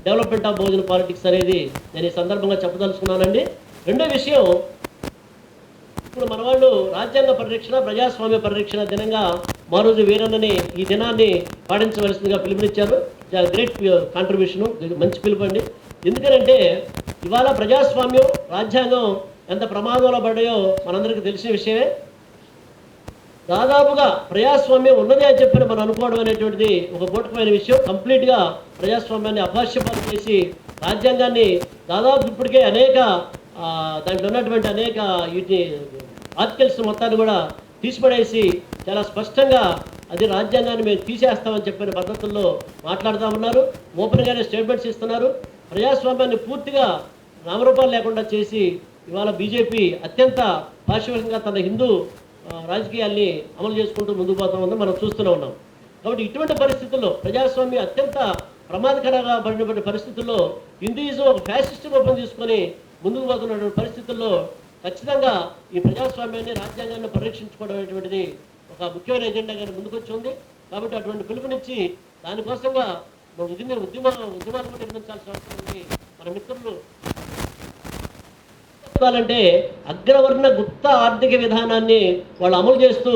Development of Bahujan politics అనేది నేను ఈ సందర్భంగా చెప్పదలుచుకున్నానండి. రెండో విషయం, ఇప్పుడు మన వాళ్ళు రాజ్యాంగ పరిరక్షణ, ప్రజాస్వామ్య పరిరక్షణ దినంగా మారోజు వీరన్నని ఈ దినాన్ని పాటించవలసిందిగా పిలుపునిచ్చారు. గ్రేట్ కాంట్రిబ్యూషను, మంచి పిలుపు అండి. ఎందుకనంటే ఇవాళ ప్రజాస్వామ్యం, రాజ్యాంగం ఎంత ప్రమాదంలో పడ్డాయో మనందరికీ తెలిసిన విషయమే. దాదాపుగా ప్రజాస్వామ్యం ఉన్నదే అని చెప్పని మనం అనుకోవడం అనేటువంటిది ఒక బూటకమైన విషయం. కంప్లీట్గా ప్రజాస్వామ్యాన్ని అభాష్యపాలు చేసి రాజ్యాంగాన్ని దాదాపు ఇప్పటికే అనేక దాంట్లో ఉన్నటువంటి అనేక వీటి ఆర్టికల్స్ మొత్తాన్ని కూడా తీసిపడేసి చాలా స్పష్టంగా అది రాజ్యాంగాన్ని మేము తీసేస్తామని చెప్పిన పద్ధతుల్లో మాట్లాడుతూ ఉన్నారు. ఓపెన్గానే స్టేట్మెంట్స్ ఇస్తున్నారు. ప్రజాస్వామ్యాన్ని పూర్తిగా నామరూపాలు లేకుండా చేసి ఇవాళ బీజేపీ అత్యంత పార్శ్వకంగా తన హిందూ రాజకీయాల్ని అమలు చేసుకుంటూ ముందుకు పోతా ఉందని మనం చూస్తూనే ఉన్నాం. కాబట్టి ఇటువంటి పరిస్థితుల్లో ప్రజాస్వామ్యం అత్యంత ప్రమాదకరంగా పడినటువంటి పరిస్థితుల్లో హిందూయిజం ఒక ఫ్యాసిస్ట్ రూపం తీసుకొని ముందుకు పోతున్నటువంటి పరిస్థితుల్లో ఖచ్చితంగా ఈ ప్రజాస్వామ్యాన్ని, రాజ్యాంగాన్ని పరిరక్షించుకోవడం అనేటువంటిది ఒక ముఖ్యమైన ఎజెండాగా ముందుకొచ్చి ఉంది. కాబట్టి అటువంటి పిలుపునిచ్చి దానికోసంగా ఉద్యమాలు కూడా నిర్మించాల్సిన అవసరం ఉంది. మన మిత్రులు చెప్పాలంటే అగ్రవర్ణ గుప్త ఆర్థిక విధానాన్ని వాళ్ళు అమలు చేస్తూ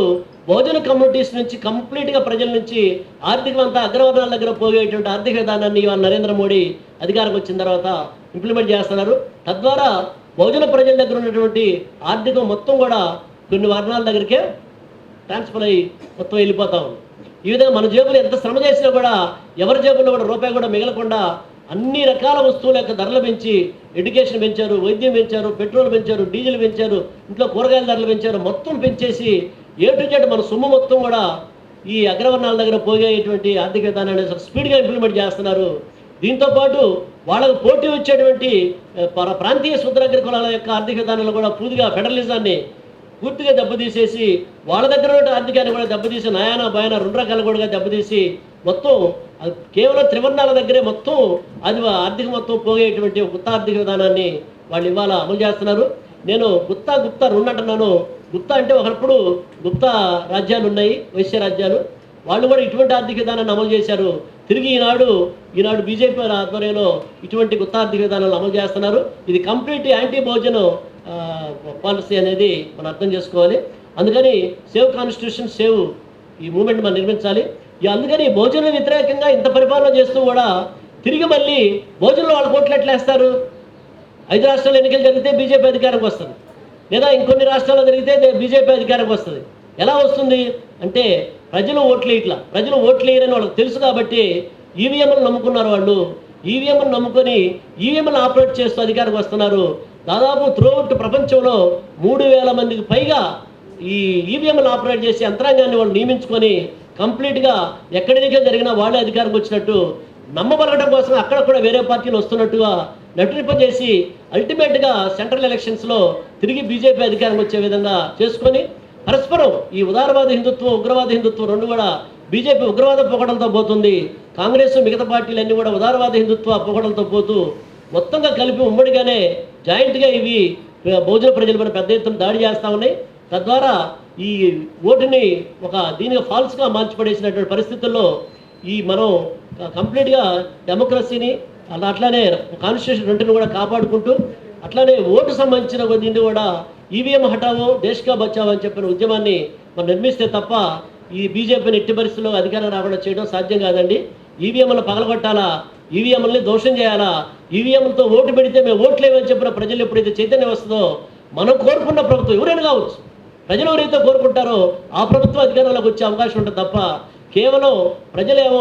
బహుజన కమ్యూనిటీస్ నుంచి కంప్లీట్గా ప్రజల నుంచి ఆర్థికం అంతా అగ్రవర్ణాల దగ్గర పోయేటువంటి ఆర్థిక విధానాన్ని ఇవాళ నరేంద్ర మోడీ అధికారం వచ్చిన తర్వాత ఇంప్లిమెంట్ చేస్తున్నారు. తద్వారా బహుజన ప్రజల దగ్గర ఉన్నటువంటి ఆర్థికం మొత్తం కూడా కొన్ని వర్ణాల దగ్గరికే ట్రాన్స్ఫర్ అయ్యి మొత్తం వెళ్ళిపోతా ఉంది. ఈ విధంగా మన జేబులు ఎంత శ్రమ చేసినా కూడా ఎవరి జేబుల్లో కూడా రూపాయి కూడా మిగలకుండా అన్ని రకాల వస్తువుల యొక్క ధరలు పెంచి ఎడ్యుకేషన్ పెంచారు, వైద్యం పెంచారు, పెట్రోల్ పెంచారు, డీజిల్ పెంచారు, ఇంట్లో కూరగాయల ధరలు పెంచారు, మొత్తం పెంచేసి ఏటు మన సొమ్ము మొత్తం కూడా ఈ అగ్రవర్ణాల దగ్గర పోయేటువంటి ఆర్థిక విధానాన్ని స్పీడ్గా ఇంప్లిమెంట్ చేస్తున్నారు. దీంతోపాటు వాళ్ళకు పోటీ వచ్చేటువంటి ప్రాంతీయ శూద్రాగ్ర కులాల యొక్క ఆర్థిక విధానాలు కూడా పూర్తిగా ఫెడరలిజాన్ని పూర్తిగా దెబ్బతీసేసి వాళ్ళ దగ్గర ఉన్న ఆర్థికాన్ని కూడా దెబ్బతీసి నయానా భయాన రెండు రకాలు కూడా దెబ్బతీసి మొత్తం కేవలం త్రివర్ణాల దగ్గరే మొత్తం అది ఆర్థిక మొత్తం పోగేటువంటి గుత్తా ఆర్థిక విధానాన్ని వాళ్ళు ఇవాళ అమలు చేస్తున్నారు. నేను గుప్తా రెండు అంటున్నాను. గుప్తా అంటే ఒకప్పుడు గుప్తా రాజ్యాలు ఉన్నాయి, వైశ్య రాజ్యాలు, వాళ్ళు కూడా ఇటువంటి ఆర్థిక విధానాన్ని అమలు చేశారు. తిరిగి ఈనాడు బీజేపీ ఆధ్వర్యంలో ఇటువంటి గుత్తా ఆర్థిక విధానాలు అమలు చేస్తున్నారు. ఇది కంప్లీట్ యాంటీ బహుజన్ పాలసీ అనేది మనం అర్థం చేసుకోవాలి. అందుకని సేవ్ కాన్స్టిట్యూషన్, సేవ్ ఈ మూమెంట్ మనం నిర్మించాలి. అందుకని బహుజన వ్యతిరేకంగా ఇంత పరిపాలన చేస్తూ కూడా తిరిగి మళ్ళీ బహుజనులు వాళ్ళ కోట్లు ఎట్లా వేస్తారు? 5 రాష్ట్రాల్లో ఎన్నికలు జరిగితే బీజేపీ అధికారంకి వస్తుంది, లేదా ఇంకొన్ని రాష్ట్రాల్లో జరిగితే బీజేపీ అధికారంకి వస్తుంది. ఎలా వస్తుంది అంటే ప్రజలు ఓట్లు వేయరని వాళ్ళకి తెలుసు. కాబట్టి ఈవీఎంలు నమ్ముకున్నారు వాళ్ళు. ఈవీఎంలు నమ్ముకొని ఈవీఎంలు ఆపరేట్ చేస్తూ అధికారంకి వస్తున్నారు. దాదాపు త్రూఅవుట్ ప్రపంచంలో 3000 మందికి పైగా ఈ ఈవీఎంలు ఆపరేట్ చేసే యంత్రాంగాన్ని వాళ్ళు నియమించుకొని కంప్లీట్గా ఎక్కడికే జరిగినా వాళ్ళే అధికారంకి వచ్చినట్టు నమ్మబలగడం కోసం అక్కడ కూడా వేరే పార్టీలు వస్తున్నట్టుగా నటింపజేసి అల్టిమేట్గా సెంట్రల్ ఎలక్షన్స్లో తిరిగి బీజేపీ అధికారం వచ్చే విధంగా చేసుకొని పరస్పరం ఈ ఉదారవాద హిందుత్వం, ఉగ్రవాద హిందుత్వం రెండు కూడా బీజేపీ ఉగ్రవాద పొగడలతో పోతుంది. కాంగ్రెస్ మిగతా పార్టీలన్నీ కూడా ఉదారవాద హిందుత్వ పొగడలతో పోతూ మొత్తంగా కలిపి ఉమ్మడిగానే జాయింట్గా ఇవి బహుజన ప్రజల మీద పెద్ద ఎత్తున దాడి చేస్తూ ఉన్నాయి. తద్వారా ఈ ఓటుని దీనిగా ఫాల్స్గా మార్చిపడేసినటువంటి పరిస్థితుల్లో మనం కంప్లీట్గా డెమోక్రసీని అట్లానే కాన్స్టిట్యూషన్ రెండుని కూడా కాపాడుకుంటూ అట్లానే ఓటు సంబంధించిన దీన్ని కూడా ఈవీఎం హటావో దేశకా బచావో అని చెప్పిన ఉద్యమాన్ని మనం నిర్మిస్తే తప్ప ఈ బీజేపీని ఎట్టి పరిస్థితుల్లో అధికారం రాకుండా చేయడం సాధ్యం కాదండి. ఈవీఎంలను పగలగొట్టాలా, ఈవీఎంలని దోషం చేయాలా, ఈవీఎంలతో ఓటు పెడితే మేము ఓట్లేమని చెప్పిన ప్రజలు ఎప్పుడైతే చైతన్యం వస్తుందో మనం కోరుకున్న ప్రభుత్వం ఎవరైనా కావచ్చు, ప్రజలు ఎవరైతే కోరుకుంటారో ఆ ప్రభుత్వం అధికారంలోకి వచ్చే అవకాశం ఉంటుంది తప్ప కేవలం ప్రజలేమో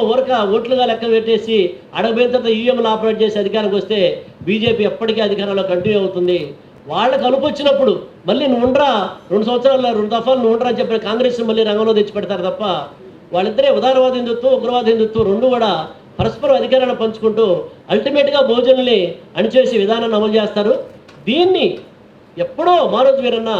ఓట్లుగా లెక్క పెట్టేసి అడగబోయిన తర్వాత ఈవీఎంలు ఆపరేట్ చేసి అధికారంకి వస్తే బీజేపీ ఎప్పటికీ అధికారంలో కంటిన్యూ అవుతుంది. వాళ్ళకు అలుపు వచ్చినప్పుడు మళ్ళీ నువ్వు ఉండరా 2 సంవత్సరాలు 2 దఫాలు నువ్వు ఉండరా అని చెప్పిన కాంగ్రెస్ మళ్ళీ రంగంలో తెచ్చి పెడతారు తప్ప వాళ్ళిద్దరే ఉదారవాద హిందుత్వం, ఉగ్రవాద హిందుత్వం రెండు కూడా పరస్పరం అధికారాన్ని పంచుకుంటూ అల్టిమేట్గా బహుజనుల్ని అణిచేసి విధానాన్ని అమలు చేస్తారు. దీన్ని ఎప్పుడో మారోజు వీరన్న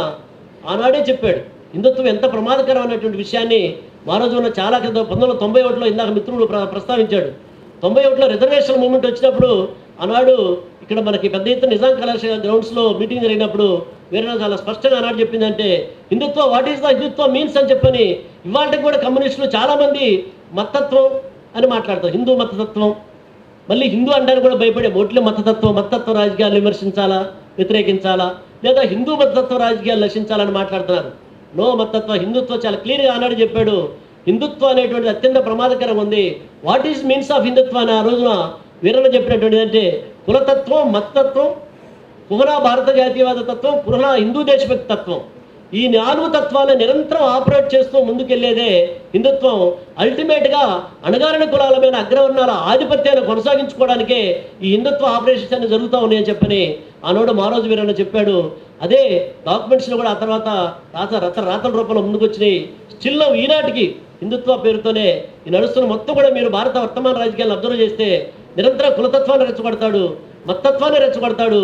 ఆనాడే చెప్పాడు. హిందుత్వం ఎంత ప్రమాదకరమైనటువంటి విషయాన్ని మారోజు ఉన్న చాలా క్రితం 1991లో ఇందాక మిత్రుడు ప్రస్తావించాడు. 91లో రిజర్వేషన్ మూమెంట్ వచ్చినప్పుడు ఆనాడు ఇక్కడ మనకి పెద్ద ఎత్తున నిజాం కళాశాల గ్రౌండ్స్లో మీటింగ్ జరిగినప్పుడు వీరన్న చాలా స్పష్టంగా ఆనాడు చెప్పిందంటే Hindutva what is the Hindutva means అని చెప్పని ఇవాళకి కూడా కమ్యూనిస్టులు చాలామంది మతత్వం అని మాట్లాడతారు. హిందూ మతతత్వం, మళ్ళీ హిందూ అంటారు కూడా భయపడే ఓట్లే మతతత్వ రాజకీయాలు విమర్శించాలా, వ్యతిరేకించాలా, లేదా హిందూ మతతత్వ రాజకీయాలు నశించాలని మాట్లాడుతున్నారు. నో మతత్వ, హిందుత్వం చాలా క్లియర్గా ఆనాడు చెప్పాడు. హిందుత్వం అనేటువంటిది అత్యంత ప్రమాదకరంగా ఉంది. వాట్ ఈజ్ మీన్స్ ఆఫ్ హిందుత్వం అని ఆ రోజున వీరన్న చెప్పినటువంటిది అంటే కులతత్వం, మతత్వం, కుహనా భారత జాతీయవాద తత్వం, కుహనా హిందూ దేశభక్తి తత్వం. ఈ 4 తత్వాలను నిరంతరం ఆపరేట్ చేస్తూ ముందుకెళ్లేదే హిందుత్వం. అల్టిమేట్గా అణగారిన కులాల మీద అగ్రవర్ణాల ఆధిపత్యాన్ని కొనసాగించుకోవడానికే ఈ హిందుత్వ ఆపరేషన్స్ అన్ని జరుగుతూ ఉన్నాయని చెప్పని ఆనాడు మారోజు వీరన్న చెప్పాడు. అదే డాక్యుమెంట్స్లో కూడా ఆ తర్వాత రాతల రూపంలో ముందుకు వచ్చినాయి. స్టిల్ ఈనాటికి హిందుత్వ పేరుతోనే ఈ నడుస్తున్న మొత్తం కూడా మీరు భారత వర్తమాన రాజకీయాలను అబ్జర్వ్ చేస్తే నిరంతరం కులతత్వాన్ని రెచ్చగొడతాడు, మతత్వాన్ని రెచ్చగొడతాడు,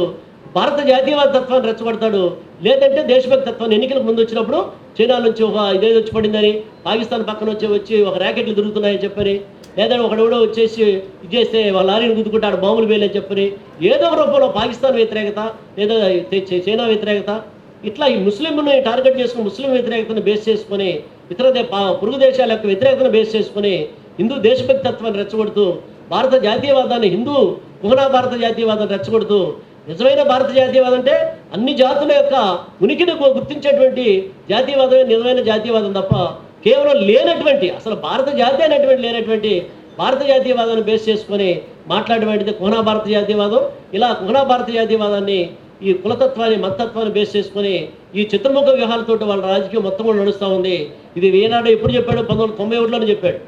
భారత జాతీయవాద తత్వాన్ని రెచ్చగొడతాడు, లేదంటే దేశభక్తి తత్వాన్ని. ఎన్నికలకు ముందు వచ్చినప్పుడు చైనా నుంచి ఒక ఇదేది వచ్చి పడిందని, పాకిస్తాన్ పక్కన వచ్చి ఒక ర్యాకెట్లు దొరుకుతున్నాయని చెప్పని, లేదంటే ఒకడెవడో వచ్చేసి ఇది చేస్తే వాళ్ళ లారీని గుద్దుకుంటాడు బాంబులు వేయలేని చెప్పని, ఏదో ఒక రూపంలో పాకిస్తాన్ వ్యతిరేకత లేదా చైనా వ్యతిరేకత, ఇట్లా ఈ ముస్లింని టార్గెట్ చేసుకుని ముస్లిం వ్యతిరేకతను బేస్ చేసుకొని, ఇతర పొరుగు దేశాల యొక్క వ్యతిరేకతను బేస్ చేసుకొని హిందూ దేశభక్తి తత్వాన్ని రెచ్చగొడుతూ, భారత జాతీయవాదాన్ని హిందూ కుహనా భారత జాతీయవాదాన్ని రెచ్చగొడుతూ, నిజమైన భారత జాతీయవాదం అంటే అన్ని జాతుల యొక్క ఉనికిని గుర్తించేటువంటి జాతీయవాదమే నిజమైన జాతీయవాదం తప్ప కేవలం లేనటువంటి, అసలు భారత జాతి అనేటువంటి లేనటువంటి భారత జాతీయవాదాన్ని బేస్ చేసుకొని మాట్లాడేటువంటిది కుహనా భారత జాతీయవాదం. ఇలా కుహనా భారత జాతీయవాదాన్ని ఈ కులతత్వాన్ని, మతత్వాన్ని బేస్ చేసుకొని ఈ చతుర్ముఖ వ్యూహాలతోటి వాళ్ళ రాజకీయం మొత్తం కూడా నడుస్తూ ఉంది. ఇది ఈనాడు ఎప్పుడు చెప్పాడు? 1991లోనే చెప్పాడు.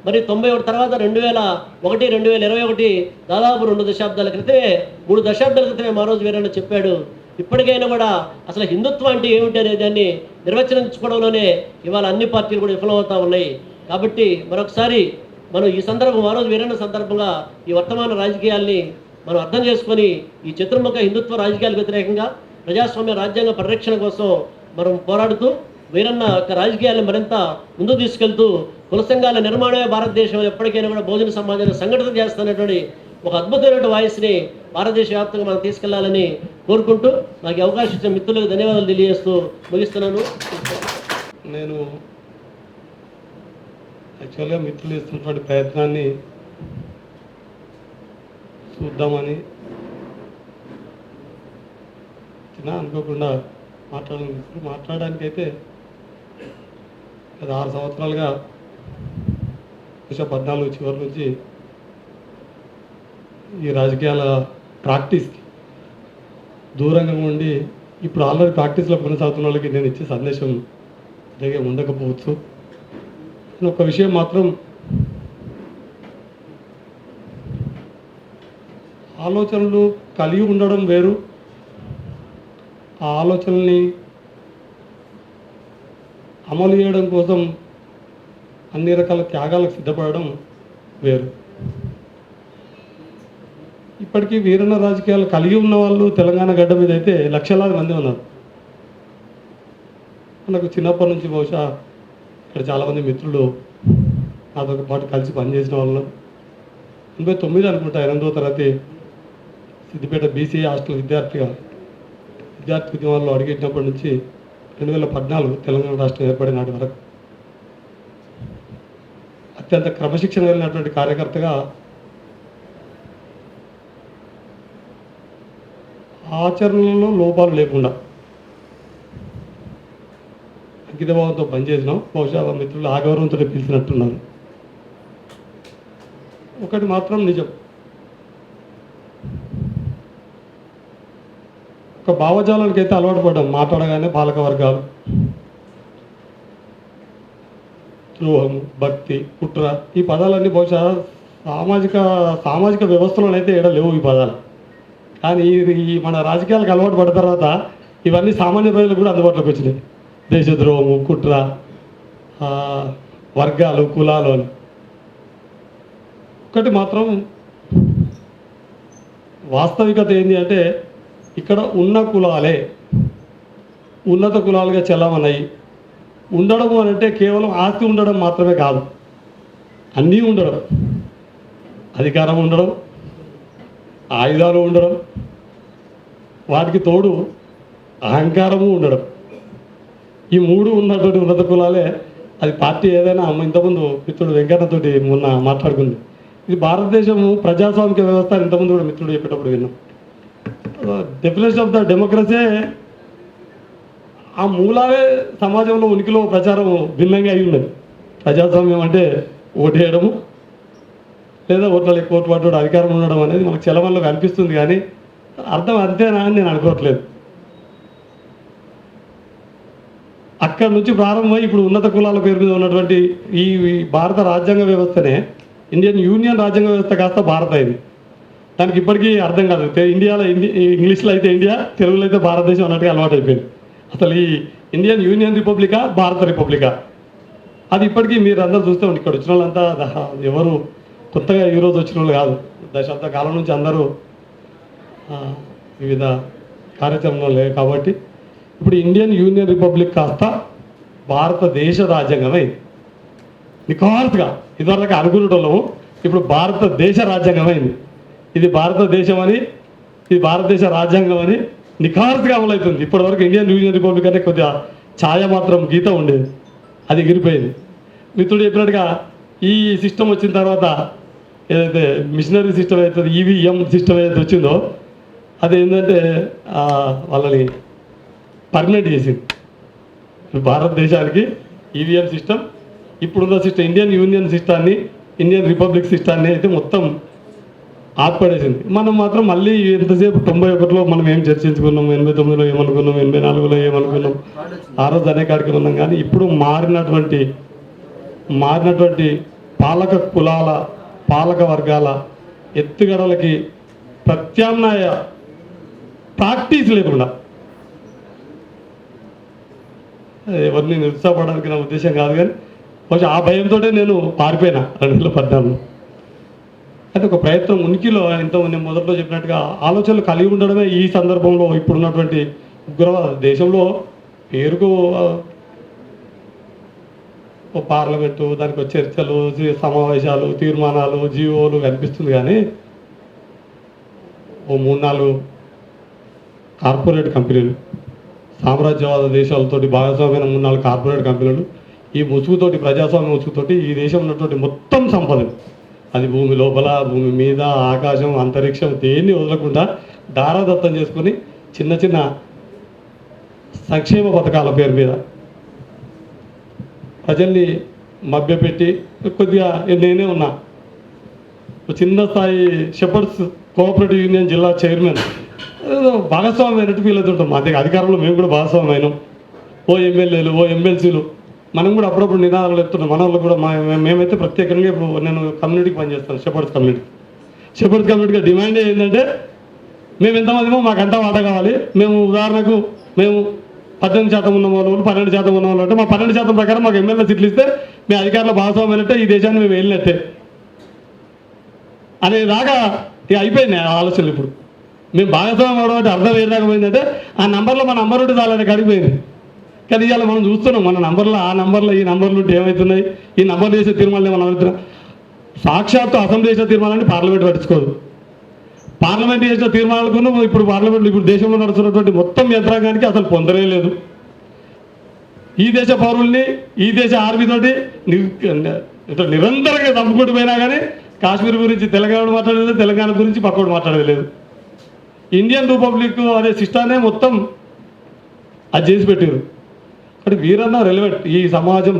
మరి 91 తర్వాత 2001, 2021 దాదాపు 2 దశాబ్దాల క్రితమే, 3 దశాబ్దాల క్రితమే మారోజు వీరన్న చెప్పాడు. ఇప్పటికైనా కూడా అసలు హిందుత్వం అంటే ఏమిటి అనే దాన్ని నిర్వచించుకోవడంలోనే ఇవాళ అన్ని పార్టీలు కూడా విఫలమవుతూ ఉన్నాయి. కాబట్టి మరొకసారి మనం ఈ సందర్భం మారోజు వీరన్న సందర్భంగా ఈ వర్తమాన రాజకీయాల్ని మనం అర్థం చేసుకొని ఈ చతుర్ముఖ హిందుత్వ రాజకీయాలకు వ్యతిరేకంగా ప్రజాస్వామ్య రాజ్యాంగ పరిరక్షణ కోసం మనం పోరాడుతూ వీరన్న యొక్క రాజకీయాలను మరింత ముందుకు తీసుకెళ్తూ కుల సంఘాల నిర్మాణమే భారతదేశంలో ఎప్పటికైనా కూడా బహుజన సమాజాన్ని సంఘటితం చేస్తున్నటువంటి ఒక అద్భుతమైన వాయిస్ని భారతదేశ వ్యాప్తంగా మనం తీసుకెళ్లాలని కోరుకుంటూ నాకు అవకాశం ఇచ్చిన మిత్రులకు ధన్యవాదాలు తెలియజేస్తూ ముగిస్తున్నాను. నేను యాక్చువల్గా మిత్రులు చేస్తున్నటువంటి ప్రయత్నాన్ని చూద్దామని అనుకోకుండా మాట్లాడడానికైతే గత 6 సంవత్సరాలుగా 2014 చివరి నుంచి ఈ రాజకీయాల ప్రాక్టీస్కి దూరంగా ఉండి ఇప్పుడు ఆల్రెడీ ప్రాక్టీస్లో కొనసాగుతున్న వాళ్ళకి నేను ఇచ్చే సందేశం దగ్గర ఉండకపోవచ్చు. ఒక విషయం మాత్రం, ఆలోచనలు కలిగి ఉండడం వేరు, ఆ ఆలోచనల్ని అమలు చేయడం కోసం అన్ని రకాల త్యాగాలకు సిద్ధపడడం వేరు. ఇప్పటికీ వీరన్న రాజకీయాలు కలిగి ఉన్న వాళ్ళు తెలంగాణ గడ్డ మీద అయితే లక్షలాది మంది ఉన్నారు. నాకు చిన్నప్పటి నుంచి బహుశా ఇక్కడ చాలామంది మిత్రులు నాతో పాటు కలిసి పనిచేసిన వాళ్ళు 89 అనుకుంటా 8వ తరగతి సిద్దిపేట బీసీ హాస్టల్ విద్యార్థి ఉద్యమాల్లో అడిగేటప్పటి నుంచి 2014 తెలంగాణ రాష్ట్రం ఏర్పడిన నాటి వరకు అత్యంత క్రమశిక్షణ కలిగినటువంటి కార్యకర్తగా, ఆచరణలో లోపాలు లేకుండా అంకితభావంతో పనిచేసినాం. బహుశా మిత్రులు ఆ గౌరవంతో పిలిచినట్టున్నారు. ఒకటి మాత్రం నిజం, ఒక భావజాలానికి అయితే అలవాటు పడ్డాం. మాట్లాడగానే పాలక వర్గాలు, ద్రోహము, భక్తి, కుట్ర, ఈ పదాలన్నీ బహుశా సామాజిక వ్యవస్థలోనైతే ఏడ లేవు ఈ పదాలు. కానీ ఈ మన రాజకీయాలకు అలవాటు పడిన తర్వాత ఇవన్నీ సామాన్య ప్రజలకు కూడా అందుబాటులోకి వచ్చినాయి. దేశద్రోహము, కుట్ర, వర్గాలు, కులాలు అని. ఒకటి మాత్రం వాస్తవికత ఏంటి అంటే, ఇక్కడ ఉన్న కులాలే ఉన్నత కులాలుగా చెల్లమన్నాయి. ఉండడము అని అంటే కేవలం ఆస్తి ఉండడం మాత్రమే కాదు, అన్నీ ఉండడం, అధికారం ఉండడం, ఆయుధాలు ఉండడం, వాటికి తోడు అహంకారము ఉండడం. ఈ 3 ఉన్నటువంటి ఉన్నత కులాలే. అది పార్టీ ఏదైనా ఇంతకుముందు మిత్రుడు వెంకన్నతోటి మొన్న మాట్లాడుకుంది. ఇది భారతదేశము ప్రజాస్వామిక వ్యవస్థ అని ఇంతకుముందు కూడా మిత్రుడు చెప్పేటప్పుడు విన్నాం. డెఫినేషన్ ఆఫ్ ద డెమోక్రసీ ఆ మూలాలే సమాజంలో ఉనికిలో ప్రచారం భిన్నంగా అయి ఉన్నది. ప్రజాస్వామ్యం అంటే ఓటేయడము లేదా ఓట్లలో ఎక్కువ ఓటు పడ్డాడు అధికారం ఉండడం అనేది మనకు చలమల్లో కనిపిస్తుంది, కానీ అర్థం అంతేనా అని నేను అనుకోవట్లేదు. అక్కడి నుంచి ప్రారంభమై ఇప్పుడు ఉన్నత కులాల పేరు మీద ఉన్నటువంటి ఈ భారత రాజ్యాంగ వ్యవస్థనే ఇండియన్ యూనియన్ రాజ్యాంగ వ్యవస్థ కాస్త భారత అయింది. దానికి ఇప్పటికీ అర్థం కాదు. ఇండియాలో ఇంగ్లీష్లో అయితే ఇండియా, తెలుగులో అయితే భారతదేశం అన్నట్టుగా అలవాటు అయిపోయింది. అసలు ఈ ఇండియన్ యూనియన్ రిపబ్లికా, భారత రిపబ్లికా, అది ఇప్పటికీ మీరు అందరూ చూస్తే ఇక్కడ వచ్చిన వాళ్ళంతా ఎవరు కొత్తగా ఈరోజు వచ్చిన వాళ్ళు కాదు. దశాబ్ద కాలం నుంచి అందరూ వివిధ కార్యక్రమంలో లేవు. కాబట్టి ఇప్పుడు ఇండియన్ యూనియన్ రిపబ్లిక్ కాస్త భారతదేశ రాజ్యాంగమే నిఖార్స్గా ఇదివరకు అనుకునేటోళ్ళము, ఇప్పుడు భారతదేశ రాజ్యాంగమైంది. ఇది భారతదేశం అని, ఇది భారతదేశ రాజ్యాంగం అని నిఖార్స్గా అమలవుతుంది. ఇప్పటివరకు ఇండియన్ యూనియన్ రిపబ్లిక్ అంటే కొద్దిగా ఛాయ మాత్రం గీత ఉండేది, అది ఎగిరిపోయింది. మిత్రుడు చెప్పినట్టుగా ఈ సిస్టమ్ వచ్చిన తర్వాత ఏదైతే మిషనరీ సిస్టమ్ అవుతుంది, ఈవీఎం సిస్టమ్ ఏదైతే వచ్చిందో అది ఏంటంటే వాళ్ళని పర్మనెంట్ చేసింది. భారతదేశానికి ఈవీఎం సిస్టమ్, ఇప్పుడున్న సిస్టమ్ ఇండియన్ యూనియన్ సిస్టాన్ని, ఇండియన్ రిపబ్లిక్ సిస్టాన్ని అయితే మొత్తం ఆత్పడేసింది. మనం మాత్రం మళ్ళీ ఎంతసేపు 91లో మనం ఏం చర్చించుకున్నాం, 89లో ఏమనుకున్నాం, 84లో ఏమనుకున్నాం, ఆ రోజు అనే కాడికి ఉన్నాం. కానీ ఇప్పుడు మారినటువంటి పాలక కులాల, పాలక వర్గాల ఎత్తుగడలకి ప్రత్యామ్నాయ ప్రాక్టీస్ లేకుండా, ఎవరిని నిరుత్సాహపడడానికి నా ఉద్దేశం కాదు, కానీ కొంచెం ఆ భయంతో నేను పారిపోయినా 2014లో. అయితే ఒక ప్రయత్నం ఉనికిలో ఎంతో నేను మొదట్లో చెప్పినట్టుగా ఆలోచనలు కలిగి ఉండడమే ఈ సందర్భంలో ఇప్పుడున్నటువంటి ఉగ్రవాద దేశంలో పేరుకు పార్లమెంటు, దానికి చర్చలు, సమావేశాలు, తీర్మానాలు, జీవోలు కనిపిస్తుంది. కానీ ఓ 3-4 కార్పొరేట్ కంపెనీలు, సామ్రాజ్యవాద దేశాలతోటి భాగస్వామ్యమైన 3-4 కార్పొరేట్ కంపెనీలు ఈ ముసుగుతోటి, ప్రజాస్వామ్య ముసుగుతోటి ఈ దేశం ఉన్నటువంటి మొత్తం సంపదను, అది భూమి లోపల, భూమి మీద, ఆకాశం, అంతరిక్షం, దేన్ని వదలకుండా దారాదత్తం చేసుకొని చిన్న చిన్న సంక్షేమ పథకాల పేరు మీద ప్రజల్ని మభ్యపెట్టి, కొద్దిగా నేనే ఉన్నా చిన్న స్థాయి షెపర్డ్స్ కోఆపరేటివ్ యూనియన్ జిల్లా చైర్మన్, భాగస్వామ్యం అయినట్టు ఫీల్ అవుతుంటాం. అదే అధికారంలో మేము కూడా భాగస్వామ్యం అయినాం. ఓ ఎమ్మెల్యేలు, ఓ ఎమ్మెల్సీలు, మనం కూడా అప్పుడప్పుడు నినాదాలు ఎత్తున్నాం. మన వాళ్ళు కూడా మేమైతే ప్రత్యేకంగా ఇప్పుడు నేను కమ్యూనిటీకి పనిచేస్తాను, షెపర్డ్స్ కమ్యూనిటీగా డిమాండ్ ఏంటంటే మేము ఎంతమందిమో మాకంతా వాటా కావాలి. మేము ఉదాహరణకు మేము 18% ఉన్న వాళ్ళు, 12% ఉన్న వాళ్ళు అంటే మా 12% ప్రకారం మాకు ఎమ్మెల్యే సీట్లు ఇస్తే మేము అధికారుల భాగస్వామ్యం అయినట్టే, ఈ దేశాన్ని మేము వెళ్ళినట్టే అనేదాకా ఇక అయిపోయింది ఆ ఆలోచనలు. ఇప్పుడు మేము భాగస్వామ్యం అవడం అంటే అర్థం ఏదాకా పోయిందంటే ఆ నంబర్లో మా నంబర్ ఉంటే చాలని కడిగిపోయింది. కానీ ఇవాళ మనం చూస్తున్నాం మన నంబర్లో, ఆ నంబర్లో ఈ నంబర్లు ఉంటే ఏమవుతున్నాయి, ఈ నంబర్లు చేసే తీర్మానాలు ఏమైనా అవుతున్నాయి. సాక్షాత్తు అసెంబ్లీ చేసిన తీర్మానాన్ని పార్లమెంట్ పట్టించుకోదు. పార్లమెంట్ చేసిన తీర్మానాలకు ఇప్పుడు పార్లమెంట్, ఇప్పుడు దేశంలో నడుస్తున్నటువంటి మొత్తం యంత్రాంగానికి అసలు పొందనే లేదు. ఈ దేశ పౌరుల్ని ఈ దేశ ఆర్మీతోటి నిరంతరంగా చంపుకుంటూ పోయినా కానీ కాశ్మీర్ గురించి తెలంగాణ మాట్లాడలేదు, తెలంగాణ గురించి పక్కోడు మాట్లాడలేదు. ఇండియన్ రిపబ్లిక్ అనే సిస్టానే మొత్తం అది చేసి పెట్టారు. అంటే వీరన్నా రెలవెంట్ ఈ సమాజం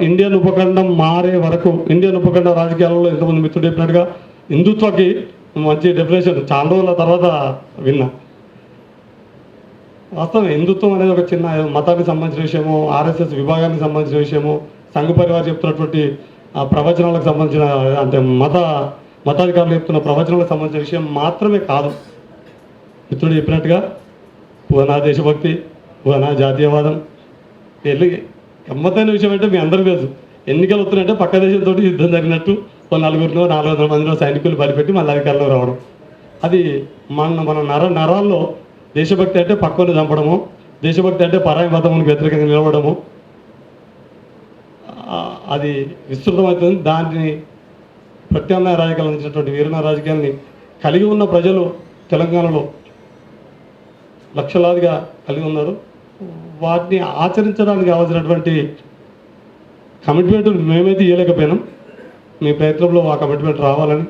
ఇండియన్ ఉపఖండం మారే వరకు, ఇండియన్ ఉపఖండ రాజకీయాలలో ఎంతమంది మిత్రుడు చెప్పినట్టుగా హిందుత్వకి మంచి డెఫినేషన్ చాలా రోజుల తర్వాత విన్నా. వాస్తవం హిందుత్వం అనేది ఒక చిన్న మతానికి సంబంధించిన విషయము, ఆర్ఎస్ఎస్ విభాగానికి సంబంధించిన విషయము, సంఘ పరివార్ చెప్తున్నటువంటి ప్రవచనాలకు సంబంధించిన, అంటే మతాధికారులు చెప్తున్న ప్రవచనాలకు సంబంధించిన విషయం మాత్రమే కాదు. మిత్రుడు చెప్పినట్టుగా పురాణ దేశభక్తి, పురాణ జాతీయవాదం, వెళ్ళి గమ్మత్తైన విషయం అంటే మీ అందరికీ తెలుసు. ఎన్నికలు వస్తున్నాయంటే పక్క దేశంతో యుద్ధం జరిగినట్టు 400 మందిలో సైనికులు బలిపెట్టి మళ్ళీ అధికారంలో రావడం. అది మన నరాల్లో దేశభక్తి అంటే పక్కను చంపడము, దేశభక్తి అంటే పరాయి మతమునికి వ్యతిరేకంగా నిలవడము, అది విస్తృతమవుతుంది. దాన్ని ప్రత్యామ్నాయ రాజకీయాలు అందించినటువంటి వీరణ రాజకీయాన్ని కలిగి ఉన్న ప్రజలు తెలంగాణలో లక్షలాదిగా కలిగి ఉన్నారు. వాటిని ఆచరించడానికి కావాల్సినటువంటి కమిట్మెంట్ మేమైతే ఇవ్వలేకపోయినాం. మీ ప్రయత్నంలో ఆ కమిట్మెంట్ రావాలని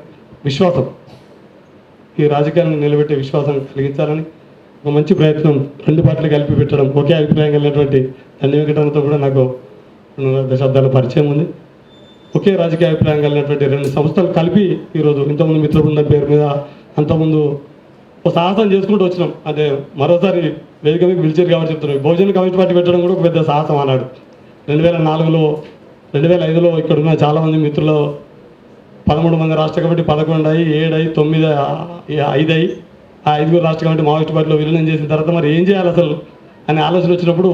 విశ్వాసం, ఈ రాజకీయాలను నిలబెట్టే విశ్వాసం కలిగించాలని ఒక మంచి ప్రయత్నం రెండు పార్టీలు కలిపి పెట్టడం, ఒకే అభిప్రాయం కలిగినటువంటి దండి వెంకటరమణతో కూడా నాకు 2 దశాబ్దాల పరిచయం ఉంది. ఒకే రాజకీయ అభిప్రాయం కలిగినటువంటి 2 సంస్థలు కలిపి ఈరోజు ఇంతకుముందు మిత్రబృందం పేరు మీద అంతకుముందు ఒక సాహసం చేసుకుంటూ వచ్చినాం. అంటే మరోసారి వేదిక మీద పిలిచారు కాబట్టి చెప్తున్నాం. బహుజన కమ్యూనిస్ట్ పార్టీ పెట్టడం కూడా ఒక పెద్ద సాహసం అన్నాడు. 2004లో 2005లో ఇక్కడ ఉన్న చాలామంది మిత్రులు 13 మంది రాష్ట్ర కమిటీ 11 అయ్యి 7 అయ్యి 9 5 అయ్యి ఆ 5 రాష్ట్ర కమిటీ మావోయిస్ట్ పార్టీలో విలీనం చేసిన తర్వాత మరి ఏం చేయాలి అసలు అనే ఆలోచన వచ్చినప్పుడు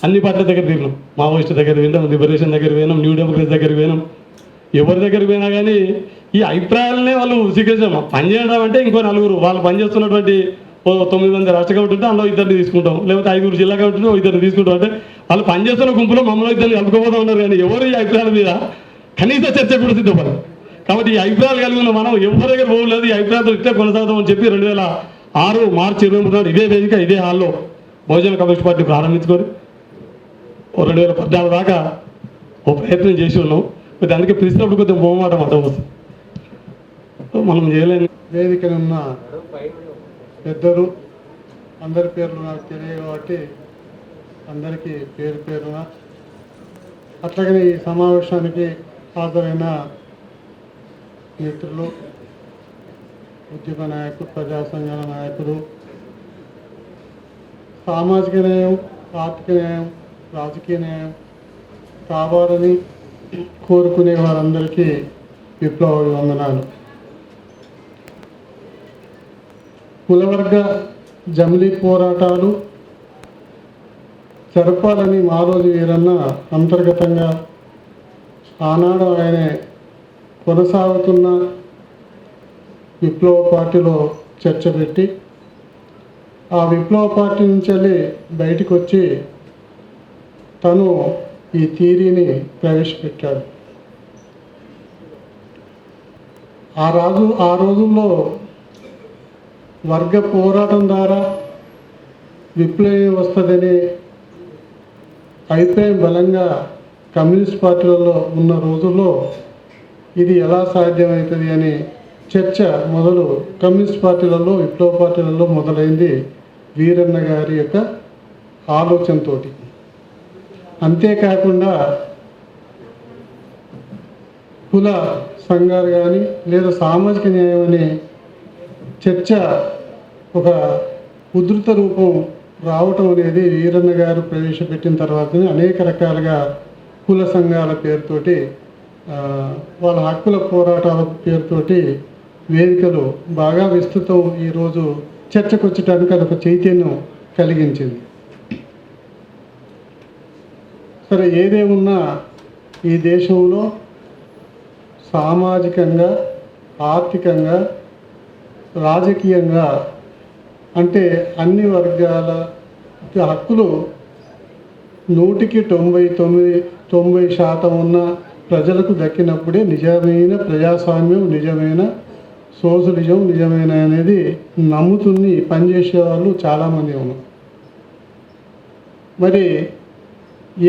అన్ని పార్టీల దగ్గర తిరిగినాం. మావోయిస్ట్ దగ్గర విన్నాం, లిబరేషన్ దగ్గర పోయినాం, న్యూ డెమోక్రసీ దగ్గర పోయినాం. ఎవరి దగ్గరికి పోయినా కానీ ఈ అభిప్రాయాలనే వాళ్ళు స్వీకరించాం. పని చేయడం అంటే ఇంకో 4 వాళ్ళు పనిచేస్తున్నటువంటి 9 మంది రాష్ట్ర కమిటీ ఉంటే అందులో 2 తీసుకుంటాం, లేకపోతే 5 జిల్లా కమిటీ 2 తీసుకుంటాం. అంటే వాళ్ళు పనిచేస్తున్న గుంపులో మమ్మల్ని 2 కలుపుకోబోతూ ఉన్నారు. కానీ ఎవరు ఈ అభిప్రాయాల మీద కనీస చర్చ కూడా సిద్ధపడరు. కాబట్టి ఈ అభిప్రాయాలు కలిగి ఉన్న మనం ఎవరి దగ్గర పోలేదు. ఈ అభిప్రాయాలతో ఇట్టే కొనసాగుతామని చెప్పి 2006 మార్చి 23 ఇదే వేదిక ఇదే హాల్లో బహుజన కమ్యూనిస్ట్ పార్టీ ప్రారంభించుకొని 2014 దాకా ఓ ప్రయత్నం చేసి ఉన్నాం. కొద్దిగా అందుకే పిలిచినప్పుడు కొద్దిగా మొహమాటం అడ్డం వస్తుంది, మనం చేయలేని. వేదికనున్న పెద్దలు అందరి పేర్లు నాకు తెలియదు కాబట్టి అందరికీ పేరు పేరున, అట్లాగనే ఈ సమావేశానికి హాజరైన మిత్రులు, ఉద్యమ నాయకులు, ప్రజా సంఘాల నాయకులు, సామాజిక న్యాయం, ఆర్థిక న్యాయం, రాజకీయ న్యాయం కావాలని కోరుకునే వారందరికీ విప్లవ వందనాలు. కులవర్గ జమిలీ పోరాటాలు జరపాలని మారోజు వీరన్న అంతర్గతంగా ఆనాడు ఆయన కొనసాగుతున్న విప్లవ పార్టీలో చర్చ పెట్టి ఆ విప్లవ పార్టీ నుంచి వెళ్ళి బయటకు వచ్చి తను ఈ థియరీని ప్రవేశపెట్టాడు. ఆ రోజుల్లో వర్గ పోరాటం ద్వారా విప్లవం వస్తుందని అభిప్రాయం బలంగా కమ్యూనిస్ట్ పార్టీలలో ఉన్న రోజుల్లో ఇది ఎలా సాధ్యమవుతుంది అని చర్చ మొదలు కమ్యూనిస్ట్ పార్టీలలో, విప్లవ పార్టీలలో మొదలైంది వీరన్న గారి యొక్క ఆలోచనతోటి. అంతేకాకుండా కుల సంఘాలు కానీ లేదా సామాజిక న్యాయం అనే చర్చ ఒక ఉధృత రూపం రావటం అనేది వీరన్న గారు ప్రవేశపెట్టిన తర్వాతనే అనేక రకాలుగా కుల సంఘాల పేరుతోటి, వాళ్ళ హక్కుల పోరాటాల పేరుతోటి వేదికలు బాగా విస్తృతం ఈరోజు చర్చకొచ్చడానికి అదొక చైతన్యం కలిగించింది. సరే, ఏదేమున్నా ఈ దేశంలో సామాజికంగా, ఆర్థికంగా, రాజకీయంగా అంటే అన్ని వర్గాల హక్కులు 100కి 90% ఉన్న ప్రజలకు దక్కినప్పుడే నిజమైన ప్రజాస్వామ్యం, నిజమైన సోషలిజం, నిజమైన అనేది నమ్ముతుని పనిచేసే వాళ్ళు చాలామంది ఉన్నారు. మరి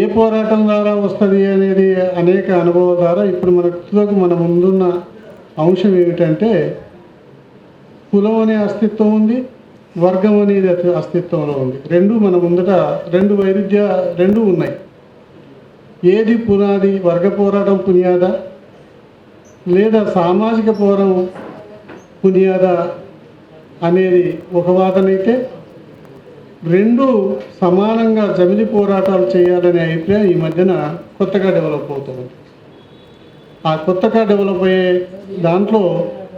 ఏ పోరాటం ద్వారా వస్తుంది అనేది అనేక అనుభవం ద్వారా ఇప్పుడు మన ముందున్న అంశం ఏమిటంటే కులం అనే అస్తిత్వం ఉంది, వర్గం అనేది అస్తిత్వంలో ఉంది. మన ముందట రెండు ఉన్నాయి. ఏది పునాది? వర్గ పోరాటం పునియాదా లేదా సామాజిక పోరాటం పునియాదా అనేది ఒక వాదనైతే, 2 సమానంగా జమిలి పోరాటాలు చేయాలనే అభిప్రాయం ఈ మధ్యన కొత్తగా డెవలప్ అవుతుంది. ఆ కొత్తగా డెవలప్ అయ్యే దాంట్లో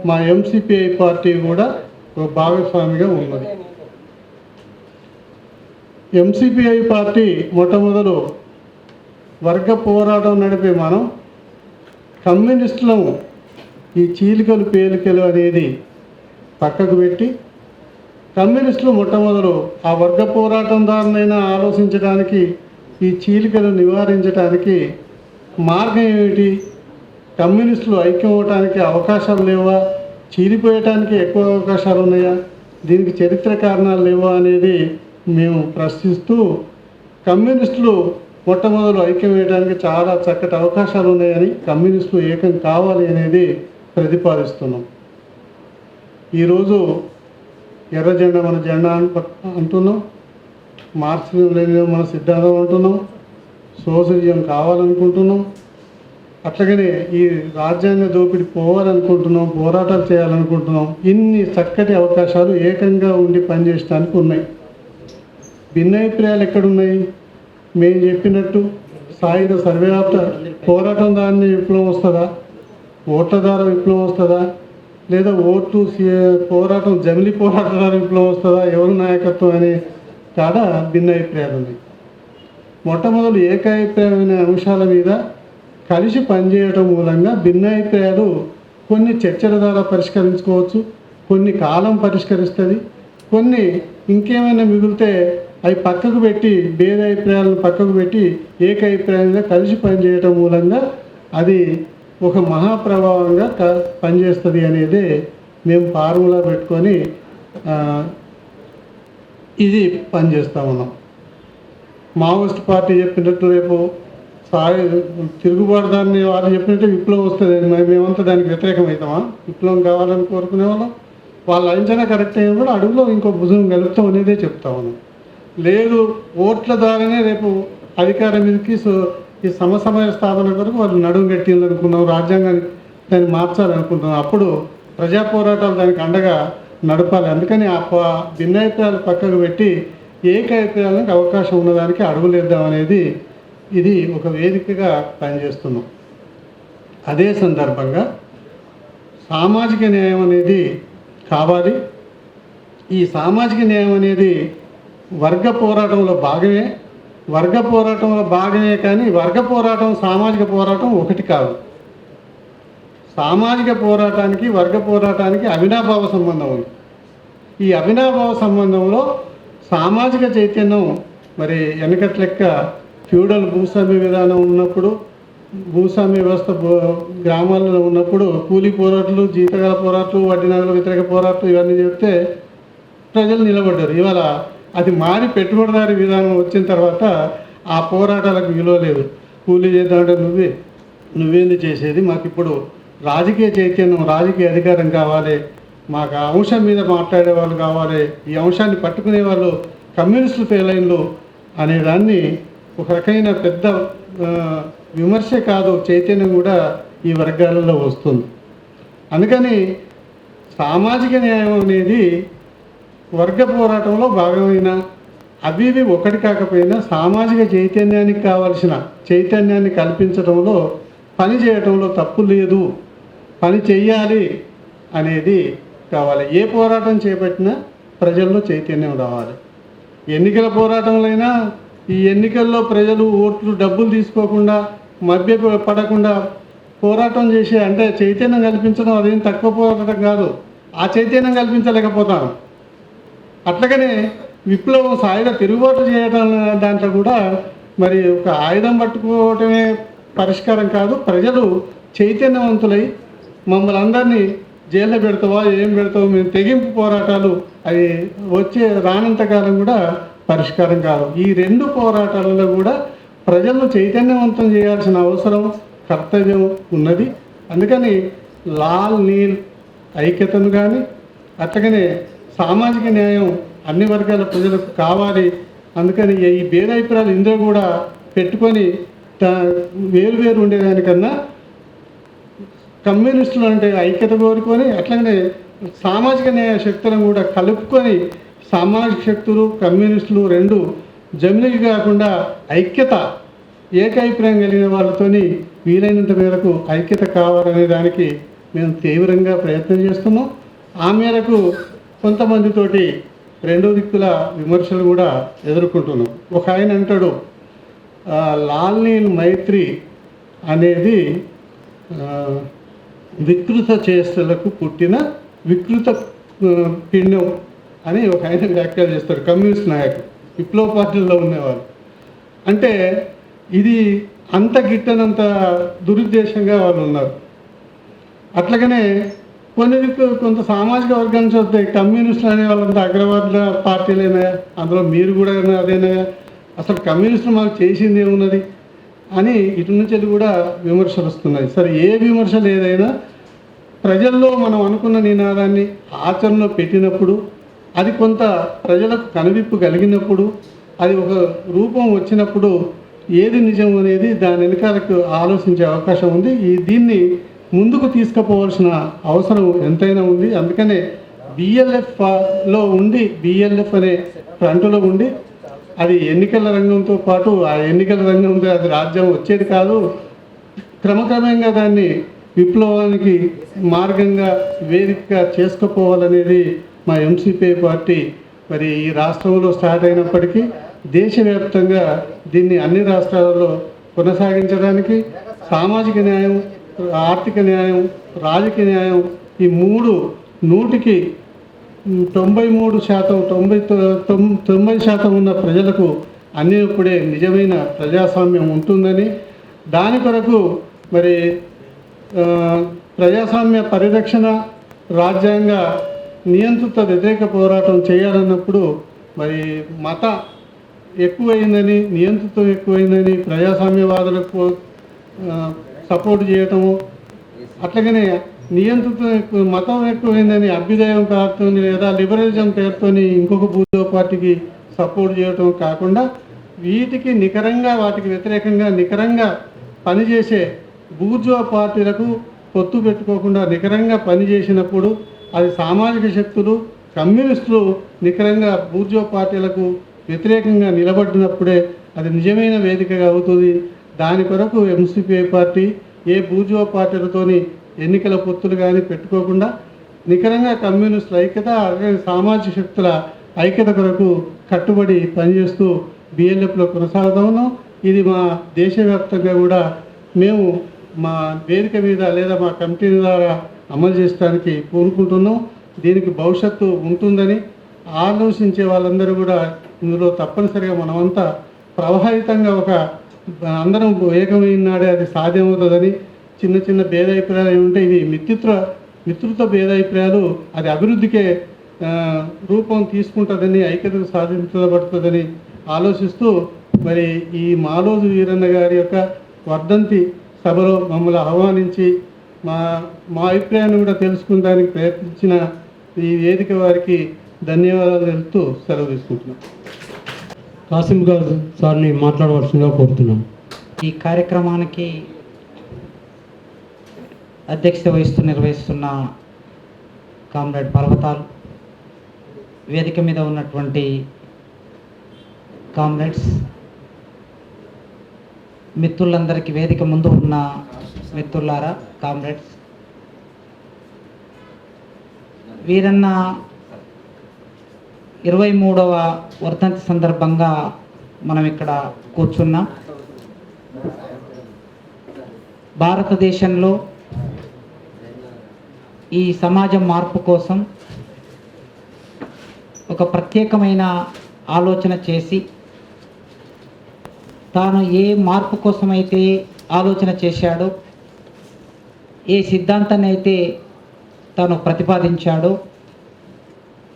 మా ఎంసిపిఐ పార్టీ కూడా ఒక భాగస్వామిగా ఉన్నది. ఎంసిపిఐ పార్టీ మొట్టమొదలు వర్గ పోరాటం నడిపే మనం కమ్యూనిస్టులను ఈ చీలికలు పేలికలు అనేది పక్కకు పెట్టి కమ్యూనిస్టులు మొట్టమొదలు ఆ వర్గ పోరాటం ద్వారానైనా ఆలోచించడానికి, ఈ చీలికలు నివారించడానికి మార్గం ఏమిటి? కమ్యూనిస్టులు ఐక్యం అవడానికి అవకాశాలు లేవా? చీలిపోయటానికి ఎక్కువ అవకాశాలు ఉన్నాయా? దీనికి చరిత్ర కారణాలు లేవా అనేది మేము ప్రశ్నిస్తూ, కమ్యూనిస్టులు మొట్టమొదలు ఐక్యం వేయడానికి చాలా చక్కటి అవకాశాలు ఉన్నాయని, కమ్యూనిస్టులు ఏకం కావాలి అనేది ప్రతిపాదిస్తున్నాం. ఈరోజు ఎర్ర జెండా మన జెండా అంటున్నాం, మార్క్సిజం లెనినిజం మన సిద్ధాంతం అంటున్నాం, సోషలిజం కావాలనుకుంటున్నాం. అట్లాగనే ఈ రాజ్యాంగ దోపిడీ పోవాలనుకుంటున్నాం, పోరాటాలు చేయాలనుకుంటున్నాం. ఇన్ని చక్కటి అవకాశాలు ఏకంగా ఉండి పనిచేయడానికి ఉన్నాయి. భిన్నాభిప్రాయాలు ఎక్కడున్నాయి? మేము చెప్పినట్టు సాయుధ సర్వవ్యాప్త పోరాటం దాన్ని విప్లవం వస్తుందా, ఓట్ల ద్వారా విప్లవం వస్తుందా, లేదా ఓట్లు పోరాటం జమిలి పోరాటం ద్వారా విప్లవం వస్తుందా, ఎవరు నాయకత్వం అనే కాడ భిన్నాభిప్రాయాలు ఉన్నాయి. మొట్టమొదలు ఏకాభిప్రాయమైన అంశాల మీద కలిసి పనిచేయటం మూలంగా భిన్నాభిప్రాయాలు కొన్ని చర్చల ద్వారా పరిష్కరించుకోవచ్చు, కొన్ని కాలం పరిష్కరిస్తుంది, కొన్ని ఇంకేమైనా మిగిలితే అవి పక్కకు పెట్టి భేదాభిప్రాయాలను పక్కకు పెట్టి ఏకాభిప్రాయంగా కలిసి పనిచేయటం మూలంగా అది ఒక మహాప్రభావంగా పనిచేస్తుంది అనేది మేము ఫార్ములా పెట్టుకొని ఇది పనిచేస్తూ ఉన్నాం. మావోయిస్ట్ పార్టీ చెప్పినట్టు రేపు తిరుగుబాటుదాన్ని వాళ్ళు చెప్పినట్టు విప్లవం వస్తుంది, మేమంతా దానికి వ్యతిరేకమవుతామా? విప్లవం కావాలని కోరుకునే వాళ్ళం వాళ్ళ అంచనా కరెక్ట్ అయినప్పుడు అడుగులో ఇంకో భుజం కలుపుతాం అనేదే చెప్తా ఉన్నాం. లేదు, ఓట్ల ద్వారానే రేపు అధికారం మీదకి ఈ సమసమయ స్థాపన కొరకు వాళ్ళు నడుము కట్టిందనుకున్నాం, రాజ్యాంగాన్ని దాన్ని మార్చాలనుకుంటున్నాం. అప్పుడు ప్రజా పోరాటాలు దానికి అండగా నడపాలి. అందుకని ఆ భిన్నాభిప్రాయాలు పక్కకు పెట్టి ఏకాభిప్రాయాలకు అవకాశం ఉన్నదానికి అడుగులేద్దాం అనేది ఇది ఒక వేదికగా పనిచేస్తున్నాం. అదే సందర్భంగా సామాజిక న్యాయం అనేది కావాలి. ఈ సామాజిక న్యాయం అనేది వర్గ పోరాటంలో భాగమే, కానీ వర్గ పోరాటం సామాజిక పోరాటం ఒకటి కాదు. సామాజిక పోరాటానికి వర్గ పోరాటానికి అవినాభావ సంబంధం ఉంది. ఈ అవినాభావ సంబంధంలో సామాజిక చైతన్యం మరి వెనకటి లెక్క ఫ్యూడల్ భూస్వామ్య విధానం ఉన్నప్పుడు, భూస్వామ్య వ్యవస్థ గ్రామాలలో ఉన్నప్పుడు కూలీ పోరాటాలు, జీతగాల పోరాటాలు, వడ్డీనగల వ్యతిరేక పోరాటాలు ఇవన్నీ చెప్తే ప్రజలు నిలబడ్డారు. ఇవాళ అది మారి పెట్టుబడిదారి విధానం వచ్చిన తర్వాత ఆ పోరాటాలకు విలువ లేదు. కూలీ చేద్దామంటే నువ్వేంది చేసేది, మాకు ఇప్పుడు రాజకీయ చైతన్యం, రాజకీయ అధికారం కావాలి, మాకు ఆ అంశం మీద మాట్లాడే వాళ్ళు కావాలి, ఈ అంశాన్ని పట్టుకునే వాళ్ళు కమ్యూనిస్టులు ఫెయిలైన్లు అనేదాన్ని ఒక రకమైన పెద్ద విమర్శ కాదు, చైతన్యం కూడా ఈ వర్గాలలో వస్తుంది. అందుకని సామాజిక న్యాయం అనేది వర్గ పోరాటంలో భాగమైన అవి ఒకటి కాకపోయినా సామాజిక చైతన్యానికి కావలసిన చైతన్యాన్ని కల్పించడంలో, పని చేయటంలో తప్పు లేదు, పని చెయ్యాలి అనేది కావాలి. ఏ పోరాటం చేపట్టినా ప్రజల్లో చైతన్యం రావాలి. ఎన్నికల పోరాటంలైనా ఈ ఎన్నికల్లో ప్రజలు ఓట్లు డబ్బులు తీసుకోకుండా మభ్య పడకుండా పోరాటం చేసి అంటే చైతన్యం కల్పించడం అదేం తక్కువ పోరాటం కాదు. ఆ చైతన్యం కల్పించలేకపోతాం. అట్లాగనే విప్లవం సాయుధ తిరుగుబాటు చేయడం దాంట్లో కూడా మరి ఒక ఆయుధం పట్టుకోవటమే పరిష్కారం కాదు. ప్రజలు చైతన్యవంతులై మమ్మల్ని అందరినీ జైల్లో పెడతావా, ఏం పెడతావో, మేము తెగింపు పోరాటాలు అవి వచ్చే రానంతకాలం కూడా పరిష్కారం కాదు. ఈ రెండు పోరాటాలలో కూడా ప్రజలను చైతన్యవంతం చేయాల్సిన అవసరం, కర్తవ్యం ఉన్నది. అందుకని లాల్ నీల్ ఐక్యతను కానీ అట్లాగనే సామాజిక న్యాయం అన్ని వర్గాల ప్రజలకు కావాలి. అందుకని ఈ భేదాభిప్రాయాలు ఇందులో కూడా పెట్టుకొని వేరు ఉండేదానికన్నా కమ్యూనిస్టులు అంటే ఐక్యత కోరుకొని అట్లనే సామాజిక న్యాయ శక్తులను కూడా కలుపుకొని సామాజిక శక్తులు కమ్యూనిస్టులు రెండు జమిలికి కాకుండా ఐక్యత, ఏకాభిప్రాయం కలిగిన వాళ్ళతోని వీలైనంత మేరకు ఐక్యత కావాలనే దానికి మేము తీవ్రంగా ప్రయత్నం చేస్తున్నాం. ఆ మేరకు కొంతమందితోటి రెండో దిక్కుల విమర్శలు కూడా ఎదుర్కొంటున్నాం. ఒక ఆయన అంటాడు, లాల్ నీల్ మైత్రి అనేది వికృత చేష్టలకు పుట్టిన వికృత పిండం అని ఒక ఆయన వ్యాఖ్యలు చేస్తాడు. కమ్యూనిస్ట్ నాయకుడు, విప్లవ పార్టీల్లో ఉండేవాళ్ళు. అంటే ఇది అంత గిట్టనంత దురుద్దేశంగా వాళ్ళు ఉన్నారు. అట్లాగనే కొంత సామాజిక వర్గం చూస్తే కమ్యూనిస్టులు అనే వాళ్ళంతా అగ్రవర్ణ పార్టీలైనా, అందులో మీరు కూడా అదేనా, అసలు కమ్యూనిస్టులు మాకు చేసింది ఏమున్నది అని ఇటు నుంచి కూడా విమర్శలు వస్తున్నాయి. సరే, ఏ విమర్శలు ఏదైనా ప్రజల్లో మనం అనుకున్న నినాదాన్ని ఆచరణలో పెట్టినప్పుడు, అది కొంత ప్రజలకు కనువిప్పు కలిగినప్పుడు, అది ఒక రూపం వచ్చినప్పుడు ఏది నిజం అనేది దాని వెనకాలకు ఆలోచించే అవకాశం ఉంది. దీన్ని ముందుకు తీసుకుపోవాల్సిన అవసరం ఎంతైనా ఉంది. అందుకనే బిఎల్ఎఫ్లో ఉండి, బిఎల్ఎఫ్ అనే ఫ్రంట్లో ఉండి, అది ఎన్నికల రంగంతో పాటు ఆ ఎన్నికల రంగంతో అది రాజ్యం వచ్చేది కాదు. క్రమక్రమంగా దాన్ని విప్లవానికి మార్గంగా వేదికగా చేసుకుపోవాలనేది మా ఎంసీపీ పార్టీ మరి ఈ రాష్ట్రంలో స్టార్ట్ అయినప్పటికీ దేశవ్యాప్తంగా దీన్ని అన్ని రాష్ట్రాలలో కొనసాగించడానికి సామాజిక న్యాయం, ఆర్థిక న్యాయం, రాజకీయ న్యాయం ఈ మూడు 100కి 93% ఉన్న ప్రజలకు అన్నిప్పుడే నిజమైన ప్రజాస్వామ్యం ఉంటుందని, దాని కొరకు మరి ప్రజాస్వామ్య పరిరక్షణ, రాజ్యాంగ నియంత్రిత వ్యతిరేక పోరాటం చేయాలన్నప్పుడు మరి మత ఎక్కువైందని, నియంత్రితం ఎక్కువైందని ప్రజాస్వామ్యవాదులకు సపోర్ట్ చేయటము, అట్లాగనే నియంత్రితం ఎక్కువ మతం ఎక్కువైందని అభ్యుదయం పేరుతో లేదా లిబరలిజం పేరుతో ఇంకొక బూర్జువా పార్టీకి సపోర్ట్ చేయటం కాకుండా వీటికి నికరంగా, వాటికి వ్యతిరేకంగా నికరంగా పనిచేసే బూర్జువా పార్టీలకు పొత్తు పెట్టుకోకుండా నికరంగా పనిచేసినప్పుడు అది సామాజిక శక్తులు, కమ్యూనిస్టులు నికరంగా బూర్జువా పార్టీలకు వ్యతిరేకంగా నిలబడినప్పుడే అది నిజమైన వేదికగా అవుతుంది. దాని కొరకు ఎంసీపీ పార్టీ ఏ బూర్జువా పార్టీలతోని ఎన్నికల పొత్తులు కానీ పెట్టుకోకుండా నికరంగా కమ్యూనిస్టుల ఐక్యత, సామాజిక శక్తుల ఐక్యత కొరకు కట్టుబడి పనిచేస్తూ బిఎల్ఎఫ్లో కొనసాగుతూ ఉన్నాం. ఇది మా దేశవ్యాప్తంగా కూడా మేము మా వేదిక మీద లేదా మా కమిటీ ద్వారా అమలు చేయడానికి కోరుకుంటున్నాం. దీనికి భవిష్యత్తు ఉంటుందని ఆలోచించే వాళ్ళందరూ కూడా ఇందులో తప్పనిసరిగా మనమంతా ప్రభావితంగా అందరం ఏకమైన నాడే అది సాధ్యమవుతుందని, చిన్న చిన్న భేదాభిప్రాయాలు ఉంటే ఇవి మిత్రుత్వ భేదాభిప్రాయాలు అది అభివృద్ధికే రూపం తీసుకుంటుందని, ఐక్యతకు సాధించబడుతుందని ఆలోచిస్తూ మరి ఈ మాలోజు వీరన్న గారి యొక్క వర్ధంతి సభలో మమ్మల్ని ఆహ్వానించి మా అభిప్రాయాన్ని కూడా తెలుసుకుందానికి ప్రయత్నించిన ఈ వేదిక వారికి ధన్యవాదాలు తెలుపుతూ సెలవు తీసుకుంటున్నాం. కాసిం గారు సార్ని మాట్లాడవలసిందిగా కోరుతున్నాం. ఈ కార్యక్రమానికి అధ్యక్షత వహిస్తూ నిర్వహిస్తున్న కామ్రేడ్ పర్వతాలు, వేదిక మీద ఉన్నటువంటి కామ్రేడ్స్, మిత్రులందరికీ, వేదిక ముందు ఉన్న మిత్రులారా, కామ్రేడ్స్, వీరన్న 23వ వర్ధంతి సందర్భంగా మనం ఇక్కడ కూర్చున్నాం. భారతదేశంలో ఈ సమాజం మార్పు కోసం ఒక ప్రత్యేకమైన ఆలోచన చేసి, తాను ఏ మార్పు కోసమైతే ఆలోచన చేశాడో, ఏ సిద్ధాంతాన్ని అయితే తాను ప్రతిపాదించాడో,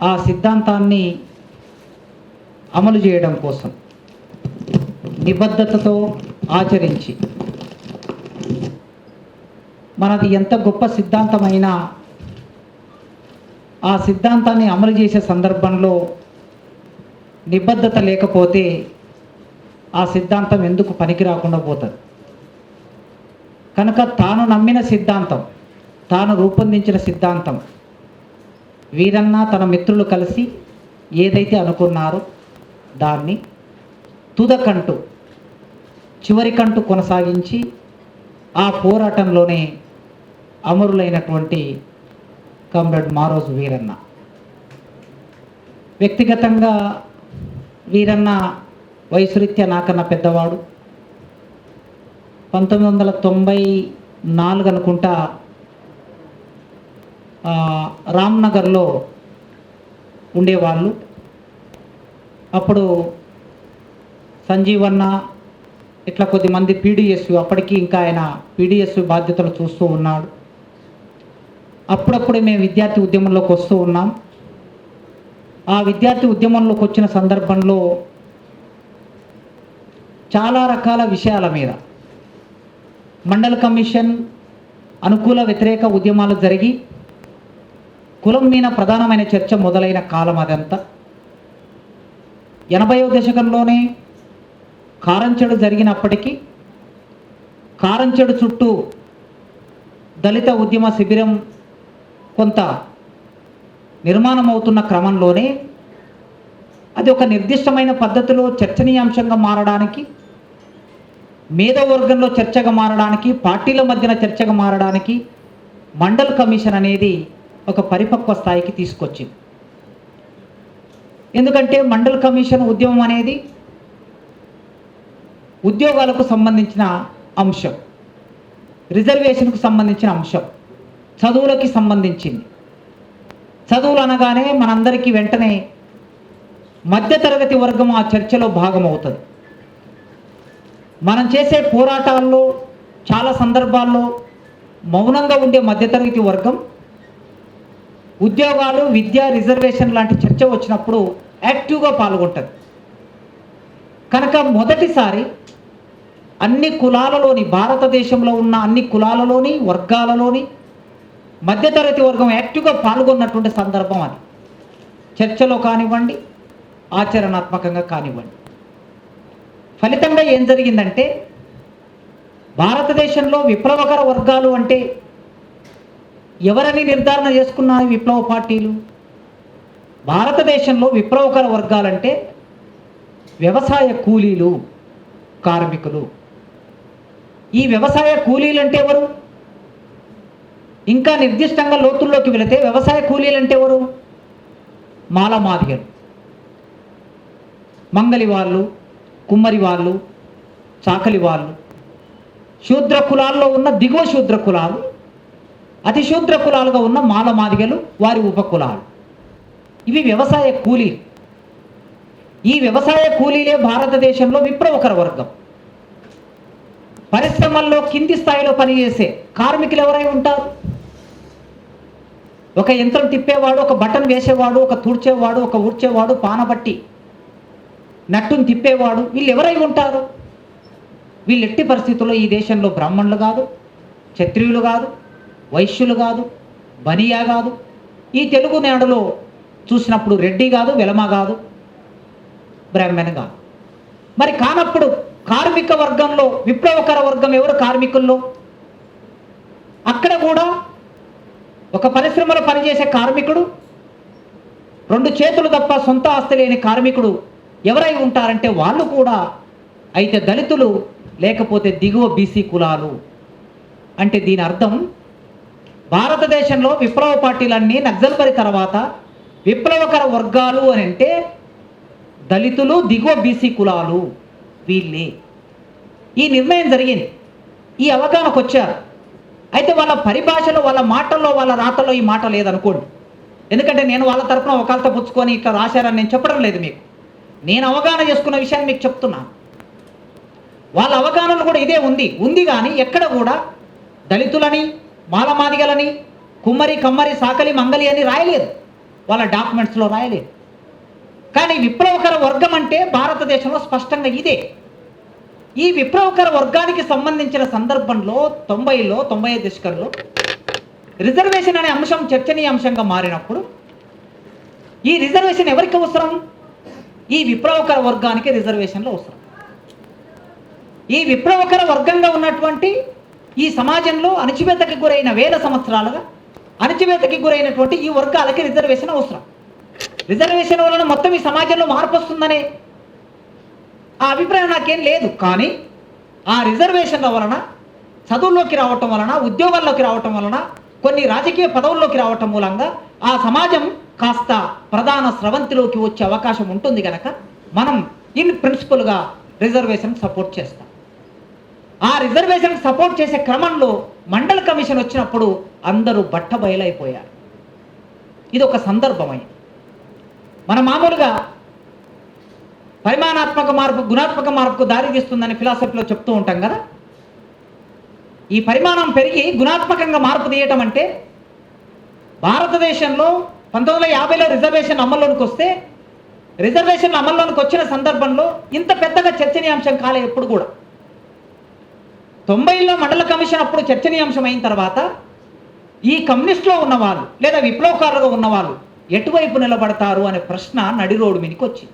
ఆ సిద్ధాంతాన్ని అమలు చేయడం కోసం నిబద్ధతతో ఆచరించి, మనది ఎంత గొప్ప సిద్ధాంతమైనా ఆ సిద్ధాంతాన్ని అమలు చేసే సందర్భంలో నిబద్ధత లేకపోతే ఆ సిద్ధాంతం ఎందుకు పనికి రాకుండా పోతుంది. కనుక తాను నమ్మిన సిద్ధాంతం, తాను రూపొందించిన సిద్ధాంతం, వీరన్న తన మిత్రులు కలిసి ఏదైతే అనుకున్నారో దాన్ని తుదకంటూ, చివరికంటూ కొనసాగించి ఆ పోరాటంలోనే అమరులైనటువంటి కామ్రేడ్ మారోజు వీరన్న. వ్యక్తిగతంగా వీరన్న వయసురీత్యా నాకన్నా పెద్దవాడు. 1994 అనుకుంటా రామ్నగర్లో ఉండేవాళ్ళు. అప్పుడు సంజీవన్న ఇట్లా కొద్దిమంది పీడిఎస్యు, అప్పటికి ఇంకా ఆయన పీడిఎస్యు బాధ్యతలు చూస్తూ ఉన్నాడు. అప్పుడప్పుడే మేము విద్యార్థి ఉద్యమంలోకి వస్తూ ఉన్నాం. ఆ విద్యార్థి ఉద్యమంలోకి వచ్చిన సందర్భంలో చాలా రకాల విషయాల మీద మండల్ కమిషన్ అనుకూల వ్యతిరేక ఉద్యమాలు జరిగి కులం మీద ప్రధానమైన చర్చ మొదలైన కాలం అదంతా. 80వ దశకంలోనే కారంచెడు జరిగినప్పటికీ కారంచెడు చుట్టూ దళిత ఉద్యమ శిబిరం కొంత నిర్మాణం అవుతున్న క్రమంలోనే అది ఒక నిర్దిష్టమైన పద్ధతిలో చర్చనీయాంశంగా మారడానికి, మేధోవర్గంలో చర్చగా మారడానికి, పార్టీల మధ్యన చర్చగా మారడానికి మండల్ కమిషన్ అనేది ఒక పరిపక్వ స్థాయికి తీసుకొచ్చింది. ఎందుకంటే మండల్ కమిషన్ ఉద్యమం అనేది ఉద్యోగాలకు సంబంధించిన అంశం, రిజర్వేషన్కు సంబంధించిన అంశం, చదువులకి సంబంధించింది. చదువులు అనగానే మనందరికీ వెంటనే మధ్యతరగతి వర్గం ఆ చర్చలో భాగమవుతుంది. మనం చేసే పోరాటాల్లో చాలా సందర్భాల్లో మౌనంగా ఉండే మధ్యతరగతి వర్గం ఉద్యోగాలు, విద్య, రిజర్వేషన్ లాంటి చర్చ వచ్చినప్పుడు యాక్టివ్గా పాల్గొంటుంది. కనుక మొదటిసారి అన్ని కులాలలోని, భారతదేశంలో ఉన్న అన్ని కులాలలోని, వర్గాలలోని మధ్యతరగతి వర్గం యాక్టివ్గా పాల్గొన్నటువంటి సందర్భం అది. చర్చలో కానివ్వండి, ఆచరణాత్మకంగా కానివ్వండి. ఫలితంగా ఏం జరిగిందంటే, భారతదేశంలో విప్లవకర వర్గాలు అంటే ఎవరని నిర్ధారణ చేసుకున్నారు విప్లవ పార్టీలు? భారతదేశంలో విప్లవకర వర్గాలంటే వ్యవసాయ కూలీలు, కార్మికులు. ఈ వ్యవసాయ కూలీలు అంటే ఎవరు? ఇంకా నిర్దిష్టంగా లోతుల్లోకి వెళితే వ్యవసాయ కూలీలు అంటే ఎవరు? మాలమాదిగలు, మంగలి వాళ్ళు, కుమ్మరి వాళ్ళు, చాకలి వాళ్ళు, శూద్ర కులాల్లో ఉన్న దిగువ శూద్ర కులాలు, అతి శూద్ర కులాలుగా ఉన్న మాలమాదిగలు, వారి ఉపకులాలు. ఇవి వ్యవసాయ కూలీలు. ఈ వ్యవసాయ కూలీలే భారతదేశంలో విప్లవకర వర్గం. పరిశ్రమల్లో కింది స్థాయిలో పనిచేసే కార్మికులు ఎవరై ఉంటారు? ఒక యంత్రం తిప్పేవాడు, ఒక బటన్ వేసేవాడు, ఒక తూడ్చేవాడు, ఒక ఊడ్చేవాడు, పానబట్టి నట్టును తిప్పేవాడు, వీళ్ళు ఎవరై ఉంటారు? వీళ్ళు ఎట్టి పరిస్థితుల్లో ఈ దేశంలో బ్రాహ్మణులు కాదు, క్షత్రియులు కాదు, వైశ్యులు కాదు, బనియా కాదు. ఈ తెలుగు నాడులో చూసినప్పుడు రెడ్డి కాదు, వెలమ కాదు, బ్రాహ్మణ కాదు. మరి కానప్పుడు కార్మిక వర్గంలో విప్లవకర వర్గం ఎవరు? కార్మికుల్లో అక్కడ కూడా ఒక పరిశ్రమలో పనిచేసే కార్మికుడు, రెండు చేతులు తప్ప సొంత ఆస్తి లేని కార్మికుడు ఎవరై ఉంటారంటే వాళ్ళు కూడా అయితే దళితులు, లేకపోతే దిగువ బీసీ కులాలు. అంటే దీని అర్థం భారతదేశంలో విప్లవ పార్టీలన్నీ నక్సల్బరి తర్వాత విప్లవకర వర్గాలు అని అంటే దళితులు, దిగువ బీసీ కులాలు, వీళ్ళే. ఈ నిర్ణయం జరిగింది, ఈ అవగాహనకు వచ్చారు. అయితే వాళ్ళ పరిభాషలో, వాళ్ళ మాటల్లో, వాళ్ళ రాతల్లో ఈ మాట లేదనుకోండి. ఎందుకంటే నేను వాళ్ళ తరఫున ఒకళ్ళతో పుచ్చుకొని ఇట్లా రాశారని నేను చెప్పడం లేదు మీకు. నేను అవగాహన చేసుకున్న విషయాన్ని మీకు చెప్తున్నాను. వాళ్ళ అవగాహనలో కూడా ఇదే ఉంది కానీ ఎక్కడ కూడా దళితులని, మాలమాదిగలని, కుమ్మరి, కమ్మరి, సాకలి, మంగలి అని రాయలేదు, వాళ్ళ డాక్యుమెంట్స్లో రాయలేదు. కానీ విప్లవకర వర్గం అంటే భారతదేశంలో స్పష్టంగా ఇదే. ఈ విప్లవకర వర్గానికి సంబంధించిన సందర్భంలో 90లో 95 దశకంలో రిజర్వేషన్ అనే అంశం చర్చనీయాంశంగా మారినప్పుడు ఈ రిజర్వేషన్ ఎవరికి అవసరం? ఈ విప్లవకర వర్గానికి రిజర్వేషన్లు అవసరం. ఈ విప్లవకర వర్గంగా ఉన్నటువంటి ఈ సమాజంలో అణచివేతకి గురైన వేల సంవత్సరాలుగా అణచివేతకి గురైనటువంటి ఈ వర్గాలకి రిజర్వేషన్ అవసరం. రిజర్వేషన్ వలన మొత్తం ఈ సమాజంలో మార్పు వస్తుందనే ఆ అభిప్రాయం నాకేం లేదు. కానీ ఆ రిజర్వేషన్ల వలన చదువుల్లోకి రావటం వలన, ఉద్యోగాల్లోకి రావటం వలన, కొన్ని రాజకీయ పదవుల్లోకి రావటం మూలంగా ఆ సమాజం కాస్త ప్రధాన స్రవంతిలోకి వచ్చే అవకాశం ఉంటుంది కనుక మనం ఇన్ ప్రిన్సిపల్గా రిజర్వేషన్ సపోర్ట్ చేస్తాం. ఆ రిజర్వేషన్ సపోర్ట్ చేసే క్రమంలో మండల్ కమిషన్ వచ్చినప్పుడు అందరూ బట్టబయలైపోయారు. ఇది ఒక సందర్భమైంది. మనం మామూలుగా పరిమాణాత్మక మార్పు గుణాత్మక మార్పుకు దారితీస్తుందని ఫిలాసఫీలో చెప్తూ ఉంటాం కదా. ఈ పరిమాణం పెరిగి గుణాత్మకంగా మార్పు తీయటం అంటే భారతదేశంలో 1950లో రిజర్వేషన్ అమల్లోకి వస్తే రిజర్వేషన్ల అమల్లోనికి వచ్చిన సందర్భంలో ఇంత పెద్దగా చర్చనీయాంశం కాలే ఎప్పుడు కూడా. 90లో మండల కమిషన్ అప్పుడు చర్చనీయాంశం అయిన తర్వాత ఈ కమ్యూనిస్టులో ఉన్నవాళ్ళు లేదా విప్లవకారులుగా ఉన్నవాళ్ళు ఎటువైపు నిలబడతారు అనే ప్రశ్న నడి రోడ్డు మీదకి వచ్చింది.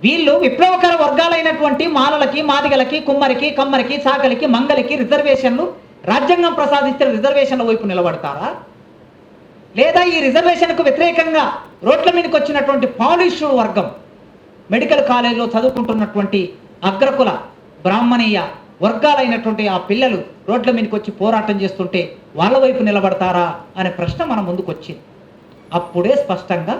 వీళ్ళు విప్లవకర వర్గాలైనటువంటి మాలలకి, మాదిగలకి, కుమ్మరికి, కమ్మరికి, చాకలికి, మంగలికి రిజర్వేషన్లు రాజ్యాంగం ప్రసాదించిన రిజర్వేషన్ల వైపు నిలబడతారా, లేదా ఈ రిజర్వేషన్కు వ్యతిరేకంగా రోడ్ల మీదకి వచ్చినటువంటి పాలిష్డ్ వర్గం, మెడికల్ కాలేజీలో చదువుకుంటున్నటువంటి అగ్రకుల బ్రాహ్మణీయ వర్గాలైనటువంటి ఆ పిల్లలు రోడ్ల మీదకి వచ్చి పోరాటం చేస్తుంటే వాళ్ళ వైపు నిలబడతారా అనే ప్రశ్న మన ముందుకు వచ్చింది. అప్పుడే స్పష్టంగా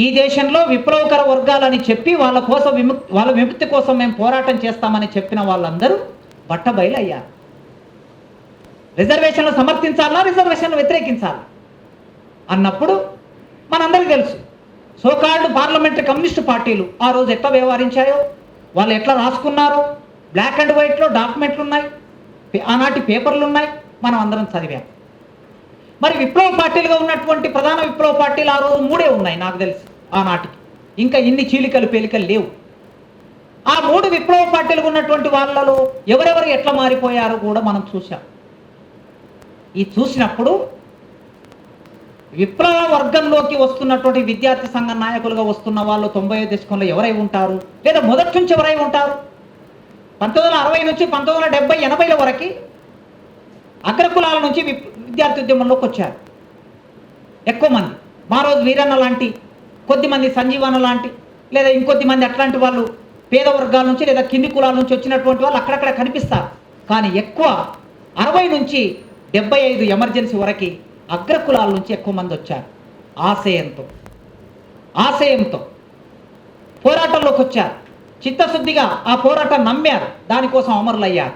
ఈ దేశంలో విప్లవకర వర్గాలని చెప్పి వాళ్ళ కోసం వాళ్ళ విముక్తి కోసం మేము పోరాటం చేస్తామని చెప్పిన వాళ్ళందరూ బట్టబయలు అయ్యారు. రిజర్వేషన్లు సమర్థించాలా, రిజర్వేషన్లు వ్యతిరేకించాలా అన్నప్పుడు మనందరికీ తెలుసు సోకాల్డ్ పార్లమెంటరీ కమ్యూనిస్టు పార్టీలు ఆ రోజు ఎట్లా వ్యవహరించాయో, వాళ్ళు ఎట్లా రాసుకున్నారో, బ్లాక్ అండ్ వైట్లో డాక్యుమెంట్లు ఉన్నాయి, ఆనాటి పేపర్లు ఉన్నాయి, మనం అందరం చదివాం. మరి విప్లవ పార్టీలుగా ఉన్నటువంటి ప్రధాన విప్లవ పార్టీలు ఆ రోజు 3 ఉన్నాయి నాకు తెలిసి ఆనాటికి, ఇంకా ఇన్ని చీలికలు పేలికలు లేవు. ఆ 3 విప్లవ పార్టీలుగా ఉన్నటువంటి వాళ్ళలో ఎవరెవరు ఎట్లా మారిపోయారో కూడా మనం చూసాం. ఈ చూసినప్పుడు విప్లవ వర్గంలోకి వస్తున్నటువంటి విద్యార్థి సంఘ నాయకులుగా వస్తున్న వాళ్ళు 90 దశకంలో ఎవరై ఉంటారు, లేదా మొదటి నుంచి ఎవరై ఉంటారు? 1960 నుంచి 1970, 80ల వరకు అగ్రకులాల నుంచి విద్యార్థి ఉద్యమంలోకి వచ్చారు ఎక్కువ మంది. మారోజు వీరన్న లాంటి కొద్దిమంది, సంజీవన్న లాంటి లేదా ఇంకొద్ది మంది అట్లాంటి వాళ్ళు పేద వర్గాల నుంచి లేదా కింది కులాల నుంచి వచ్చినటువంటి వాళ్ళు అక్కడక్కడ కనిపిస్తారు. కానీ ఎక్కువ 60 నుంచి 75 ఎమర్జెన్సీ వరకు అగ్రకులాల నుంచి ఎక్కువ మంది వచ్చారు. ఆశయంతో పోరాటంలోకి వచ్చారు. చిత్తశుద్ధిగా ఆ పోరాటం నమ్మారు, దానికోసం అమరులయ్యారు.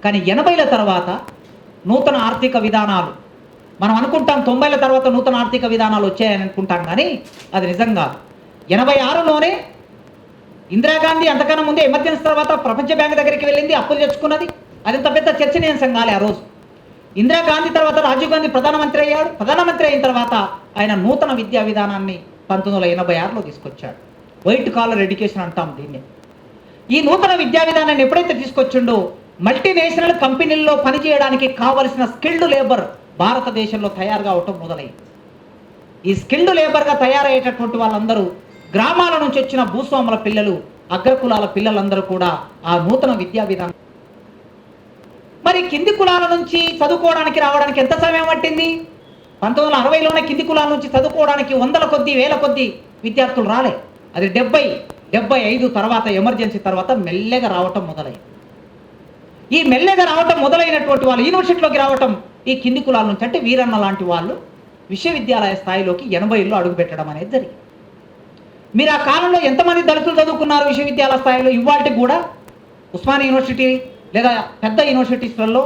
కానీ 80ల తర్వాత నూతన ఆర్థిక విధానాలు, మనం అనుకుంటాం 90ల తర్వాత నూతన ఆర్థిక విధానాలు వచ్చాయని అనుకుంటాం, కానీ అది నిజంగా 86లోనే ఇందిరాగాంధీ అంతకన్నా ముందే ఎమర్జెన్సీ తర్వాత ప్రపంచ బ్యాంక్ దగ్గరికి వెళ్ళింది, అప్పులు తెచ్చుకున్నది. అది ఇంత పెద్ద చర్చనీయాంశం కాలే ఆ రోజు. ఇందిరాగాంధీ తర్వాత రాజీవ్ గాంధీ ప్రధానమంత్రి అయ్యాడు. ప్రధానమంత్రి అయిన తర్వాత ఆయన నూతన విద్యా విధానాన్ని 1986లో తీసుకొచ్చాడు. వైట్ కాలర్ ఎడ్యుకేషన్ అంటాం దీన్ని. ఈ నూతన విద్యా విధానాన్ని ఎప్పుడైతే తీసుకొచ్చిండో మల్టీనేషనల్ కంపెనీల్లో పనిచేయడానికి కావలసిన స్కిల్డ్ లేబర్ భారతదేశంలో తయారు కావటం మొదలైంది. ఈ స్కిల్డ్ లేబర్గా తయారయ్యేటటువంటి వాళ్ళందరూ గ్రామాల నుంచి వచ్చిన భూస్వాముల పిల్లలు, అగ్రకులాల పిల్లలందరూ కూడా ఆ నూతన విద్యా విధానం. మరి కింది కులాల నుంచి చదువుకోవడానికి రావడానికి ఎంత సమయం పట్టింది? 1960లోనే కింది కులాల నుంచి చదువుకోవడానికి 100ల కొద్దీ, 1000 కొద్దీ విద్యార్థులు రాలే. అది 70, 75 తర్వాత ఎమర్జెన్సీ తర్వాత మెల్లగా రావటం మొదలైంది. ఈ మెల్లగా రావటం మొదలైనటువంటి వాళ్ళు యూనివర్సిటీలోకి రావటం ఈ కింది కులాల నుంచి, అంటే వీరన్న లాంటి వాళ్ళు విశ్వవిద్యాలయ స్థాయిలోకి 80లో అడుగుపెట్టడం అనేది జరిగింది. మీరు ఆ కాలంలో ఎంతమంది దళితులు చదువుకున్నారు విశ్వవిద్యాలయ స్థాయిలో? ఇవాళకి కూడా ఉస్మానియా యూనివర్సిటీ లేదా పెద్ద యూనివర్సిటీస్లలో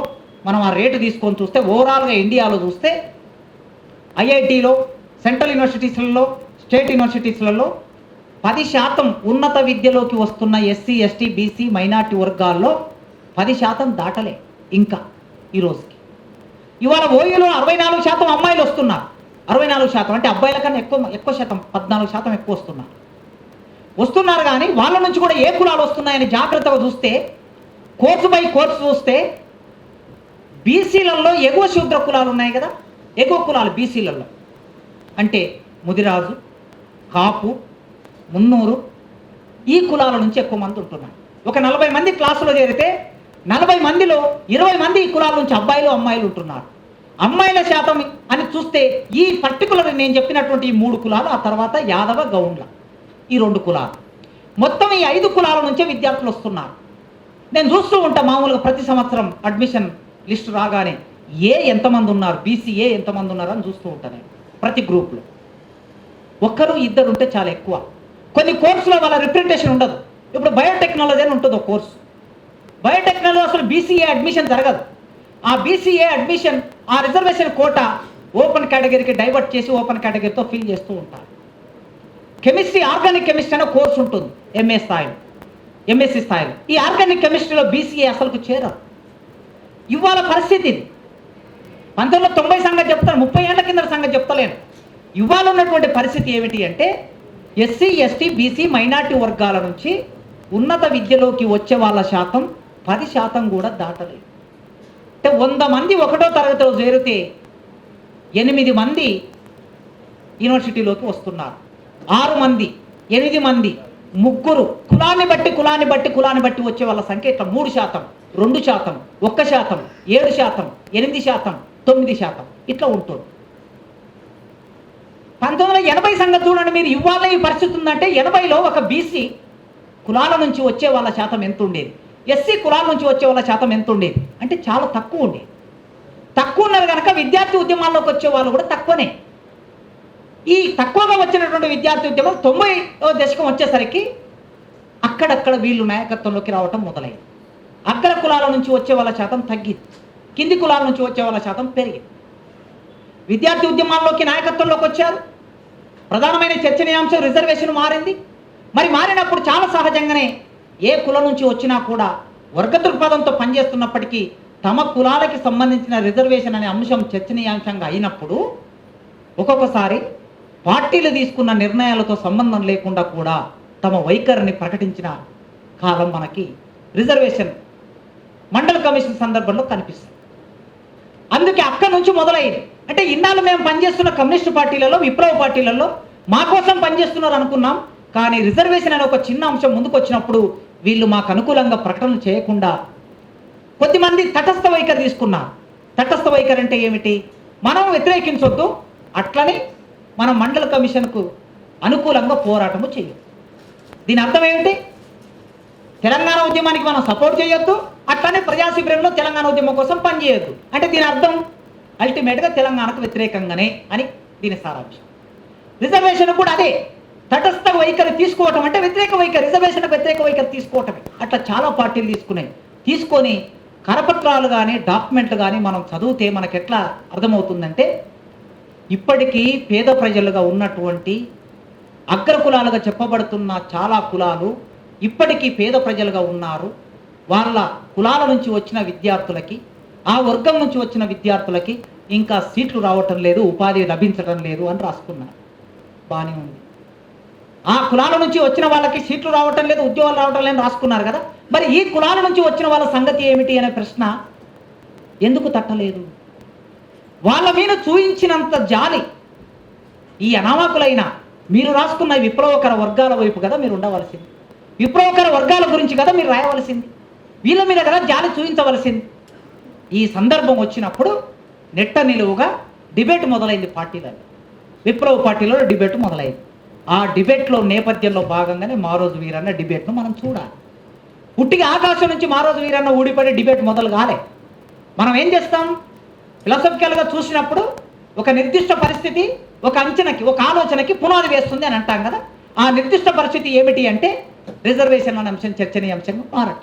మనం ఆ రేటు తీసుకొని చూస్తే, ఓవరాల్గా ఇండియాలో చూస్తే ఐఐటీలో, సెంట్రల్ యూనివర్సిటీస్లలో, స్టేట్ యూనివర్సిటీస్లలో 10% ఉన్నత విద్యలోకి వస్తున్న ఎస్సీ, ఎస్టీ, బీసీ, మైనార్టీ వర్గాల్లో 10% దాటలే ఇంకా ఈ రోజుకి. ఇవాళ ఓయూలో 64% అమ్మాయిలు వస్తున్నారు. 64% అంటే అబ్బాయిల కన్నా ఎక్కువ శాతం, 14% ఎక్కువ వస్తున్నారు. కానీ వాళ్ళ నుంచి కూడా ఏ కులాలు వస్తున్నాయని జాగ్రత్తగా చూస్తే, కోర్సు బై కోర్సు చూస్తే బీసీలలో ఎగువ శూద్ర కులాలు ఉన్నాయి కదా, ఎగువ కులాలు బీసీలలో అంటే ముదిరాజు, కాపు, మున్నూరు, ఈ కులాల నుంచి ఎక్కువ మంది ఉంటున్నారు. ఒక 40 మంది క్లాసులో చేరితే 40 మందిలో 20 మంది ఈ కులాల నుంచి అబ్బాయిలు, అమ్మాయిలు ఉంటున్నారు. అమ్మాయిల శాతం అని చూస్తే ఈ పర్టికులర్ నేను చెప్పినటువంటి ఈ 3 కులాలు, ఆ తర్వాత యాదవ, గౌండ్ల, ఈ 2 కులాలు, మొత్తం ఈ 5 కులాల నుంచే విద్యార్థులు వస్తున్నారు. నేను చూస్తూ ఉంటా మామూలుగా ప్రతి సంవత్సరం అడ్మిషన్ లిస్ట్ రాగానే ఎంతమంది ఉన్నారు, బీసీఏ ఎంతమంది ఉన్నారు అని చూస్తూ ఉంటాను నేను. ప్రతి గ్రూప్లో 1, 2 ఉంటే చాలా ఎక్కువ. కొన్ని కోర్సులో వాళ్ళ రిప్రజెంటేషన్ ఉండదు. ఇప్పుడు బయోటెక్నాలజీ అని ఉంటుంది ఒక కోర్సు. బయోటెక్నాలజీ అసలు బీసీఏ అడ్మిషన్ జరగదు. ఆ బీసీఏ అడ్మిషన్, ఆ రిజర్వేషన్ కోటా ఓపెన్ కేటగిరీకి డైవర్ట్ చేసి ఓపెన్ కేటగిరీతో ఫిల్ చేస్తూ ఉంటారు. కెమిస్ట్రీ, ఆర్గానిక్ కెమిస్ట్రీ అనే కోర్సు ఉంటుంది ఎంఏ స్థాయిలో, ఎంఎస్సీ స్థాయిలో. ఈ ఆర్గానిక్ కెమిస్ట్రీలో బీసీఏ అసలుకు చేరదు. ఇవాళ పరిస్థితి ఇది. 1990 సంగతి చెప్తాను, 30 ఏళ్ల కింద సంగతి చెప్తలేను. ఇవాళ ఉన్నటువంటి పరిస్థితి ఏమిటి అంటే ఎస్సీ ఎస్టీ బీసీ మైనార్టీ వర్గాల నుంచి ఉన్నత విద్యలోకి వచ్చే వాళ్ళ శాతం 10% కూడా దాటలేదు. అంటే 100 మంది 1వ తరగతిలో చేరితే 8 మంది యూనివర్సిటీలోకి వస్తున్నారు. 6 మంది 8 మంది 3 కులాన్ని బట్టి వచ్చే వాళ్ళ సంఖ్య ఇట్లా 3%, 2%, 1%, 7%, 8%, 9% ఇట్లా ఉంటుంది. 1980 సంగతి చూడండి మీరు. ఇవాళ ఈ పరిస్థితి ఉందంటే 80లో ఒక బీసీ కులాల నుంచి వచ్చే వాళ్ళ శాతం ఎంత ఉండేది, ఎస్సీ కులాల నుంచి వచ్చే వాళ్ళ శాతం ఎంత ఉండేది అంటే చాలా తక్కువ ఉండేది. తక్కువ ఉన్నది కనుక విద్యార్థి ఉద్యమాల్లోకి వచ్చే వాళ్ళు కూడా తక్కువనే. ఈ తక్కువగా వచ్చినటువంటి విద్యార్థి ఉద్యమం 90వ దశకం వచ్చేసరికి అక్కడక్కడ వీళ్ళు నాయకత్వంలోకి రావటం మొదలైంది. అగ్ర కులాల నుంచి వచ్చే వాళ్ళ శాతం తగ్గింది, కింది కులాల నుంచి వచ్చే వాళ్ళ శాతం పెరిగింది. విద్యార్థి ఉద్యమాల్లోకి నాయకత్వంలోకి వచ్చారు. ప్రధానమైన చర్చనీయాంశం రిజర్వేషన్ మారింది. మరి మారినప్పుడు చాలా సహజంగానే ఏ కులం నుంచి వచ్చినా కూడా వర్గ దృక్పథంతో పనిచేస్తున్నప్పటికీ తమ కులాలకి సంబంధించిన రిజర్వేషన్ అనే అంశం చర్చనీయాంశంగా అయినప్పుడు ఒక్కొక్కసారి పార్టీలు తీసుకున్న నిర్ణయాలతో సంబంధం లేకుండా కూడా తమ వైఖరిని ప్రకటించిన కాలం మనకి రిజర్వేషన్ మండల కమిషన్ సందర్భంలో కనిపిస్తుంది. అందుకే అక్కడి నుంచి మొదలైంది. అంటే ఇన్నాళ్ళు మేము పనిచేస్తున్న కమ్యూనిస్టు పార్టీలలో, విప్లవ పార్టీలలో మా కోసం పనిచేస్తున్నారు అనుకున్నాం. కానీ రిజర్వేషన్ అనే ఒక చిన్న అంశం ముందుకు వచ్చినప్పుడు వీళ్ళు మాకు అనుకూలంగా ప్రకటన చేయకుండా కొద్దిమంది తటస్థ వైఖరి తీసుకున్నారు. తటస్థ వైఖరి అంటే ఏమిటి? మనం వ్యతిరేకించొద్దు, అట్లనే మన మండల కమిషన్కు అనుకూలంగా పోరాటము చేయొద్దు. దీని అర్థం ఏమిటి? తెలంగాణ ఉద్యమానికి మనం సపోర్ట్ చేయొద్దు, అట్లనే ప్రజా శిబిరంలో తెలంగాణ ఉద్యమం కోసం పనిచేయొద్దు. అంటే దీని అర్థం అల్టిమేట్గా తెలంగాణకు వ్యతిరేకంగానే అని దీని సారాంశం. రిజర్వేషన్ కూడా అదే. తటస్థ వైఖరి తీసుకోవటం అంటే వ్యతిరేక వైఖరి, రిజర్వేషన్ వ్యతిరేక వైఖరి తీసుకోవటమే. అట్లా చాలా పార్టీలు తీసుకొని కరపత్రాలు కానీ డాక్యుమెంట్లు కానీ మనం చదివితే మనకు ఎట్లా అర్థమవుతుందంటే ఇప్పటికీ పేద ప్రజలుగా ఉన్నటువంటి అగ్ర కులాలుగా చెప్పబడుతున్న చాలా కులాలు ఇప్పటికీ పేద ప్రజలుగా ఉన్నారు. వాళ్ళ కులాల నుంచి వచ్చిన విద్యార్థులకి, ఆ వర్గం నుంచి వచ్చిన విద్యార్థులకి ఇంకా సీట్లు రావటం లేదు, ఉపాధి లభించటం లేదు అని రాసుకున్నారు. బాగానే ఉంది. ఆ కులాల నుంచి వచ్చిన వాళ్ళకి సీట్లు రావటం లేదు, ఉద్యోగాలు రావటం లేదని రాసుకున్నారు కదా. మరి ఈ కులాల నుంచి వచ్చిన వాళ్ళ సంగతి ఏమిటి అనే ప్రశ్న ఎందుకు తట్టలేదు? వాళ్ళ మీద చూయించినంత జాలి ఈ అనామకులైన మీరు రాసుకున్న విప్లవకర వర్గాల వైపు కదా మీరు ఉండవలసింది, విప్లవకర వర్గాల గురించి కదా మీరు రాయవలసింది, వీళ్ళ మీద కదా జాలి చూపించవలసింది. ఈ సందర్భం వచ్చినప్పుడు నెట్ట నిలువుగా డిబేట్ మొదలైంది. పార్టీలలో విప్లవ పార్టీలో డిబేట్ మొదలైంది. ఆ డిబేట్లో నేపథ్యంలో భాగంగానే మారోజు వీరన్న డిబేట్ను మనం చూడాలి. పుట్టిగా ఆకాశం నుంచి మారోజు వీరన్న ఊడిపడే డిబేట్ మొదలు కాలే. మనం ఏం చేస్తాం? ఫిలాసఫికల్గా చూసినప్పుడు ఒక నిర్దిష్ట పరిస్థితి ఒక అంచనకి, ఒక ఆలోచనకి పునాది వేస్తుంది అని అంటాం కదా. ఆ నిర్దిష్ట పరిస్థితి ఏమిటి అంటే రిజర్వేషన్ అనే అంశం చర్చనీయాంశంగా మారట.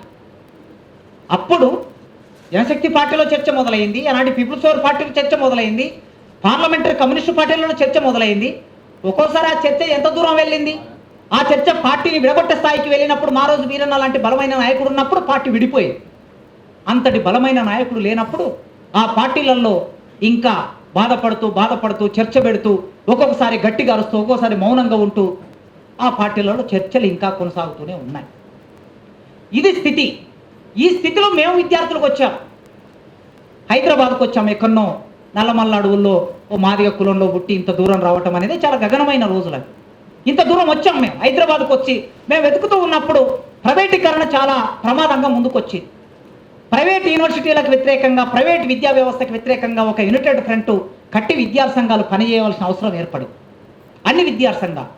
అప్పుడు జనశక్తి పార్టీలో చర్చ మొదలైంది, ఆనాటి పీపుల్స్ పవర్ పార్టీలో చర్చ మొదలైంది, పార్లమెంటరీ కమ్యూనిస్టు పార్టీలలో చర్చ మొదలైంది. ఒక్కోసారి ఆ చర్చ ఎంత దూరం వెళ్ళింది? ఆ చర్చ పార్టీని విడగొట్టే స్థాయికి వెళ్ళినప్పుడు మారోజు వీరన్న లాంటి బలమైన నాయకుడు ఉన్నప్పుడు పార్టీ విడిపోయింది. అంతటి బలమైన నాయకుడు లేనప్పుడు ఆ పార్టీలలో ఇంకా బాధపడుతూ చర్చ పెడుతూ ఒక్కొక్కసారి గట్టిగా అరుస్తూ ఒక్కొక్కసారి మౌనంగా ఉంటూ ఆ పార్టీలలో చర్చలు ఇంకా కొనసాగుతూనే ఉన్నాయి. ఇది స్థితి. ఈ స్థితిలో మేము విద్యార్థులకు వచ్చాం, హైదరాబాద్కు వచ్చాం. ఎక్కడనో నల్లమల్ల అడవుల్లో ఓ మాదిగ కులంలో పుట్టి ఇంత దూరం రావటం అనేది చాలా గగనమైన రోజులు. ఇంత దూరం వచ్చాం మేము. హైదరాబాద్కు వచ్చి మేము వెతుకుతూ ఉన్నప్పుడు ప్రైవేటీకరణ చాలా ప్రమాదంగా ముందుకొచ్చింది. ప్రైవేట్ యూనివర్సిటీలకు వ్యతిరేకంగా, ప్రైవేట్ విద్యా వ్యవస్థకు వ్యతిరేకంగా ఒక యునైటెడ్ ఫ్రంట్ కట్టి విద్యార్థి సంఘాలు పనిచేయవలసిన అవసరం ఏర్పడింది. అన్ని విద్యార్థి సంఘాలు,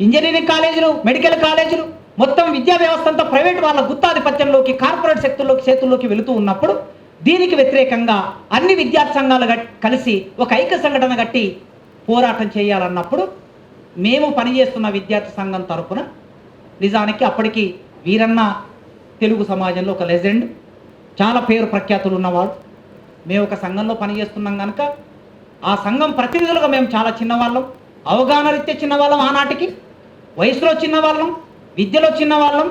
ఇంజనీరింగ్ కాలేజీలు, మెడికల్ కాలేజీలు, మొత్తం విద్యా వ్యవస్థ అంతా ప్రైవేట్ వాళ్ళ గుత్తాధిపత్యంలోకి, కార్పొరేట్ చేతుల్లోకి వెళుతూ ఉన్నప్పుడు దీనికి వ్యతిరేకంగా అన్ని విద్యార్థి సంఘాలు కలిసి ఒక ఐక్య సంఘటన కట్టి పోరాటం చేయాలన్నప్పుడు మేము పనిచేస్తున్న విద్యార్థి సంఘం తరపున నిజానికి అప్పటికి వీరన్న తెలుగు సమాజంలో ఒక లెజెండ్, చాలా పేరు ప్రఖ్యాతులు ఉన్నవాడు. మేము ఒక సంఘంలో పనిచేస్తున్నాం కనుక ఆ సంఘం ప్రతినిధులుగా మేము చాలా చిన్నవాళ్ళం, అవగాహన రీత్యా చిన్నవాళ్ళం, ఆనాటికి వయసులో చిన్నవాళ్ళం, విద్యలో చిన్నవాళ్ళం.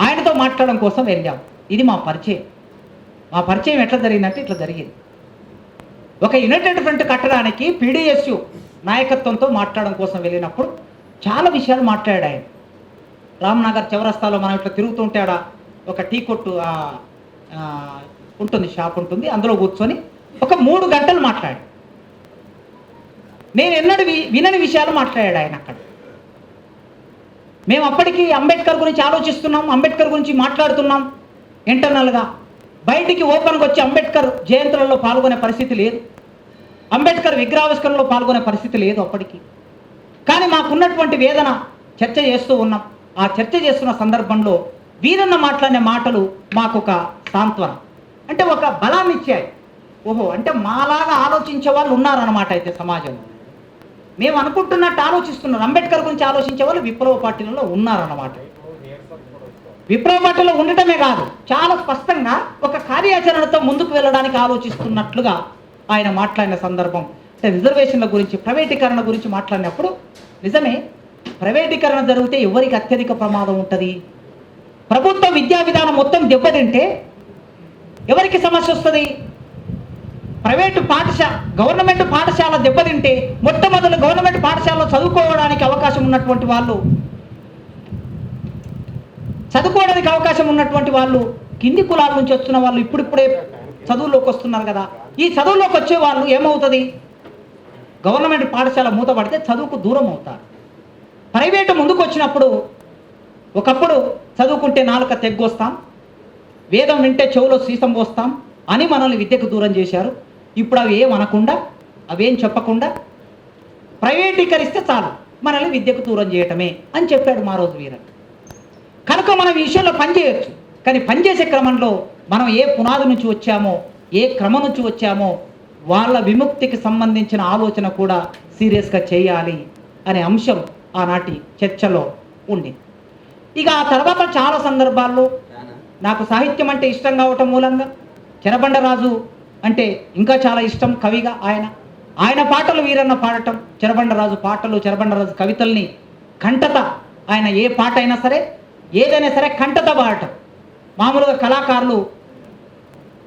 ఆయనతో మాట్లాడడం కోసం వెళ్ళాం. ఇది మా పరిచయం. మా పరిచయం ఎట్లా జరిగిందంటే ఇట్లా జరిగింది. ఒక యునైటెడ్ ఫ్రంట్ కట్టడానికి పీడిఎస్యు నాయకత్వంతో మాట్లాడడం కోసం వెళ్ళినప్పుడు చాలా విషయాలు మాట్లాడాడు ఆయన. రామ్నగర్ చౌరస్తాలో మనం ఇట్లా తిరుగుతుంటే ఆడ ఒక టీ కొట్టు ఉంటుంది, షాప్ ఉంటుంది, అందులో కూర్చొని ఒక 3 గంటలు మాట్లాడాడు. నేను ఎన్నడూ వినని విషయాలు మాట్లాడాడు ఆయన అక్కడ. మేము అప్పటికి అంబేద్కర్ గురించి ఆలోచిస్తున్నాం, అంబేద్కర్ గురించి మాట్లాడుతున్నాం ఇంటర్నల్గా. బయటికి ఓపెన్గా వచ్చి అంబేద్కర్ జయంతులలో పాల్గొనే పరిస్థితి లేదు, అంబేద్కర్ విగ్రహావిష్కరణలో పాల్గొనే పరిస్థితి లేదు అప్పటికి. కానీ మాకున్నటువంటి వేదన చర్చ చేస్తూ ఉన్నాం. ఆ చర్చ చేస్తున్న సందర్భంలో వీరన్న మాట్లాడిన మాటలు మాకు ఒక సాంత్వన, అంటే ఒక బలాన్ని ఇచ్చాయి. ఓహో, అంటే మాలాగా ఆలోచించే వాళ్ళు ఉన్నారన్నమాట అయితే సమాజంలో. మేము అనుకుంటున్నట్టు ఆలోచిస్తున్నారు, అంబేద్కర్ గురించి ఆలోచించే వాళ్ళు విప్లవ పార్టీలలో ఉన్నారన్నమాట. విప్లవ పార్టీలో ఉండటమే కాదు, చాలా స్పష్టంగా ఒక కార్యాచరణతో ముందుకు వెళ్ళడానికి ఆలోచిస్తున్నట్లుగా ఆయన మాట్లాడిన సందర్భం. అంటే రిజర్వేషన్ల గురించి, ప్రైవేటీకరణ గురించి మాట్లాడినప్పుడు నిజమే, ప్రైవేటీకరణ జరిగితే ఎవరికి అత్యధిక ప్రమాదం ఉంటుంది? ప్రభుత్వ విద్యా విధానం మొత్తం దెబ్బతింటే ఎవరికి సమస్య వస్తుంది? గవర్నమెంట్ పాఠశాల దెబ్బతింటే మొట్టమొదటి గవర్నమెంట్ పాఠశాలలో చదువుకోవడానికి అవకాశం ఉన్నటువంటి వాళ్ళు కింది కులాల నుంచి వస్తున్న వాళ్ళు ఇప్పుడిప్పుడే చదువులోకి వస్తున్నారు కదా. ఈ చదువులోకి వచ్చే వాళ్ళు ఏమవుతుంది? గవర్నమెంట్ పాఠశాల మూతపడితే చదువుకు దూరం అవుతారు. ప్రైవేటు ముందుకు వచ్చినప్పుడు ఒకప్పుడు చదువుకుంటే నాలుక తెగ్గొస్తాం, వేదం వింటే చెవులో సీసం పోస్తాం అని మనల్ని విద్యకు దూరం చేశారు. ఇప్పుడు అవి ఏం అనకుండా, అవేం చెప్పకుండా ప్రైవేటీకరిస్తే చాలు మనల్ని విద్యకు దూరం చేయటమే అని చెప్పాడు మా రోజు వీరన్. కనుక మనం ఈ విషయంలో పనిచేయచ్చు. కానీ పనిచేసే క్రమంలో మనం ఏ పునాది నుంచి వచ్చామో, ఏ క్రమం నుంచి వచ్చామో వాళ్ళ విముక్తికి సంబంధించిన ఆలోచన కూడా సీరియస్గా చేయాలి అనే అంశం ఆనాటి చర్చలో ఉంది. ఇక ఆ తర్వాత చాలా సందర్భాల్లో నాకు సాహిత్యం అంటే ఇష్టం కావటం మూలంగా చెరబండరాజు అంటే ఇంకా చాలా ఇష్టం కవిగా. ఆయన పాటలు వీరన్న పాడటం, చెరబండరాజు పాటలు, చెరబండరాజు కవితల్ని కంటత, ఆయన ఏ పాట అయినా సరే ఏదైనా సరే కంటత పాడటం. మామూలుగా కళాకారులు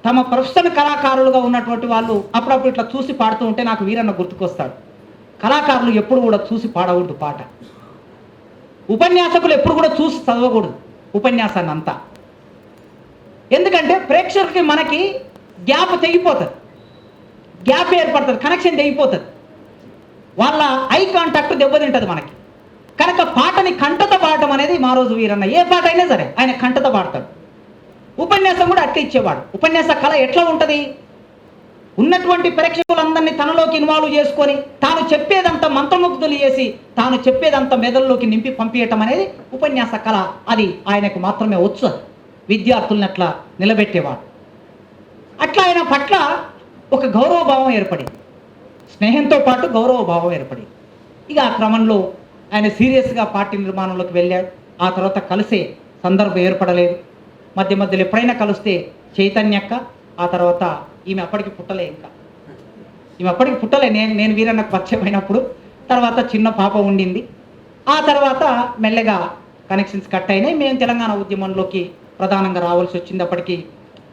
తమ ప్రొఫెషనల్ కళాకారులుగా ఉన్నటువంటి వాళ్ళు అప్పుడప్పుడు ఇట్లా చూసి పాడుతూ ఉంటే నాకు వీరన్న గుర్తుకొస్తాడు. కళాకారులు ఎప్పుడు కూడా చూసి పాడకూడదు పాట, ఉపన్యాసకులు ఎప్పుడు కూడా చూసి చదవకూడదు ఉపన్యాసాన్ని అంతా. ఎందుకంటే ప్రేక్షకులకి మనకి గ్యాప్ తెగిపోతుంది, గ్యాప్ ఏర్పడుతుంది, కనెక్షన్ తెగిపోతుంది, వాళ్ళ ఐ కాంటాక్ట్ దెబ్బతింటుంది మనకి. కనుక పాటని కంటత పాడటం అనేది మా రోజు వీరన్న ఏ పాట అయినా సరే ఆయన కంటత పాడతాడు. ఉపన్యాసం కూడా అట్లా ఇచ్చేవాడు. ఉపన్యాస కళ ఎట్లా ఉంటుంది? ఉన్నటువంటి ప్రేక్షకులందరినీ తనలోకి ఇన్వాల్వ్ చేసుకొని తాను చెప్పేదంతా మంత్రముగ్ధులు చేసి తాను చెప్పేదంతా మెదడులోకి నింపి పంపించటం అనేది ఉపన్యాస కళ. అది ఆయనకు మాత్రమే వచ్చు. విద్యార్థుల్ని అట్లా నిలబెట్టేవాడు. అట్లా ఆయన పట్ల ఒక గౌరవభావం ఏర్పడింది, స్నేహంతో పాటు గౌరవభావం ఏర్పడింది. ఇక ఆ క్రమంలో ఆయన సీరియస్గా పార్టీ నిర్మాణంలోకి వెళ్ళాడు. ఆ తర్వాత కలిసే సందర్భం ఏర్పడలేదు. మధ్య మధ్యలో ఎప్పుడైనా కలిస్తే చైతన్యక్క, ఆ తర్వాత ఈమె అప్పటికి పుట్టలే, నేను వీరన్నకు పరిచయం అయినప్పుడు. తర్వాత చిన్న పాప ఉండింది. ఆ తర్వాత మెల్లగా కనెక్షన్స్ కట్ అయినాయి. మేము తెలంగాణ ఉద్యమంలోకి ప్రధానంగా రావాల్సి వచ్చింది. అప్పటికి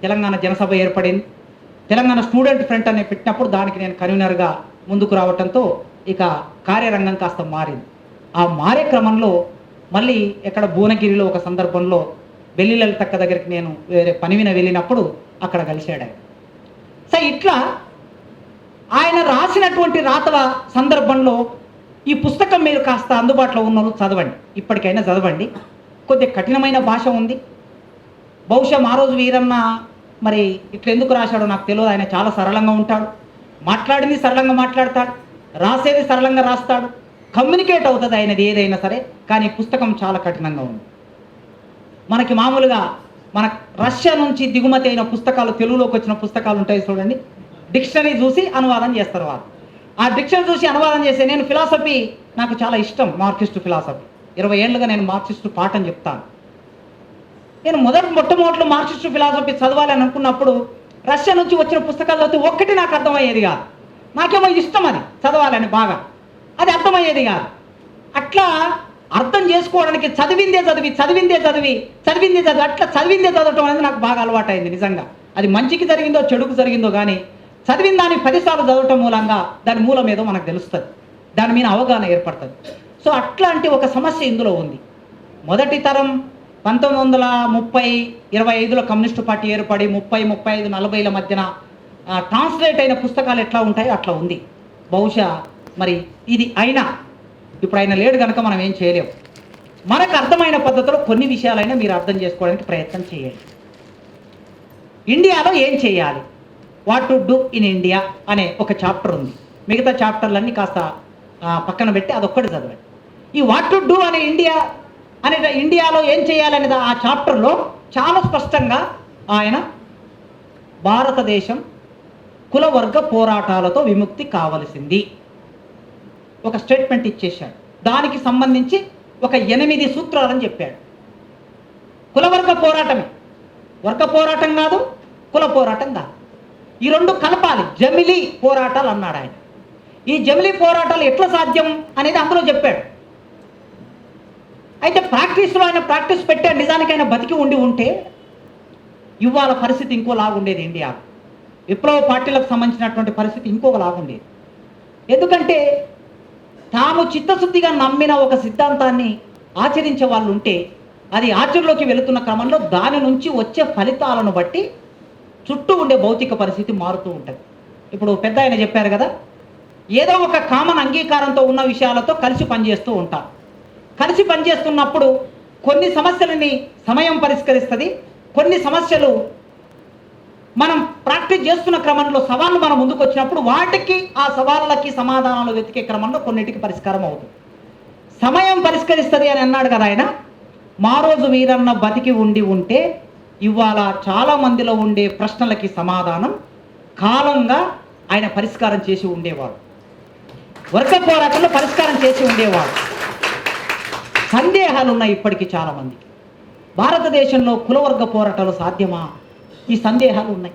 తెలంగాణ జనసభ ఏర్పడింది. తెలంగాణ స్టూడెంట్ ఫ్రంట్ అనే పెట్టినప్పుడు దానికి నేను కన్వీనర్గా ముందుకు రావడంతో ఇక కార్యరంగం కాస్త మారింది. ఆ మారే క్రమంలో మళ్ళీ ఎక్కడ భువనగిరిలో ఒక సందర్భంలో వెల్లి లలితక్క దగ్గరికి నేను వేరే పని మీద వెళ్ళినప్పుడు అక్కడ కలిశాడు ఆయన. సో ఇట్లా ఆయన రాసినటువంటి రాతల సందర్భంలో ఈ పుస్తకం మీరు కాస్త అందుబాటులో ఉన్న వాళ్ళు చదవండి, ఇప్పటికైనా చదవండి. కొద్దిగా కఠినమైన భాష ఉంది. బహుశా ఆ రోజు వీరన్న మరి ఇట్లా ఎందుకు రాశాడో నాకు తెలియదు. ఆయన చాలా సరళంగా ఉంటాడు, మాట్లాడింది సరళంగా మాట్లాడతాడు, రాసేది సరళంగా రాస్తాడు, కమ్యూనికేట్ అవుతుంది ఆయనది ఏదైనా సరే. కానీ పుస్తకం చాలా కఠినంగా ఉంది. మనకి మామూలుగా మన రష్యా నుంచి దిగుమతి అయిన పుస్తకాలు, తెలుగులోకి వచ్చిన పుస్తకాలు ఉంటాయి చూడండి, డిక్షనరీ చూసి అనువాదం చేస్తారు వాళ్ళు. ఆ డిక్షనరీ చూసి అనువాదం చేసే నేను ఫిలాసఫీ నాకు చాలా ఇష్టం, మార్క్సిస్ట్ ఫిలాసఫీ. 20 ఏళ్ళుగా నేను మార్క్సిస్ట్ పాఠం చెప్తాను. నేను మొట్టమొదటిలో మార్క్సిస్ట్ ఫిలాసఫీ చదవాలని అనుకున్నప్పుడు రష్యా నుంచి వచ్చిన పుస్తకాలు చదివితే ఒక్కటి నాకు అర్థమయ్యేది కాదు. నాకేమో ఇష్టం అది చదవాలని బాగా, అది అర్థమయ్యేది కాదు. అట్లా అర్థం చేసుకోవడానికి చదివిందే చదివి అట్లా చదివిందే చదవటం అనేది నాకు బాగా అలవాటైంది. నిజంగా అది మంచికి జరిగిందో చెడుకు జరిగిందో కానీ చదివిన దాన్ని 10 సార్లు చదవటం మూలంగా దాని మూలం ఏదో మనకు తెలుస్తుంది. దాని మీద అవగాహన ఏర్పడుతుంది. సో అట్లాంటి ఒక సమస్య ఇందులో ఉంది. మొదటి తరం 1930-25లో కమ్యూనిస్టు పార్టీ ఏర్పడి 30-35-40ల మధ్యన ట్రాన్స్లేట్ అయిన పుస్తకాలు ఎట్లా ఉంటాయో అట్లా ఉంది. బహుశా మరి ఇది అయినా ఇప్పుడు ఆయన లేడు కనుక మనం ఏం చేయలేము. మనకు అర్థమైన పద్ధతిలో కొన్ని విషయాలైనా మీరు అర్థం చేసుకోవడానికి ప్రయత్నం చేయండి. ఇండియాలో ఏం చేయాలి, what to do in India అనే ఒక చాప్టర్ ఉంది. మిగతా చాప్టర్లన్నీ కాస్త పక్కన పెట్టి అదొక్కటి చదవండి. ఈ వాట్ టు డూ అనే ఇండియాలో ఏం చేయాలనేది ఆ చాప్టర్లో చాలా స్పష్టంగా ఆయన భారతదేశం కులవర్గ పోరాటాలతో విముక్తి కావలసింది ఒక స్టేట్మెంట్ ఇచ్చేశాడు. దానికి సంబంధించి ఒక 8 సూత్రాలని చెప్పాడు. కులవర్గ పోరాటమే, వర్గ పోరాటం కాదు, కుల పోరాటం కాదు, ఈ రెండు కలపాలి, జమిలీ పోరాటాలు అన్నాడు ఆయన. ఈ జమిలీ పోరాటాలు ఎట్లా సాధ్యం అనేది అందులో చెప్పాడు. అయితే ప్రాక్టీస్లో ఆయన ప్రాక్టీస్ పెట్టాడు. నిజానికి ఆయన బతికి ఉంటే ఇవాళ పరిస్థితి ఇంకోలాగుండేది. ఇండియా విప్లవ పార్టీలకు సంబంధించినటువంటి పరిస్థితి ఇంకొకలాగుండేది. ఎందుకంటే తాము చిత్తశుద్ధిగా నమ్మిన ఒక సిద్ధాంతాన్ని ఆచరించే వాళ్ళు ఉంటే అది ఆచరణలోకి వెళుతున్న క్రమంలో దాని నుంచి వచ్చే ఫలితాలను బట్టి చుట్టూ ఉండే భౌతిక పరిస్థితి మారుతూ ఉంటుంది. ఇప్పుడు పెద్ద ఆయన చెప్పారు కదా, ఏదో ఒక కామన్ అంగీకారంతో ఉన్న విషయాలతో కలిసి పనిచేస్తూ ఉంటాం. కలిసి పనిచేస్తున్నప్పుడు కొన్ని సమస్యలని సమయం పరిష్కరిస్తుంది, కొన్ని సమస్యలు మనం ప్రాక్టీస్ చేస్తున్న క్రమంలో సవాళ్ళు మనం ముందుకు వచ్చినప్పుడు వాటికి ఆ సవాళ్ళకి సమాధానాలు వెతికే క్రమంలో కొన్నిటికి పరిష్కారం అవుతుంది. సమయం పరిష్కరిస్తుంది అని అన్నాడు కదా ఆయన. మా రోజు వీరన్న బతికి ఉంటే ఇవాళ చాలామందిలో ఉండే ప్రశ్నలకి సమాధానం కాలంగా ఆయన పరిష్కారం చేసి ఉండేవాడు. వర్గ పోరాటంలో పరిష్కారం చేసి ఉండేవాడు. సందేహాలు ఉన్నాయి ఇప్పటికీ చాలామందికి. భారతదేశంలో కులవర్గ పోరాటాలు సాధ్యమా? ఈ సందేహాలు ఉన్నాయి.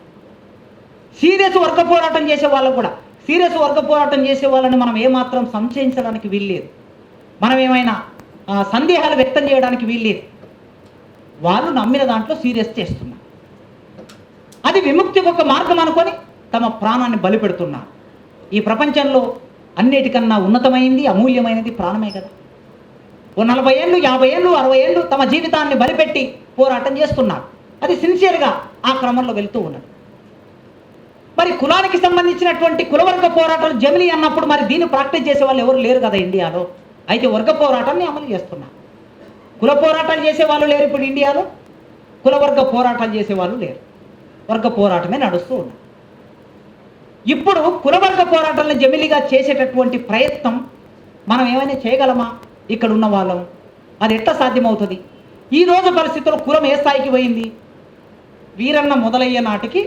సీరియస్ వర్గ పోరాటం చేసే వాళ్ళకు కూడా, సీరియస్ వర్గ పోరాటం చేసే వాళ్ళని మనం ఏమాత్రం సంశయించడానికి వీల్లేదు, మనం ఏమైనా సందేహాలు వ్యక్తం చేయడానికి వీల్లేదు. వాళ్ళు నమ్మిన దాంట్లో సీరియస్ చేస్తున్నారు. అది విముక్తికి ఒక మార్గం అనుకొని తమ ప్రాణాన్ని బలిపెడుతున్నారు. ఈ ప్రపంచంలో అన్నిటికన్నా ఉన్నతమైంది, అమూల్యమైనది ప్రాణమే కదా. ఓ 40 ఏళ్ళు, 50 ఏళ్ళు, 60 ఏళ్ళు తమ జీవితాన్ని బలిపెట్టి పోరాటం చేస్తున్నారు. అది సిన్సియర్గా ఆ క్రమంలో వెళుతూ ఉన్నది. మరి కులానికి సంబంధించినటువంటి కులవర్గ పోరాటాలు జమిలీ అన్నప్పుడు మరి దీన్ని ప్రాక్టీస్ చేసే వాళ్ళు ఎవరు లేరు కదా ఇండియాలో. అయితే వర్గ పోరాటాన్ని అమలు చేస్తున్నారు. కుల పోరాటాలు చేసే వాళ్ళు లేరు ఇప్పుడు ఇండియాలో, కులవర్గ పోరాటాలు చేసే వాళ్ళు లేరు. వర్గ పోరాటమే నడుస్తూ ఉన్నారు. ఇప్పుడు కులవర్గ పోరాటాలను జమిలీగా చేసేటటువంటి ప్రయత్నం మనం ఏమైనా చేయగలమా? ఇక్కడ ఉన్న వాళ్ళం అది ఎట్లా సాధ్యమవుతుంది? ఈరోజు పరిస్థితుల్లో కులం ఏ స్థాయికి పోయింది? వీరన్న మొదలయ్యే నాటికి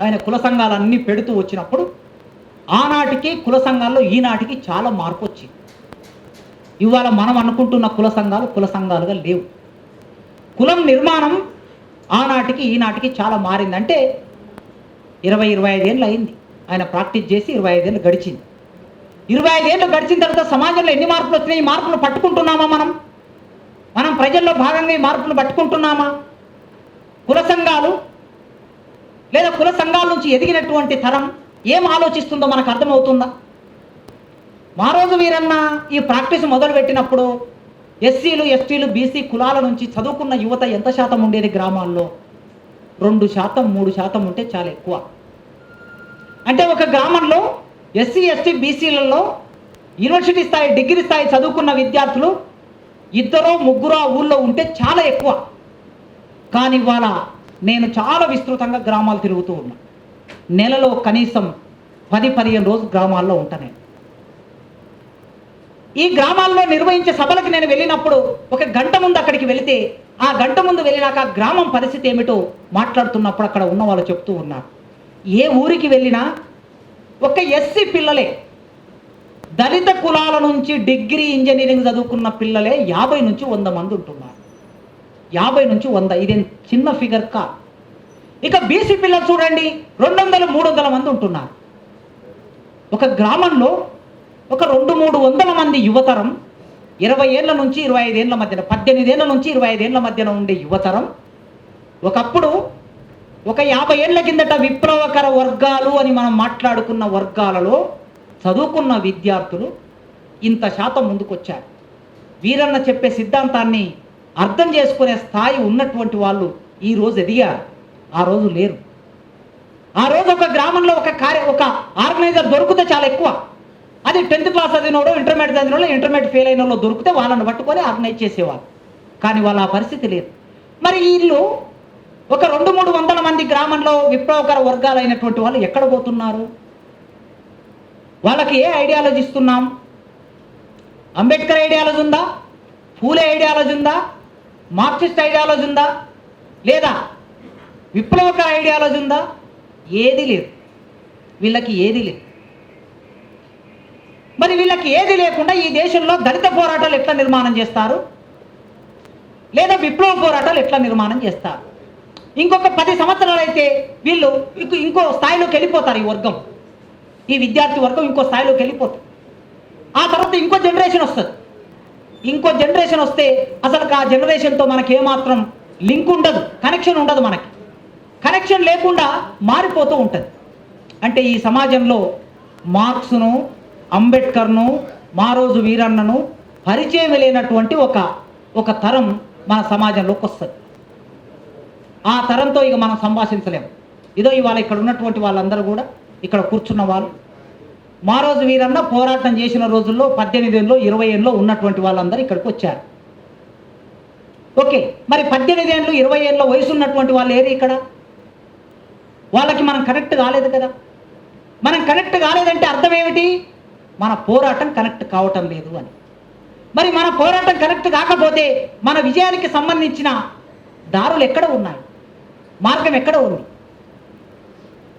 ఆయన కుల సంఘాలన్నీ పెడుతూ వచ్చినప్పుడు ఆనాటికి కుల సంఘాల్లో ఈనాటికి చాలా మార్పు వచ్చింది. ఇవాళ మనం అనుకుంటున్న కుల సంఘాలు కుల సంఘాలుగా లేవు. కులం నిర్మాణం ఆనాటికి ఈనాటికి చాలా మారింది. అంటే 20-25 ఏళ్ళు అయింది ఆయన ప్రాక్టీస్ చేసి, 25 ఏళ్ళు గడిచింది. 25 ఏళ్ళు గడిచిన తర్వాత సమాజంలో ఎన్ని మార్పులు వచ్చినాయి? ఈ మార్పులు పట్టుకుంటున్నామా? మనం ప్రజల్లో భాగంగా ఈ మార్పులు పట్టుకుంటున్నామా? కుల సంఘాలు లేదా కుల సంఘాల నుంచి ఎదిగినటువంటి తరం ఏం ఆలోచిస్తుందో మనకు అర్థమవుతుందా? మా రోజు వీరన్న ఈ ప్రాక్టీస్ మొదలుపెట్టినప్పుడు ఎస్సీలు, ఎస్టీలు, బీసీ కులాల నుంచి చదువుకున్న యువత ఎంత శాతం ఉండేది గ్రామాల్లో? 2%, 3% ఉంటే చాలా ఎక్కువ. అంటే ఒక గ్రామంలో ఎస్సీ, ఎస్టీ, బీసీలలో యూనివర్సిటీ స్థాయి, డిగ్రీ స్థాయి చదువుకున్న విద్యార్థులు 2-3 ఆ ఊళ్ళో ఉంటే చాలా ఎక్కువ. కానీ ఇవాళ నేను చాలా విస్తృతంగా గ్రామాలు తిరుగుతూ ఉన్నా. నెలలో కనీసం 10-15 రోజులు గ్రామాల్లో ఉంటాను. ఈ గ్రామాల్లో నిర్వహించే సభలకు నేను వెళ్ళినప్పుడు 1 గంట ముందు అక్కడికి వెళితే ఆ గంట ముందు వెళ్ళినాక గ్రామం పరిస్థితి ఏమిటో మాట్లాడుతున్నప్పుడు అక్కడ ఉన్న వాళ్ళు చెప్తూ ఉన్నారు. ఏ ఊరికి వెళ్ళినా ఒక ఎస్సీ పిల్లలే, దళిత కులాల నుంచి డిగ్రీ ఇంజనీరింగ్ చదువుకున్న పిల్లలే 50-100 మంది ఉంటున్నారు. 50-100, ఇదేం చిన్న ఫిగర్ కా. ఇక బీసీ పిల్లలు చూడండి 200-300 మంది ఉంటున్నారు. ఒక గ్రామంలో ఒక 200-300 మంది యువతరం 20 ఏళ్ల నుంచి 25 ఏళ్ల మధ్యన, 18 ఏళ్ల నుంచి 25 ఏళ్ల మధ్యన ఉండే యువతరం ఒకప్పుడు ఒక 50 ఏళ్ల కిందట విప్లవకర వర్గాలు అని మనం మాట్లాడుకున్న వర్గాలలో చదువుకున్న విద్యార్థులు ఇంత శాతం ముందుకొచ్చారు. వీరన్న చెప్పే సిద్ధాంతాన్ని అర్థం చేసుకునే స్థాయి ఉన్నటువంటి వాళ్ళు ఈరోజు ఎదిగారు, ఆ రోజు లేరు. ఆ రోజు ఒక గ్రామంలో ఒక ఆర్గనైజర్ దొరికితే చాలా ఎక్కువ. అది 10th క్లాస్ చదివినోడో ఇంటర్మీడియట్ చదివినోడో ఇంటర్మీడియట్ ఫెయిల్ అయిన వాళ్ళు దొరికితే వాళ్ళని పట్టుకొని ఆర్గనైజ్ చేసేవాళ్ళు. కానీ వాళ్ళ ఆ పరిస్థితి లేదు. మరి వీళ్ళు ఒక 200-300 మంది గ్రామంలో విప్లవకర వర్గాలైనటువంటి వాళ్ళు ఎక్కడ పోతున్నారు? వాళ్ళకి ఏ ఐడియాలజీ ఇస్తున్నాం? అంబేద్కర్ ఐడియాలజీ ఉందా? ఫూలే ఐడియాలజీ ఉందా? మార్క్సిస్ట్ ఐడియాలజీ ఉందా? లేదా విప్లవకర ఐడియాలజీ ఉందా? ఏది లేదు. వీళ్ళకి ఏది లేదు. మరి వీళ్ళకి ఏది లేకుండా ఈ దేశంలో దళిత పోరాటాలు ఎట్లా నిర్మాణం చేస్తారు? లేదా విప్లవ పోరాటాలు ఎట్లా నిర్మాణం చేస్తారు? ఇంకొక 10 సంవత్సరాలు అయితే వీళ్ళు ఇంకో స్థాయిలోకి వెళ్ళిపోతారు. ఈ వర్గం, ఈ విద్యార్థి వర్గం ఇంకో స్థాయిలోకి వెళ్ళిపోతుంది. ఆ తర్వాత ఇంకో జనరేషన్ వస్తుంది. ఇంకో జనరేషన్ వస్తే అసలు ఆ జనరేషన్తో మనకి ఏమాత్రం లింక్ ఉండదు, కనెక్షన్ ఉండదు. మనకి కనెక్షన్ లేకుండా మారిపోతూ ఉంటుంది. అంటే ఈ సమాజంలో మార్క్స్ను, అంబేద్కర్ను, మారోజు వీరన్నను పరిచయం లేనటువంటి ఒక తరం మన సమాజంలోకి వస్తుంది. ఆ తరంతో ఇక మనం సంభాషించలేము. ఇదో ఇవాళ ఇక్కడ ఉన్నటువంటి వాళ్ళందరూ కూడా, ఇక్కడ కూర్చున్న వాళ్ళు, మారోజు వీరన్న పోరాటం చేసిన రోజుల్లో 18 ఏళ్ళలో 20 ఏళ్ళలో ఉన్నటువంటి వాళ్ళందరూ ఇక్కడికి వచ్చారు. ఓకే, మరి 18 ఏళ్ళు 20 ఏళ్ళ వయసు ఉన్నటువంటి వాళ్ళు ఏరి ఇక్కడ? వాళ్ళకి మనం కనెక్ట్ కాలేదు కదా. మనం కనెక్ట్ కాలేదంటే అర్థం ఏమిటి? మన పోరాటం కనెక్ట్ కావటం లేదు అని. మరి మన పోరాటం కనెక్ట్ కాకపోతే మన విజయానికి సంబంధించిన దారులు ఎక్కడ ఉన్నాయి? మార్గం ఎక్కడ ఉంది?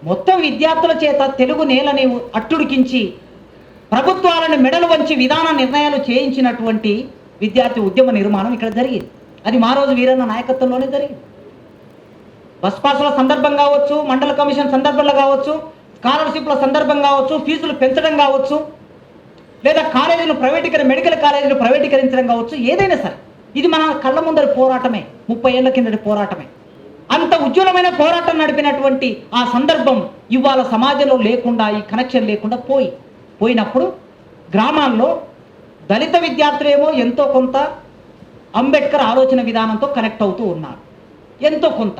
మొత్తం విద్యార్థుల చేత తెలుగు నేలని అట్టుడికించి ప్రభుత్వాలను మెడలు వంచి విధాన నిర్ణయాలు చేయించినటువంటి విద్యార్థి ఉద్యమ నిర్మాణం ఇక్కడ జరిగింది. అది మారోజు వీరన్న నాయకత్వంలోనే జరిగింది. బస్ పాసుల సందర్భం కావచ్చు, మండల కమిషన్ సందర్భంలో కావచ్చు, స్కాలర్షిప్ల సందర్భం కావచ్చు, ఫీజులు పెంచడం కావచ్చు, లేదా కాలేజీలు మెడికల్ కాలేజీలు ప్రైవేటీకరించడం కావచ్చు, ఏదైనా సరే ఇది మన కళ్ళ ముందరి పోరాటమే, 30 ఏళ్ల కిందటి పోరాటమే. అంత ఉజ్వలమైన పోరాటం నడిపినటువంటి ఆ సందర్భం ఇవాళ సమాజంలో లేకుండా, ఈ కనెక్షన్ లేకుండా పోయినప్పుడు గ్రామాల్లో దళిత విద్యార్థులేమో ఎంతో కొంత అంబేద్కర్ ఆలోచన విధానంతో కనెక్ట్ అవుతూ ఉన్నారు. ఎంతో కొంత,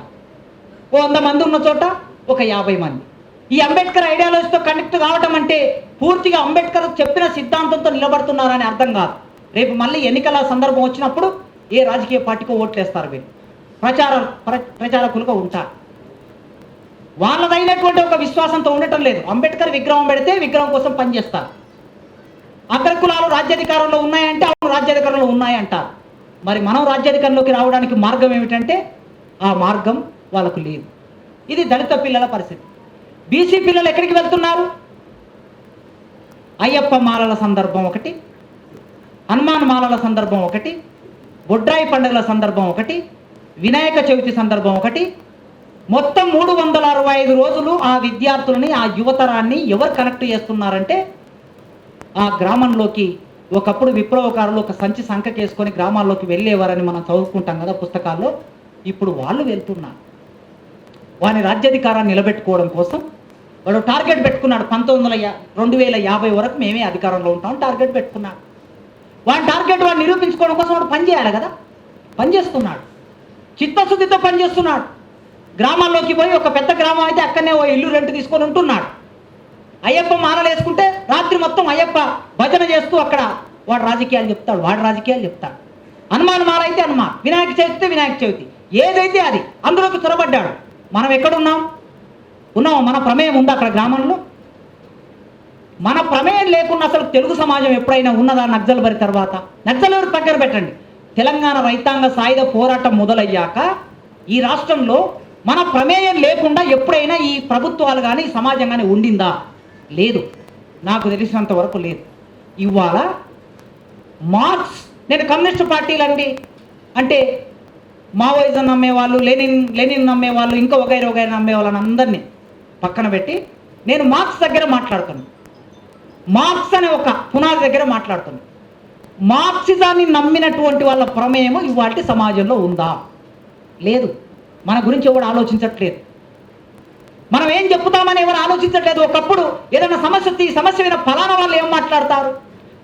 100 మంది ఉన్న చోట ఒక 50 మంది ఈ అంబేద్కర్ ఐడియాలజీతో కనెక్ట్ కావటం అంటే పూర్తిగా అంబేద్కర్ చెప్పిన సిద్ధాంతంతో నిలబడుతున్నారని అర్థం కాదు. రేపు మళ్ళీ ఎన్నికల సందర్భం వచ్చినప్పుడు ఏ రాజకీయ పార్టీకో ఓట్లేస్తారు. వీళ్ళు ప్రచారకులుగా ఉంటారు. వాళ్ళదైనటువంటి ఒక విశ్వాసంతో ఉండటం లేదు. అంబేద్కర్ విగ్రహం పెడితే విగ్రహం కోసం పనిచేస్తారు. అగ్రకులాలు రాజ్యాధికారంలో ఉన్నాయంటే అవును రాజ్యాధికారంలో ఉన్నాయంటారు. మరి మనం రాజ్యాధికారంలోకి రావడానికి మార్గం ఏమిటంటే ఆ మార్గం వాళ్ళకు లేదు. ఇది దళిత పిల్లల పరిస్థితి. బీసీ పిల్లలు ఎక్కడికి వెళ్తున్నారు? అయ్యప్ప మాలల సందర్భం ఒకటి, హనుమాన్ మాలల సందర్భం ఒకటి, బొడ్రాయి పండుగల సందర్భం ఒకటి, వినాయక చవితి సందర్భం ఒకటి, మొత్తం 365 రోజులు ఆ విద్యార్థులని, ఆ యువతరాన్ని ఎవరు కనెక్ట్ చేస్తున్నారంటే ఆ గ్రామంలోకి. ఒకప్పుడు విప్లవకారులు ఒక సంచి సంఖ్యకేసుకొని గ్రామాల్లోకి వెళ్ళేవారని మనం చదువుకుంటాం కదా పుస్తకాల్లో. ఇప్పుడు వాళ్ళు వెళ్తున్నారు. వాని రాజ్యాధికారాన్ని నిలబెట్టుకోవడం కోసం వాడు టార్గెట్ పెట్టుకున్నాడు. 2050 వరకు మేమే అధికారంలో ఉంటాం టార్గెట్ పెట్టుకున్నాడు. వాడి టార్గెట్ వాడు నిరూపించుకోవడం కోసం వాడు పనిచేయాలి కదా. పనిచేస్తున్నాడు, చిత్తశుద్ధితో పనిచేస్తున్నాడు. గ్రామాల్లోకి పోయి ఒక పెద్ద గ్రామం అయితే అక్కడనే ఓ ఇల్లు రెంట్ తీసుకొని ఉంటున్నాడు. అయ్యప్ప మాలలు వేసుకుంటే రాత్రి మొత్తం అయ్యప్ప భజన చేస్తూ అక్కడ వాడు రాజకీయాలు చెప్తాడు, వాడు రాజకీయాలు చెప్తాడు. హనుమాన్ మాల అయితే హనుమాన్, వినాయక చవితి వినాయక చవితి, ఏదైతే అది అందులోకి చొరబడ్డాడు. మనం ఎక్కడున్నాం? మన ప్రమేయం ఉందా అక్కడ గ్రామంలో? మన ప్రమేయం లేకుండా అసలు తెలుగు సమాజం ఎప్పుడైనా ఉన్నదా? నక్సల్బరి తర్వాత, నక్సల్బరి పక్కన పెట్టండి, తెలంగాణ రైతాంగ సాయుధ పోరాటం మొదలయ్యాక ఈ రాష్ట్రంలో మన ప్రమేయం లేకుండా ఎప్పుడైనా ఈ ప్రభుత్వాలు కానీ ఈ సమాజం కానీ ఉండిందా? లేదు, నాకు తెలిసినంత వరకు లేదు. ఇవాళ మార్క్స్, నేను కమ్యూనిస్ట్ పార్టీలండి అంటే మావోయిజం నమ్మేవాళ్ళు, లెనిన్ నమ్మేవాళ్ళు, ఇంకా వగైరా నమ్మే వాళ్ళని అందరినీ పక్కన పెట్టి నేను మార్క్స్ దగ్గర మాట్లాడుతున్నాను. మార్క్స్ అనే ఒక పునాది దగ్గర మాట్లాడుతున్నాను. మార్క్సిజాన్ని నమ్మినటువంటి వాళ్ళ ప్రమేయము ఇవాళ సమాజంలో ఉందా? లేదు. మన గురించి ఎవడు ఆలోచించట్లేదు. మనం ఏం చెప్పుతామని ఎవరు ఆలోచించట్లేదు. ఒకప్పుడు ఏదైనా సమస్య మీద ఫలానా వాళ్ళు ఏం మాట్లాడతారు,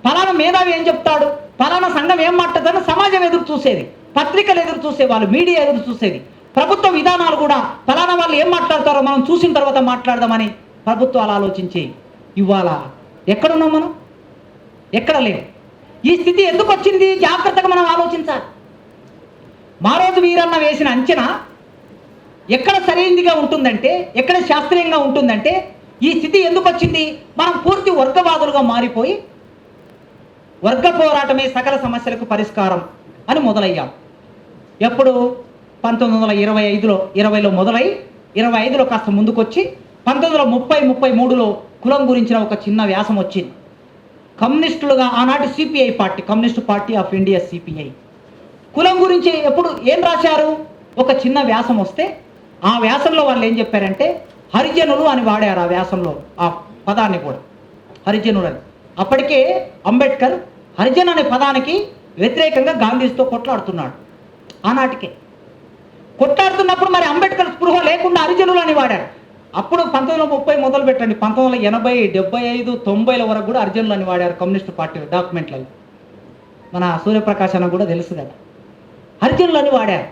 ఫలానా మేధావి ఏం చెప్తాడు, ఫలానా సంఘం ఏం మాట్లాడతారని సమాజం ఎదురు చూసేది, పత్రికలు ఎదురు చూసేవాళ్ళు, మీడియా ఎదురు చూసేది. ప్రభుత్వ విధానాలు కూడా ఫలానా వాళ్ళు ఏం మాట్లాడతారో మనం చూసిన తర్వాత మాట్లాడదామని ప్రభుత్వాలు ఆలోచించి, ఇవాళ ఎక్కడున్నాం మనం? ఎక్కడ లేవు. ఈ స్థితి ఎందుకు వచ్చింది? జాగ్రత్తగా మనం ఆలోచించాలి. మారోజు వీరన్న వేసిన అంచనా ఎక్కడ సరైనదిగా ఉంటుందంటే, ఎక్కడ శాస్త్రీయంగా ఉంటుందంటే, ఈ స్థితి ఎందుకు వచ్చింది? మనం పూర్తి వర్గవాదులుగా మారిపోయి వర్గ పోరాటమే సకల సమస్యలకు పరిష్కారం అని మొదలయ్యాం. ఎప్పుడు? 1920లో మొదలై 25లో కాస్త ముందుకొచ్చి 1933లో కులం గురించిన ఒక చిన్న వ్యాసం వచ్చింది. కమ్యూనిస్టులుగా ఆనాటి CPI party, communist party of India CPI, కులం గురించి ఎప్పుడు ఏం రాశారు? ఒక చిన్న వ్యాసం వస్తే ఆ వ్యాసంలో వాళ్ళు ఏం చెప్పారంటే హరిజనులు అని వాడారు. ఆ వ్యాసంలో ఆ పదాన్ని కూడా హరిజనులు అని. అప్పటికే అంబేద్కర్ హరిజన్ అనే పదానికి వ్యతిరేకంగా గాంధీతో కొట్లాడుతున్నాడు. ఆనాటికే కొట్లాడుతున్నప్పుడు మరి అంబేద్కర్ స్పృహ లేకుండా హరిజనులు అని వాడారు. అప్పుడు 1930 మొదలు పెట్టండి, 1980, 75, 90ల వరకు కూడా హరిజనులు అని వాడారు కమ్యూనిస్ట్ పార్టీ డాక్యుమెంట్లలో. మన సూర్యప్రకాశ్ అన్న కూడా తెలుసు కదా, హరిజనులు అని వాడారు.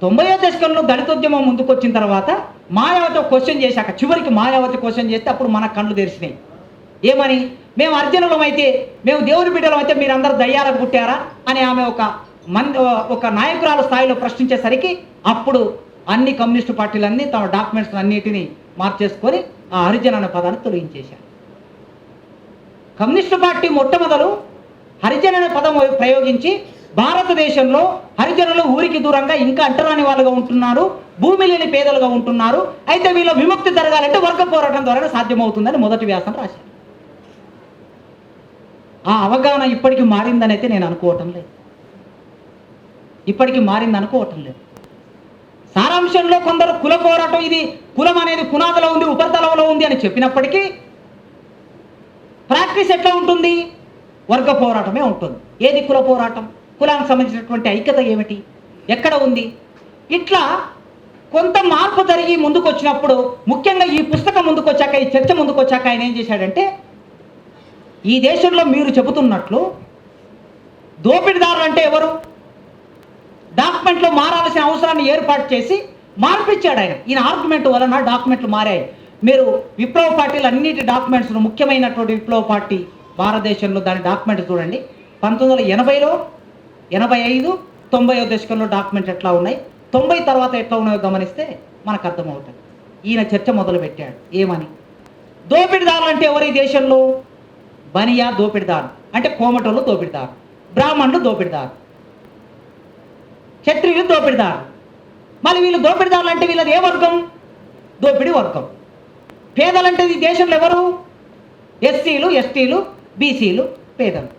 90వ దశకంలో దళితోద్యమం ముందుకు వచ్చిన తర్వాత మాయావతి క్వశ్చన్ చేశాక, చివరికి మాయావతి క్వశ్చన్ చేస్తే అప్పుడు మన కళ్ళు తెరిచినాయి. ఏమని? మేము హరిజనులం అయితే, మేము దేవుని బిడ్డలం అయితే మీరందరూ దయ్యాలకు పుట్టారా అని ఆమె ఒక నాయకురాల స్థాయిలో ప్రశ్నించేసరికి అప్పుడు అన్ని కమ్యూనిస్టు పార్టీలన్నీ తమ డాక్యుమెంట్స్ అన్నిటినీ మార్చేసుకొని ఆ హరిజన్ అనే పదాన్ని తొలగించేశారు. కమ్యూనిస్టు పార్టీ మొట్టమొదలు హరిజన్ అనే పదం ప్రయోగించి భారతదేశంలో హరిజనులు ఊరికి దూరంగా ఇంకా అంటరాని వాళ్ళుగా ఉంటున్నారు, భూమి లేని పేదలుగా ఉంటున్నారు, అయితే వీళ్ళ విముక్తి జరగాలంటే వర్గ పోరాటం ద్వారా సాధ్యమవుతుందని మొదటి వ్యాసం రాశారు. ఆ అవగాహన ఇప్పటికీ మారిందని అయితే నేను అనుకోవటం లేదు. ఇప్పటికీ మారింది అనుకోవటం లేదు. సారాంశంలో కొందరు కుల పోరాటం, ఇది కులం అనేది పునాదిలో ఉంది, ఉపరితలంలో ఉంది అని చెప్పినప్పటికీ ప్రాక్టీస్ ఎట్లా ఉంటుంది? వర్గ పోరాటమే ఉంటుంది. ఏది కుల పోరాటం? కులానికి సంబంధించినటువంటి ఐక్యత ఏమిటి? ఎక్కడ ఉంది? ఇట్లా కొంత మార్పు జరిగి ముందుకు వచ్చినప్పుడు, ముఖ్యంగా ఈ పుస్తకం ముందుకు వచ్చాక, ఈ చర్చ ముందుకు వచ్చాక ఆయన ఏం చేశాడంటే, ఈ దేశంలో మీరు చెబుతున్నట్లు దోపిడీదారులు అంటే ఎవరు? డాక్యుమెంట్లో మారాల్సిన అవసరాన్ని ఏర్పాటు చేసి మార్పిచ్చాడు ఆయన. ఈయన ఆర్గ్యుమెంట్ వలన డాక్యుమెంట్లు మారాయి. మీరు విప్లవ పార్టీలు అన్నిటి డాక్యుమెంట్స్ను, ముఖ్యమైనటువంటి విప్లవ పార్టీ భారతదేశంలో దాని డాక్యుమెంట్ చూడండి. 1980లో, 85, 90వ దశకంలో డాక్యుమెంట్ ఎట్లా ఉన్నాయి, 90 తర్వాత ఎట్లా ఉన్నాయో గమనిస్తే మనకు అర్థమవుతుంది. ఈయన చర్చ మొదలుపెట్టాడు. ఏమని? దోపిడీదారులు అంటే ఎవరు ఈ దేశంలో? బనియా దోపిడీదారు అంటే కోమటోళ్ళు దోపిడీదారు, బ్రాహ్మణులు దోపిడీదారు, క్షత్రియులు దోపిడీదారు. మళ్ళీ వీళ్ళు దోపిడీదారులు అంటే వీళ్ళది ఏ వర్గం? దోపిడీ వర్గం. పేదలంటే ఈ దేశంలో ఎవరు? ఎస్సీలు, ఎస్టీలు, బీసీలు పేదలు.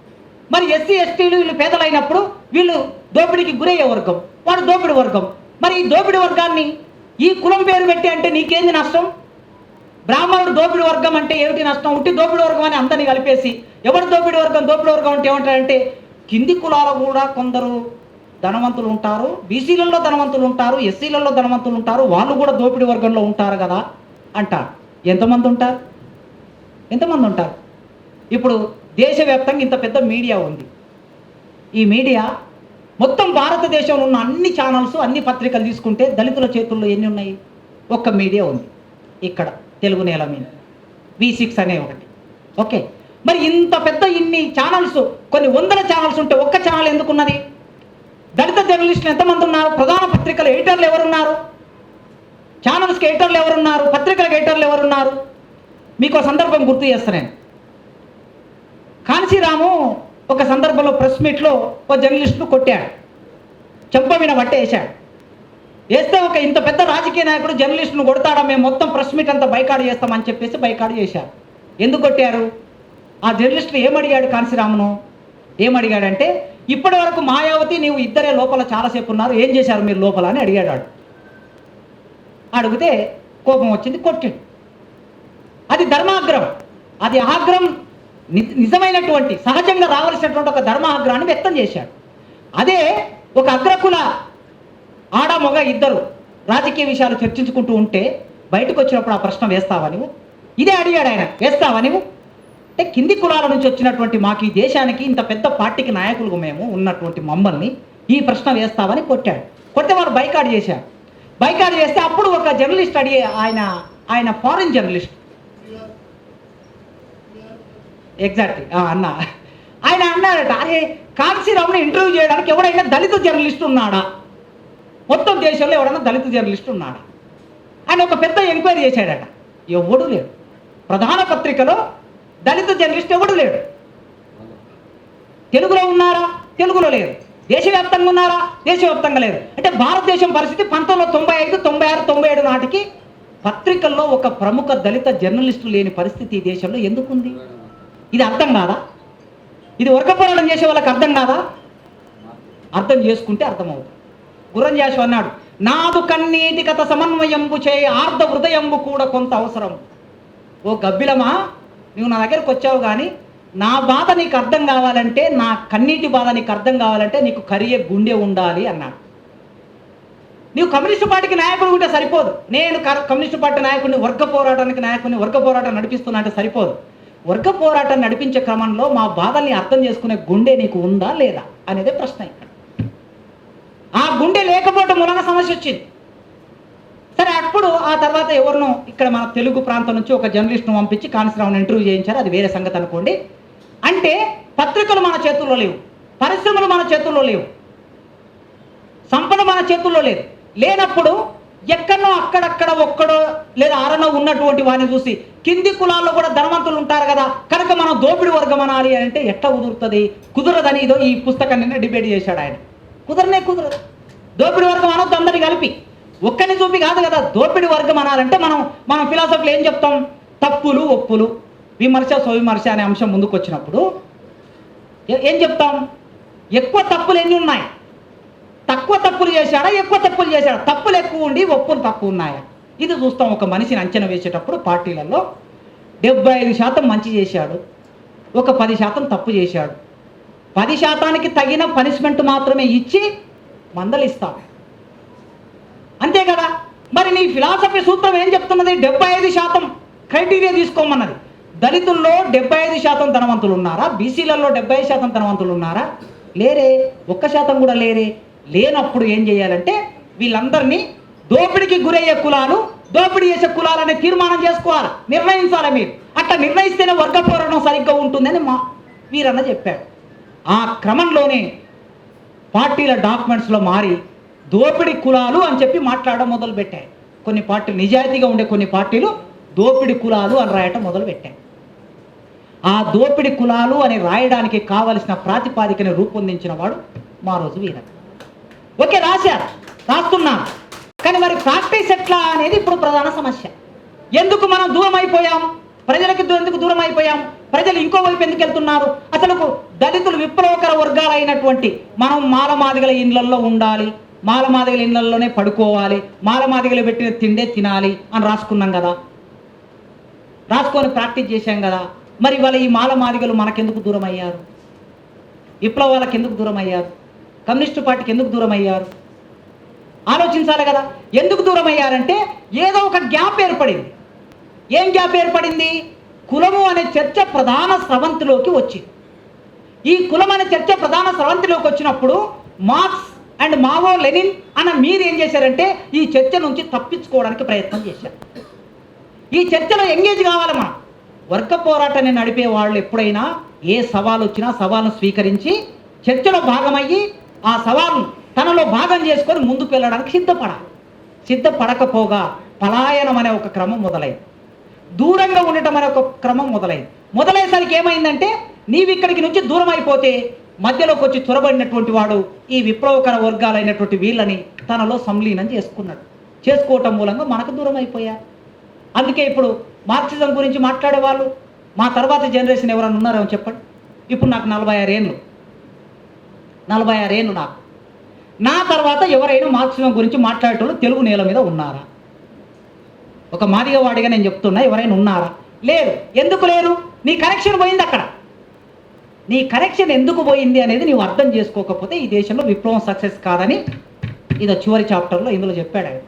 మరి ఎస్సీ, ఎస్టీలు వీళ్ళు పేదలైనప్పుడు వీళ్ళు దోపిడీకి గురయ్యే వర్గం, వాడు దోపిడీ వర్గం. మరి ఈ దోపిడీ వర్గాన్ని ఈ కులం పేరు పెట్టి అంటే నీకేంది నష్టం? బ్రాహ్మణుడు దోపిడీ వర్గం అంటే ఏమిటి నష్టం? ఉట్టి దోపిడీ వర్గం అని అందరినీ కలిపేసి ఎవరు దోపిడీ వర్గం? దోపిడీ వర్గం అంటే ఏమంటారంటే కింది కులాలు కూడా కొందరు ధనవంతులు ఉంటారు, బీసీలలో ధనవంతులు ఉంటారు, ఎస్సీలలో ధనవంతులు ఉంటారు, వాళ్ళు కూడా దోపిడీ వర్గంలో ఉంటారు కదా అంటారు. ఎంతమంది ఉంటారు? ఎంతమంది ఉంటారు? ఇప్పుడు దేశవ్యాప్తంగా ఇంత పెద్ద మీడియా ఉంది. ఈ మీడియా మొత్తం భారతదేశంలో ఉన్న అన్ని ఛానల్స్, అన్ని పత్రికలు తీసుకుంటే దళితుల చేతుల్లో ఎన్ని ఉన్నాయి? ఒక్క మీడియా ఉంది ఇక్కడ తెలుగు నేల మీద, V6 అనే ఒకటి. ఓకే, మరి ఇంత పెద్ద ఇన్ని ఛానల్స్, కొన్ని వందల ఛానల్స్ ఉంటే ఒక్క ఛానల్ ఎందుకున్నది? దళిత జర్నలిస్టులు ఎంతమంది ఉన్నారు? ప్రధాన పత్రికల ఎడిటర్లు ఎవరున్నారు? ఛానల్స్కి ఎడిటర్లు ఎవరున్నారు? పత్రికలకు ఎడిటర్లు ఎవరున్నారు? మీకు సందర్భం గుర్తు చేస్తాను నేను. కాంశీరాము ఒక సందర్భంలో ప్రెస్ మీట్లో ఒక జర్నలిస్టును కొట్టాడు, చెంపవిన బట్టే వేశాడు. వేస్తే ఒక ఇంత పెద్ద రాజకీయ నాయకుడు జర్నలిస్టును కొడతాడా, మేము మొత్తం ప్రెస్ మీట్ అంతా బైకాట్ చేస్తామని చెప్పేసి బైకాట్ చేశారు. ఎందుకు కొట్టారు? ఆ జర్నలిస్టులు ఏమడిగాడు కాంశీరామును? ఏమడిగాడంటే, ఇప్పటి వరకు మాయావతి నీవు ఇద్దరే లోపల చాలాసేపు ఉన్నారు, ఏం చేశారు మీరు లోపల అని అడిగాడు. అడిగితే కోపం వచ్చింది, కొట్టిండు. అది ధర్మాగ్రహం, అది ఆగ్రహం, నిజమైనటువంటి సహజంగా రావాల్సినటువంటి ఒక ధర్మాగ్రహాన్ని వ్యక్తం చేశాడు. అదే ఒక అగ్రకుల ఆడ మొగ ఇద్దరు రాజకీయ విషయాలు చర్చించుకుంటూ ఉంటే బయటకు వచ్చినప్పుడు ఆ ప్రశ్న వేస్తావా నువ్వు? ఇదే అడిగాడు ఆయన, వేస్తావా నువ్వు? అంటే కింది కులాల నుంచి వచ్చినటువంటి మాకు ఈ దేశానికి ఇంత పెద్ద పార్టీకి నాయకులుగా మేము ఉన్నటువంటి మమ్మల్ని ఈ ప్రశ్న వేస్తావని కొట్టాడు. కొడితే వారు బైకాట్ చేశారు. బైకాట్ చేస్తే అప్పుడు ఒక జర్నలిస్ట్ అడిగే, ఆయన ఫారిన్ జర్నలిస్ట్, ఎగ్జాక్ట్లీ అన్న, ఆయన అన్నాడట, అరే కాంశీరావుని ఇంటర్వ్యూ చేయడానికి ఎవడైనా దళిత జర్నలిస్ట్ ఉన్నాడా? మొత్తం దేశంలో ఎవడైనా దళిత జర్నలిస్ట్ ఉన్నాడా? ఆయన ఒక పెద్ద ఎంక్వైరీ చేశాడట. ఎవడు లేడు. ప్రధాన పత్రికలో దళిత జర్నలిస్ట్ ఎవడు లేడు. తెలుగులో ఉన్నారా? తెలుగులో లేరు. దేశవ్యాప్తంగా ఉన్నారా? దేశవ్యాప్తంగా లేరు. అంటే భారతదేశం పరిస్థితి 1995, 96, 97 నాటికి పత్రికల్లో ఒక ప్రముఖ దళిత జర్నలిస్టు లేని పరిస్థితి ఈ దేశంలో ఎందుకుంది? ఇది అర్థం కాదా? ఇది వర్గ పోరాటం చేసే వాళ్ళకి అర్థం కాదా? అర్థం చేసుకుంటే అర్థమవుతుంది. గుర్రంజాషు అన్నాడు, నాదు కన్నీటి కథ సమన్వయంబు చే ఆర్ధ హృదయంబు కూడా కొంత అవసరం. ఓ గబ్బిలమా, నువ్వు నా దగ్గరకు వచ్చావు కానీ నా బాధ నీకు అర్థం కావాలంటే, నా కన్నీటి బాధ నీకు అర్థం కావాలంటే నీకు కరిగే గుండె ఉండాలి అన్నాడు. నీవు కమ్యూనిస్టు పార్టీకి నాయకుడు ఉంటే సరిపోదు. నేను కమ్యూనిస్టు పార్టీ నాయకుడిని, వర్గ పోరాటానికి నాయకుడిని, వర్గ పోరాటం నడిపిస్తున్నా అంటే సరిపోదు. వర్గ పోరాటం నడిపించే క్రమంలో మా బాధల్ని అర్థం చేసుకునే గుండె నీకు ఉందా లేదా అనేదే ప్రశ్న ఇక్కడ. ఆ గుండె లేకపోవడం మూలన సమస్య వచ్చింది. సరే, అప్పుడు ఆ తర్వాత ఎవరినో ఇక్కడ మన తెలుగు ప్రాంతం నుంచి ఒక జర్నలిస్ట్ను పంపించి కాంశీరావుని ఇంటర్వ్యూ చేయించారు. అది వేరే సంగతి అనుకోండి. అంటే పత్రికలు మన చేతుల్లో లేవు, పరిశ్రమలు మన చేతుల్లో లేవు, సంపద మన చేతుల్లో లేదు. లేనప్పుడు ఎక్కడో అక్కడక్కడ ఒక్కడో లేదా ఆరనో ఉన్నటువంటి వారిని చూసి కింది కులాల్లో కూడా ధనవంతులు ఉంటారు కదా, కనుక మనం దోపిడి వర్గం అనాలి అంటే ఎట్లా కుదురుతుంది? కుదరదని ఇదో ఈ పుస్తకాన్ని డిబేట్ చేశాడు ఆయన. కుదరదు. దోపిడి వర్గం అనొద్దు, అందరినీ కలిపి, ఒక్కరిని చూపి కాదు కదా. దోపిడి వర్గం అనాలంటే మనం ఫిలాసఫీలో ఏం చెప్తాం? తప్పులు ఒప్పులు, విమర్శ స్వవిమర్శ అనే అంశం ముందుకు వచ్చినప్పుడు ఏం చెప్తాం? ఎక్కువ తప్పులు ఎన్ని ఉన్నాయి? తక్కువ తప్పులు చేశాడా, ఎక్కువ తప్పులు చేశాడా? తప్పులు ఎక్కువ ఉండి ఒప్పులు తక్కువ ఉన్నాయా? ఇది చూస్తాం. ఒక మనిషిని అంచనా వేసేటప్పుడు పార్టీలలో 75% మంచి చేశాడు, ఒక 10% తప్పు చేశాడు. 10%కి తగిన పనిష్మెంట్ మాత్రమే ఇచ్చి మందలిస్తాం, అంతే కదా. మరి నీ ఫిలాసఫీ సూత్రం ఏం చెప్తున్నది? 75% క్రైటీరియా తీసుకోమన్నది. దళితుల్లో 75% ధనవంతులు ఉన్నారా? బీసీలలో 70% ధనవంతులు ఉన్నారా? లేరే, 1% కూడా లేరే. లేనప్పుడు ఏం చేయాలంటే వీళ్ళందరినీ దోపిడికి గురయ్యే కులాలు, దోపిడీ చేసే కులాలనే తీర్మానం చేసుకోవాలి, నిర్ణయించాలి. మీరు అట్లా నిర్ణయిస్తేనే వర్గ పోరాటం సరిగ్గా ఉంటుందని వీరన్న చెప్పాడు. ఆ క్రమంలోనే పార్టీల డాక్యుమెంట్స్లో మారి దోపిడీ కులాలు అని చెప్పి మాట్లాడడం మొదలుపెట్టాయి. కొన్ని పార్టీలు, నిజాయితీగా ఉండే కొన్ని పార్టీలు దోపిడీ కులాలు అని రాయటం మొదలుపెట్టాయి. ఆ దోపిడీ కులాలు అని రాయడానికి కావలసిన ప్రాతిపాదికను రూపొందించిన వాడు మా రోజు వీరన్న. ఓకే, రాస్తున్నాను, కానీ మరి ప్రాక్టీస్ ఎట్లా అనేది ఇప్పుడు ప్రధాన సమస్య. ఎందుకు మనం దూరం అయిపోయాం? ప్రజలకి ఎందుకు దూరం అయిపోయాం? ప్రజలు ఇంకో వైపు ఎందుకు వెళ్తున్నారు? అసలు దళితులు విప్లవకర వర్గాలైనటువంటి మనం మాలమాదిగల ఇళ్లల్లో ఉండాలి, మాలమాదిగల ఇళ్లలోనే పడుకోవాలి, మాలమాదిగలు పెట్టిన తిండే తినాలి అని రాసుకున్నాం కదా, రాసుకొని ప్రాక్టీస్ చేశాం కదా. మరి ఇవాళ ఈ మాలమాదిగలు మనకెందుకు దూరం అయ్యారు? విప్లవాలకు ఎందుకు దూరం అయ్యారు? కమ్యూనిస్టు పార్టీకి ఎందుకు దూరం అయ్యారు? ఆలోచించాలి కదా. ఎందుకు దూరం అయ్యారంటే ఏదో ఒక గ్యాప్ ఏర్పడింది. ఏం గ్యాప్ ఏర్పడింది? కులము అనే చర్చ ప్రధాన స్రవంతిలోకి వచ్చింది. ఈ కులం అనే చర్చ ప్రధాన స్రవంతిలోకి వచ్చినప్పుడు మార్క్స్ అండ్ మావో లెనిన్ అన్న మీరు ఏం చేశారంటే ఈ చర్చ నుంచి తప్పించుకోవడానికి ప్రయత్నం చేశారు. ఈ చర్చలో ఎంగేజ్ కావాలి మనం. వర్గ పోరాటాన్ని నడిపే వాళ్ళు ఎప్పుడైనా ఏ సవాలు వచ్చినా సవాల్ను స్వీకరించి చర్చలో భాగమయ్యి ఆ సవాల్ను తనలో భాగం చేసుకొని ముందుకు వెళ్ళడానికి సిద్ధపడాలి. సిద్ధపడకపోగా పలాయనం అనే ఒక క్రమం మొదలైంది, దూరంగా ఉండటం అనే ఒక క్రమం మొదలయ్యేసరికి ఏమైందంటే నీవు ఇక్కడికి నుంచి దూరం అయిపోతే మధ్యలోకి వచ్చి చొరబడినటువంటి వాడు ఈ విప్లవకర వర్గాలైనటువంటి వీళ్ళని తనలో సంలీనం చేసుకోవటం మూలంగా మనకు దూరం అయిపోయా. అందుకే ఇప్పుడు మార్క్సిజం గురించి మాట్లాడే వాళ్ళు మా తర్వాత జనరేషన్ ఎవరైనా ఉన్నారేమో చెప్పండి. ఇప్పుడు నాకు 46 ఏళ్ళు నాకు. నా తర్వాత ఎవరైనా మార్క్సిజం గురించి మాట్లాడేటోళ్ళు తెలుగు నేల మీద ఉన్నారా? ఒక మాదిగవాడిగా నేను చెప్తున్నా, ఎవరైనా ఉన్నారా? లేరు. ఎందుకు లేరు? నీ కనెక్షన్ పోయింది అక్కడ. నీ కనెక్షన్ ఎందుకు పోయింది అనేది నీవు అర్థం చేసుకోకపోతే ఈ దేశంలో విప్లవం సక్సెస్ కాదని ఇదో చివరి చాప్టర్లో ఇందులో చెప్పాడు ఆయన.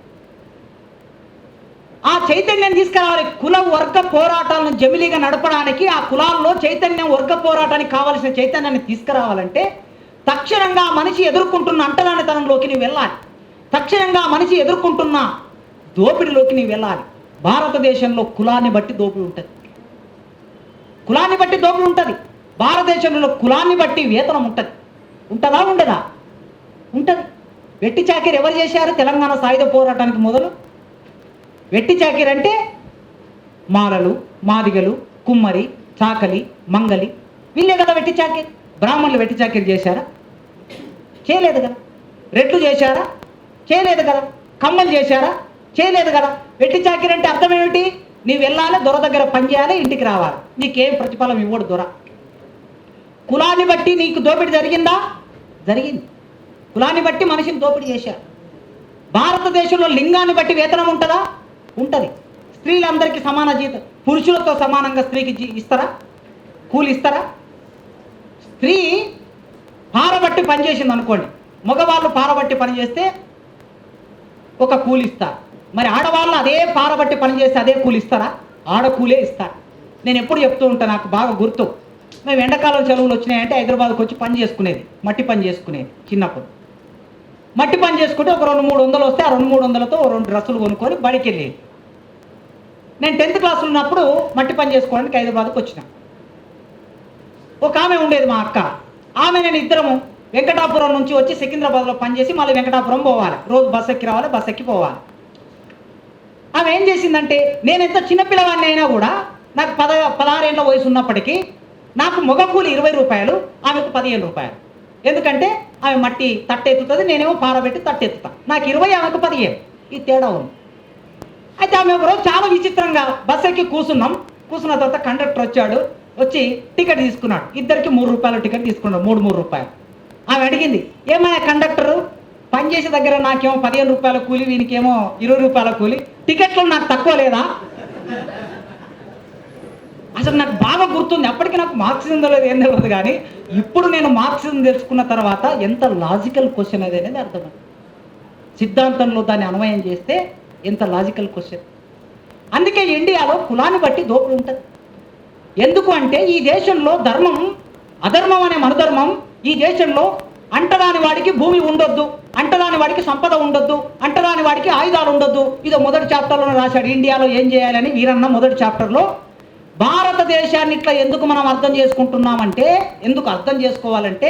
ఆ చైతన్యం తీసుకురావాలి. కుల వర్గ పోరాటాలను జమిలీగా నడపడానికి, ఆ కులాల్లో చైతన్యం వర్గ పోరాటానికి కావలసిన చైతన్యాన్ని తీసుకురావాలంటే తక్షణంగా మనిషి ఎదుర్కొంటున్న అంటరానితనంలోకి నీవు వెళ్ళాలి. తక్షణంగా మనిషి ఎదుర్కొంటున్న దోపిడిలోకి నీవు వెళ్ళాలి. భారతదేశంలో కులాన్ని బట్టి దోపిడి ఉంటుంది. కులాన్ని బట్టి దోపిడి ఉంటుంది. భారతదేశంలో కులాన్ని బట్టి వేతనం ఉంటుంది. ఉంటుందా? ఉండదా? ఉంటుంది. వెట్టి చాకిరి ఎవరు చేశారు? తెలంగాణ సాయుధ పోరాటానికి మొదలు వెట్టి చాకిరి అంటే మాలలు, మాదిగలు, కుమ్మరి, చాకలి, మంగలి వీళ్ళే కదా వెట్టి చాకిరి. బ్రాహ్మణులు వెట్టి చాకిరి చేశారా? చేయలేదు కదా. రెడ్లు చేశారా? చేయలేదు కదా. కమ్మలు చేశారా? చేయలేదు కదా. వెట్టి చాకిరి అంటే అర్థం ఏమిటి? నీవు వెళ్ళాలి, దొర దగ్గర పనిచేయాలి, ఇంటికి రావాలి, నీకేం ప్రతిఫలం ఇవ్వడు దొర. కులాన్ని బట్టి నీకు దోపిడీ జరిగిందా? జరిగింది. కులాన్ని బట్టి మనిషిని దోపిడీ చేశారు. భారతదేశంలో లింగాన్ని బట్టి వేతనం ఉంటుందా? ఉంటుంది. స్త్రీలందరికీ సమాన జీతం, పురుషులతో సమానంగా స్త్రీకి ఇస్తారా? కూలి ఇస్తారా? స్త్రీ పారబట్టి పనిచేసింది అనుకోండి, మగవాళ్ళు పారబట్టి పని చేస్తే ఒక కూలి ఇస్తారు. మరి ఆడవాళ్ళు అదే పారబట్టి పని చేస్తే అదే కూలి ఇస్తారా? ఆడకూలే ఇస్తారు. నేను ఎప్పుడు చెప్తూ ఉంటాను, నాకు బాగా గుర్తు. మేము ఎండాకాలం సెలవులు వచ్చినాయంటే హైదరాబాద్కి వచ్చి పని చేసుకునేది, మట్టి పని చేసుకునేది. చిన్నప్పుడు మట్టి పని చేసుకుంటే ఒక 200-300 వస్తే ఆ 200-300తో 2 డ్రెస్సులు కొనుక్కొని బడికి వెళ్ళేది. నేను 10th క్లాస్లో ఉన్నప్పుడు మట్టి పని చేసుకోవడానికి హైదరాబాద్కి వచ్చిన. ఒక ఆమె ఉండేది, మా అక్క. ఆమె నేను ఇద్దరము వెంకటాపురం నుంచి వచ్చి సికింద్రాబాద్లో పనిచేసి మళ్ళీ వెంకటాపురం పోవాలి. రోజు బస్ ఎక్కి రావాలి, బస్ ఎక్కి పోవాలి. ఆమె ఏం చేసిందంటే, నేను ఎంత చిన్నపిల్లవాడిని అయినా కూడా నాకు 16 ఏళ్ళ వయసు ఉన్నప్పటికీ నాకు మగ కూలి 20 రూపాయలు, ఆమెకు 15 రూపాయలు. ఎందుకంటే ఆమె మట్టి తట్టెత్తుతుంది, నేనేమో పారబెట్టి తట్టెత్తుతా. నాకు 20, ఆమెకు 15. ఈ తేడా ఉంది. అయితే ఆమె ఒకరోజు చాలా విచిత్రంగా బస్ ఎక్కి కూర్చున్నాం. కూర్చున్న తర్వాత కండక్టర్ వచ్చాడు, వచ్చి టికెట్ తీసుకున్నాడు. ఇద్దరికి 3 రూపాయల టికెట్ తీసుకున్నాడు, 3 రూపాయలు. ఆమె అడిగింది, ఏమైనా కండక్టరు, పనిచేసే దగ్గర నాకేమో 15 రూపాయల కూలి, వీనికేమో 20 రూపాయల కూలి, టికెట్లో నాకు తక్కువ లేదా? అసలు నాకు బాగా గుర్తుంది. అప్పటికి నాకు మార్క్సిజం తెలియదు, ఏం తెలియదు. కానీ ఇప్పుడు నేను మార్క్సిజం తెలుసుకున్న తర్వాత ఎంత లాజికల్ క్వశ్చన్ అది అనేది అర్థమైంది. సిద్ధాంతంలో దాన్ని అన్వయం చేస్తే ఎంత లాజికల్ క్వశ్చన్. అందుకే ఇండియాలో కులాన్ని బట్టి దోపిడీ ఉంటుంది. ఎందుకు అంటే ఈ దేశంలో ధర్మం అధర్మం అనే మనధర్మం, ఈ దేశంలో అంటరాని వాడికి భూమి ఉండొద్దు, అంటరాని వాడికి సంపద ఉండొద్దు, అంటరాని వాడికి ఆయుధాలు ఉండొద్దు. ఇదో మొదటి చాప్టర్లో రాశాడు. ఇండియాలో ఏం చేయాలని వీరన్న మొదటి చాప్టర్లో. భారతదేశాన్ని ఇట్లా ఎందుకు మనం అర్థం చేసుకుంటున్నామంటే, ఎందుకు అర్థం చేసుకోవాలంటే,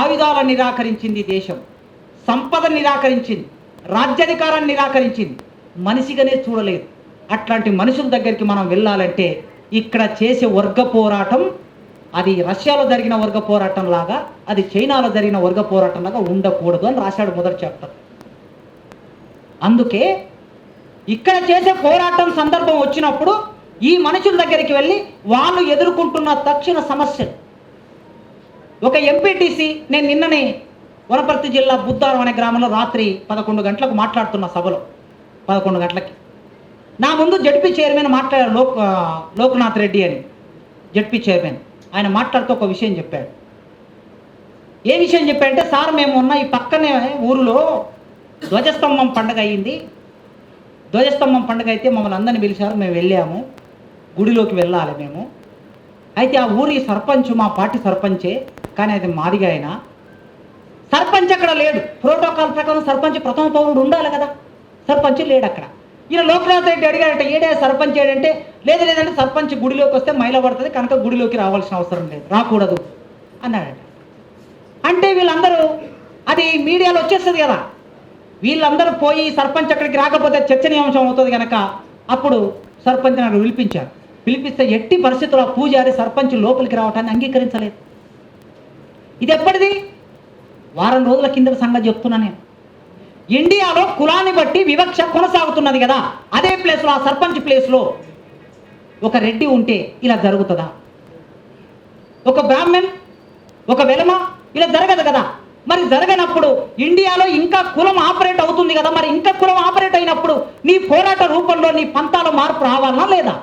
ఆయుధాలను నిరాకరించింది దేశం, సంపద నిరాకరించింది, రాజ్యాధికారాన్ని నిరాకరించింది, మనిషిగానే చూడలేదు. అట్లాంటి మనుషుల దగ్గరికి మనం వెళ్ళాలంటే ఇక్కడ చేసే వర్గ పోరాటం అది రష్యాలో జరిగిన వర్గ పోరాటం లాగా, అది చైనాలో జరిగిన వర్గ పోరాటం లాగా ఉండకూడదు అని రాశాడు మొదటి చాప్టర్. అందుకే ఇక్కడ చేసే పోరాటం సందర్భం వచ్చినప్పుడు ఈ మనుషుల దగ్గరికి వెళ్ళి వాళ్ళు ఎదుర్కొంటున్న తక్షణ సమస్యలు. ఒక ఎంపీటీసీ, నేను నిన్ననే వనపర్తి జిల్లా బుద్ధారం అనే గ్రామంలో రాత్రి 11 గంటలకు మాట్లాడుతున్న సభలో, 11 గంటలకి నా ముందు జడ్పీ చైర్మన్ మాట్లాడారు, లోక్నాథ్ రెడ్డి అని జడ్పీ చైర్మన్. ఆయన మాట్లాడుతూ ఒక విషయం చెప్పాడు. ఏ విషయం చెప్పాడంటే, సార్ మేము ఉన్న ఈ పక్కనే ఊరిలో ధ్వజస్తంభం పండుగ అయ్యింది. ధ్వజస్తంభం పండుగ అయితే మమ్మల్ని అందరిని పిలిచారు, మేము వెళ్ళాము, గుడిలోకి వెళ్ళాలి మేము. అయితే ఆ ఊరి సర్పంచ్ మా పార్టీ సర్పంచే, కానీ అది మాదిగా అయినా సర్పంచ్ అక్కడ లేడు. ప్రోటోకాల్ ప్రకారం సర్పంచ్ ప్రథమ పౌరుడు ఉండాలి కదా, సర్పంచ్ లేడు అక్కడ. ఈయన లోక్నాథ్ రెడ్డి అడిగాడంటే, ఏడే సర్పంచ్ ఏడంటే, లేదంటే సర్పంచ్ గుడిలోకి వస్తే మైల పడుతుంది కనుక గుడిలోకి రావాల్సిన అవసరం లేదు, రాకూడదు అన్నాడట. అంటే వీళ్ళందరూ, అది మీడియాలో వచ్చేస్తుంది కదా, వీళ్ళందరూ పోయి సర్పంచ్ అక్కడికి రాకపోతే చర్చనీయాంశం అవుతుంది కనుక అప్పుడు సర్పంచ్ నాకు పిలిపించారు. పిలిపిస్తే ఎట్టి పరిస్థితుల్లో పూజారి సర్పంచ్ లోపలికి రావటాన్ని అంగీకరించలేదు. ఇది ఎప్పటిది? వారం రోజుల కింద సంగతి చెప్తున్నా నేను. ఇండియాలో కులాన్ని బట్టి వివక్ష కొనసాగుతున్నది కదా, అదే ప్లేస్లో, ఆ సర్పంచ్ ప్లేస్లో ఒక రెడ్డి ఉంటే ఇలా జరుగుతుందా? ఒక బ్రాహ్మణ్, ఒక వెలమ, ఇలా జరగదు కదా. మరి జరగనప్పుడు ఇండియాలో ఇంకా కులం ఆపరేట్ అవుతుంది కదా. మరి ఇంకా కులం ఆపరేట్ అయినప్పుడు నీ పోరాట రూపంలో నీ పంతాల మార్పు రావాలనా లేదా?